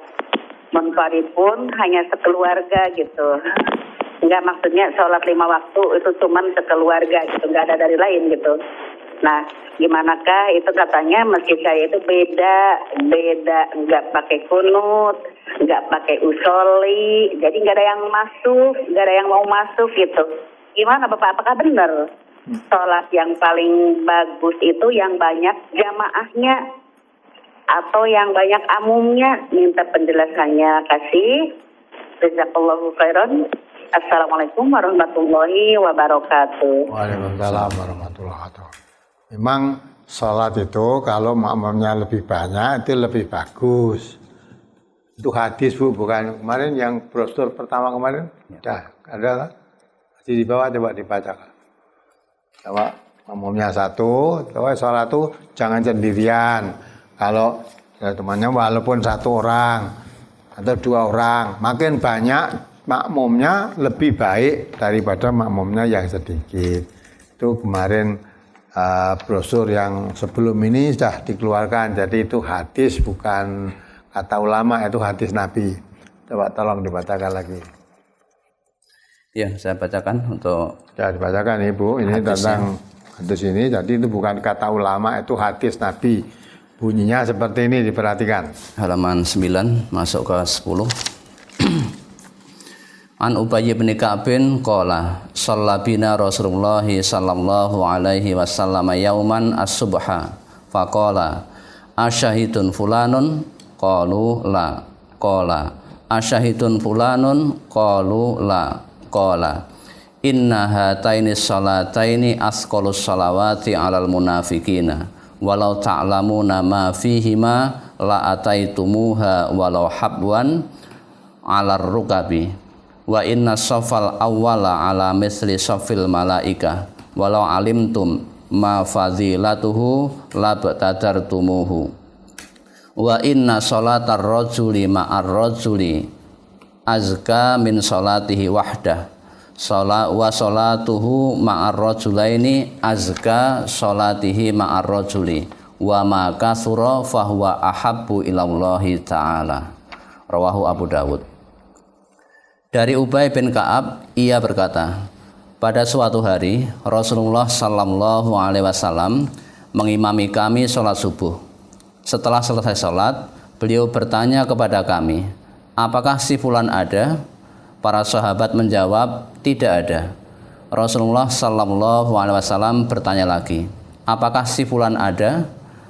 munfarid pun hanya sekeluarga gitu. Enggak, maksudnya sholat 5 waktu itu cuman sekeluarga gitu, nggak ada dari lain gitu. Nah, gimanakah itu katanya masjid saya itu beda, nggak pakai kunut, nggak pakai usolli, jadi nggak ada yang masuk, nggak ada yang mau masuk gitu. Gimana Bapak, apakah benar sholat yang paling bagus itu yang banyak jamaahnya atau yang banyak amumnya? Minta penjelasannya, kasih. Jazakallahu khairan. Assalamualaikum warahmatullahi wabarakatuh. Waalaikumsalam warahmatullahi wabarakatuh. Memang sholat itu kalau makmumnya lebih banyak itu lebih bagus. Itu hadis Bu, bukan kemarin yang brosur pertama kemarin. Sudah ada masih di bawah, coba dibacakan. Coba makmumnya satu, coba sholat itu jangan sendirian. Kalau temannya walaupun 1 orang atau 2 orang, makin banyak makmumnya lebih baik daripada makmumnya yang sedikit. Itu kemarin brosur yang sebelum ini sudah dikeluarkan. Jadi itu hadis, bukan kata ulama, itu hadis Nabi. Coba tolong dibacakan lagi. Ya, saya bacakan untuk. Ya, dibacakan Ibu. Ini hadis tentang hadis ini. Jadi itu bukan kata ulama, itu hadis Nabi. Bunyinya seperti ini, diperhatikan. Halaman 9 masuk ke 10. An Ubay bin Ka'bin qala shallabina Rasulullah sallallahu alaihi wasallam yauman as-subha faqala asyahidun fulanun qalu la qala asyahidun fulanun qalu la qala inna hataini salataini asqalus salawati 'alal munafiqina walau ta'lamuna ma fihima la ataitumuha walau habwan 'alar rukabi wa inna safal awwala 'ala misli safil malaika walau alimtum ma fadilatuhu labtadartumuhu wa inna sholatar rajuli ma'ar rajuli azka min sholatihi wahdah wa sholatuhu ma'ar rajulaini azka sholatihi ma'ar rajuli wa ma kasura fahuwa ahabbu ilallahi ta'ala. Rawahu Abu Dawud. Dari Ubay bin Ka'ab, ia berkata, pada suatu hari Rasulullah sallallahu alaihi wasallam mengimami kami sholat subuh. Setelah selesai sholat, beliau bertanya kepada kami, apakah si fulan ada? Para sahabat menjawab, tidak ada. Rasulullah sallallahu alaihi wasallam bertanya lagi, apakah si fulan ada?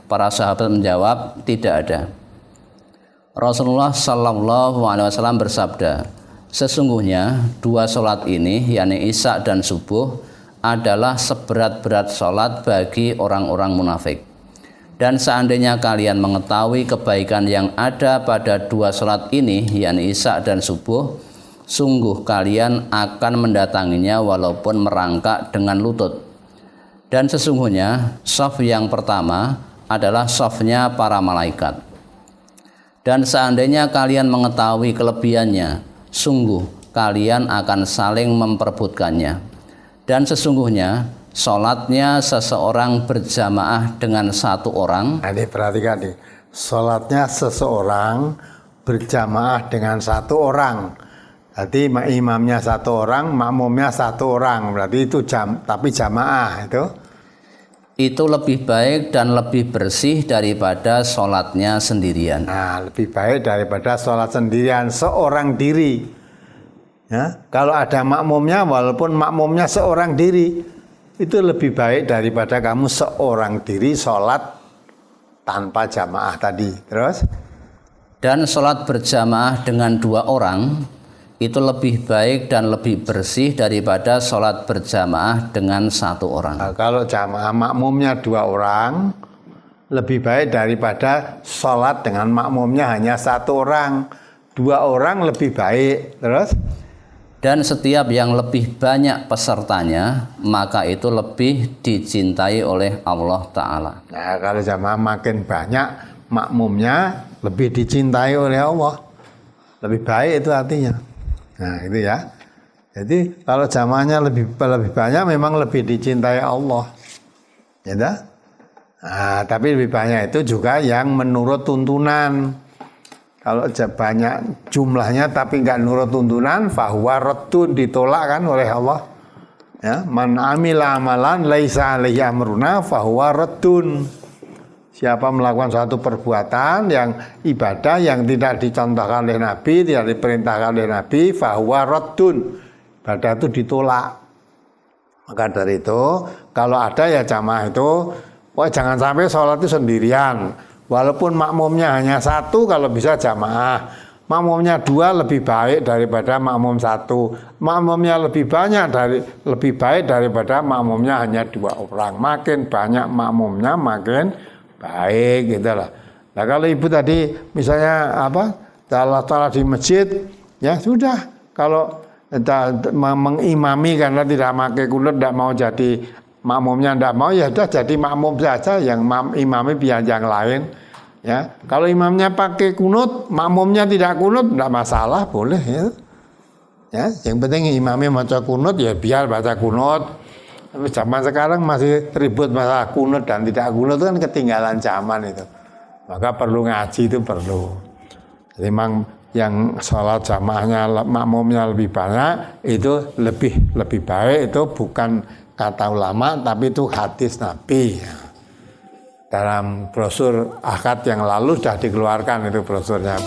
Para sahabat menjawab, tidak ada. Rasulullah sallallahu alaihi wasallam bersabda, sesungguhnya dua sholat ini, yakni Isya dan subuh, adalah seberat-berat sholat bagi orang-orang munafik. Dan seandainya kalian mengetahui kebaikan yang ada pada dua sholat ini, yakni Isya dan subuh, sungguh kalian akan mendatanginya walaupun merangkak dengan lutut. Dan sesungguhnya shaf yang pertama adalah shafnya para malaikat. Dan seandainya kalian mengetahui kelebihannya, sungguh kalian akan saling memperebutkannya. Dan sesungguhnya sholatnya seseorang berjamaah dengan satu orang. Nah, ini perhatikan nih, sholatnya seseorang berjamaah dengan satu orang. Berarti imamnya satu orang, makmumnya satu orang. Berarti itu tapi jamaah itu lebih baik dan lebih bersih daripada sholatnya sendirian. Nah, lebih baik daripada sholat sendirian seorang diri. Ya, kalau ada makmumnya, walaupun makmumnya seorang diri, itu lebih baik daripada kamu seorang diri sholat tanpa jamaah tadi. Terus? Dan sholat berjamaah dengan dua orang itu lebih baik dan lebih bersih daripada sholat berjamaah dengan satu orang. Nah, kalau jamaah makmumnya dua orang, lebih baik daripada sholat dengan makmumnya hanya satu orang. Dua orang lebih baik. Terus? Dan setiap yang lebih banyak pesertanya, maka itu lebih dicintai oleh Allah Ta'ala. Nah, kalau jamaah makin banyak makmumnya, lebih dicintai oleh Allah. Lebih baik itu artinya. Nah, itu ya. Jadi kalau jamaahnya lebih banyak, memang lebih dicintai Allah. Ya dah? Nah, tapi lebih banyak itu juga yang menurut tuntunan. Kalau banyak jumlahnya tapi enggak nurut tuntunan, fahuwa raddun, ditolak kan oleh Allah. Ya, man amila amalan laisa alaihi amruna fahuwa raddun. Siapa melakukan suatu perbuatan yang ibadah yang tidak dicontohkan oleh Nabi, tidak diperintahkan oleh Nabi, fahuwa raddun. Ibadah itu ditolak. Maka dari itu, kalau ada ya jamaah itu, jangan sampai sholat itu sendirian. Walaupun makmumnya hanya satu, kalau bisa jamaah. Makmumnya dua lebih baik daripada makmum satu. Makmumnya lebih baik daripada makmumnya hanya dua orang. Makin banyak makmumnya, makin baik gitu lah. Nah, kalau ibu tadi misalnya salat di masjid, ya sudah. Kalau mengimami karena tidak pakai kunut, tidak mau jadi makmumnya, tidak mau, ya sudah jadi makmum saja, yang imami biar yang lain. Ya, kalau imamnya pakai kunut, makmumnya tidak kunut, tidak masalah, boleh ya. Ya, yang penting imamnya baca kunut, ya biar baca kunut. Tapi zaman sekarang masih ribut masalah kunut dan tidak kunut, itu kan ketinggalan zaman itu. Maka perlu ngaji, itu perlu. Jadi memang yang sholat jamaahnya makmumnya lebih banyak, itu lebih baik. Itu bukan kata ulama, tapi itu hadis Nabi. Dalam brosur akad yang lalu sudah dikeluarkan itu brosurnya.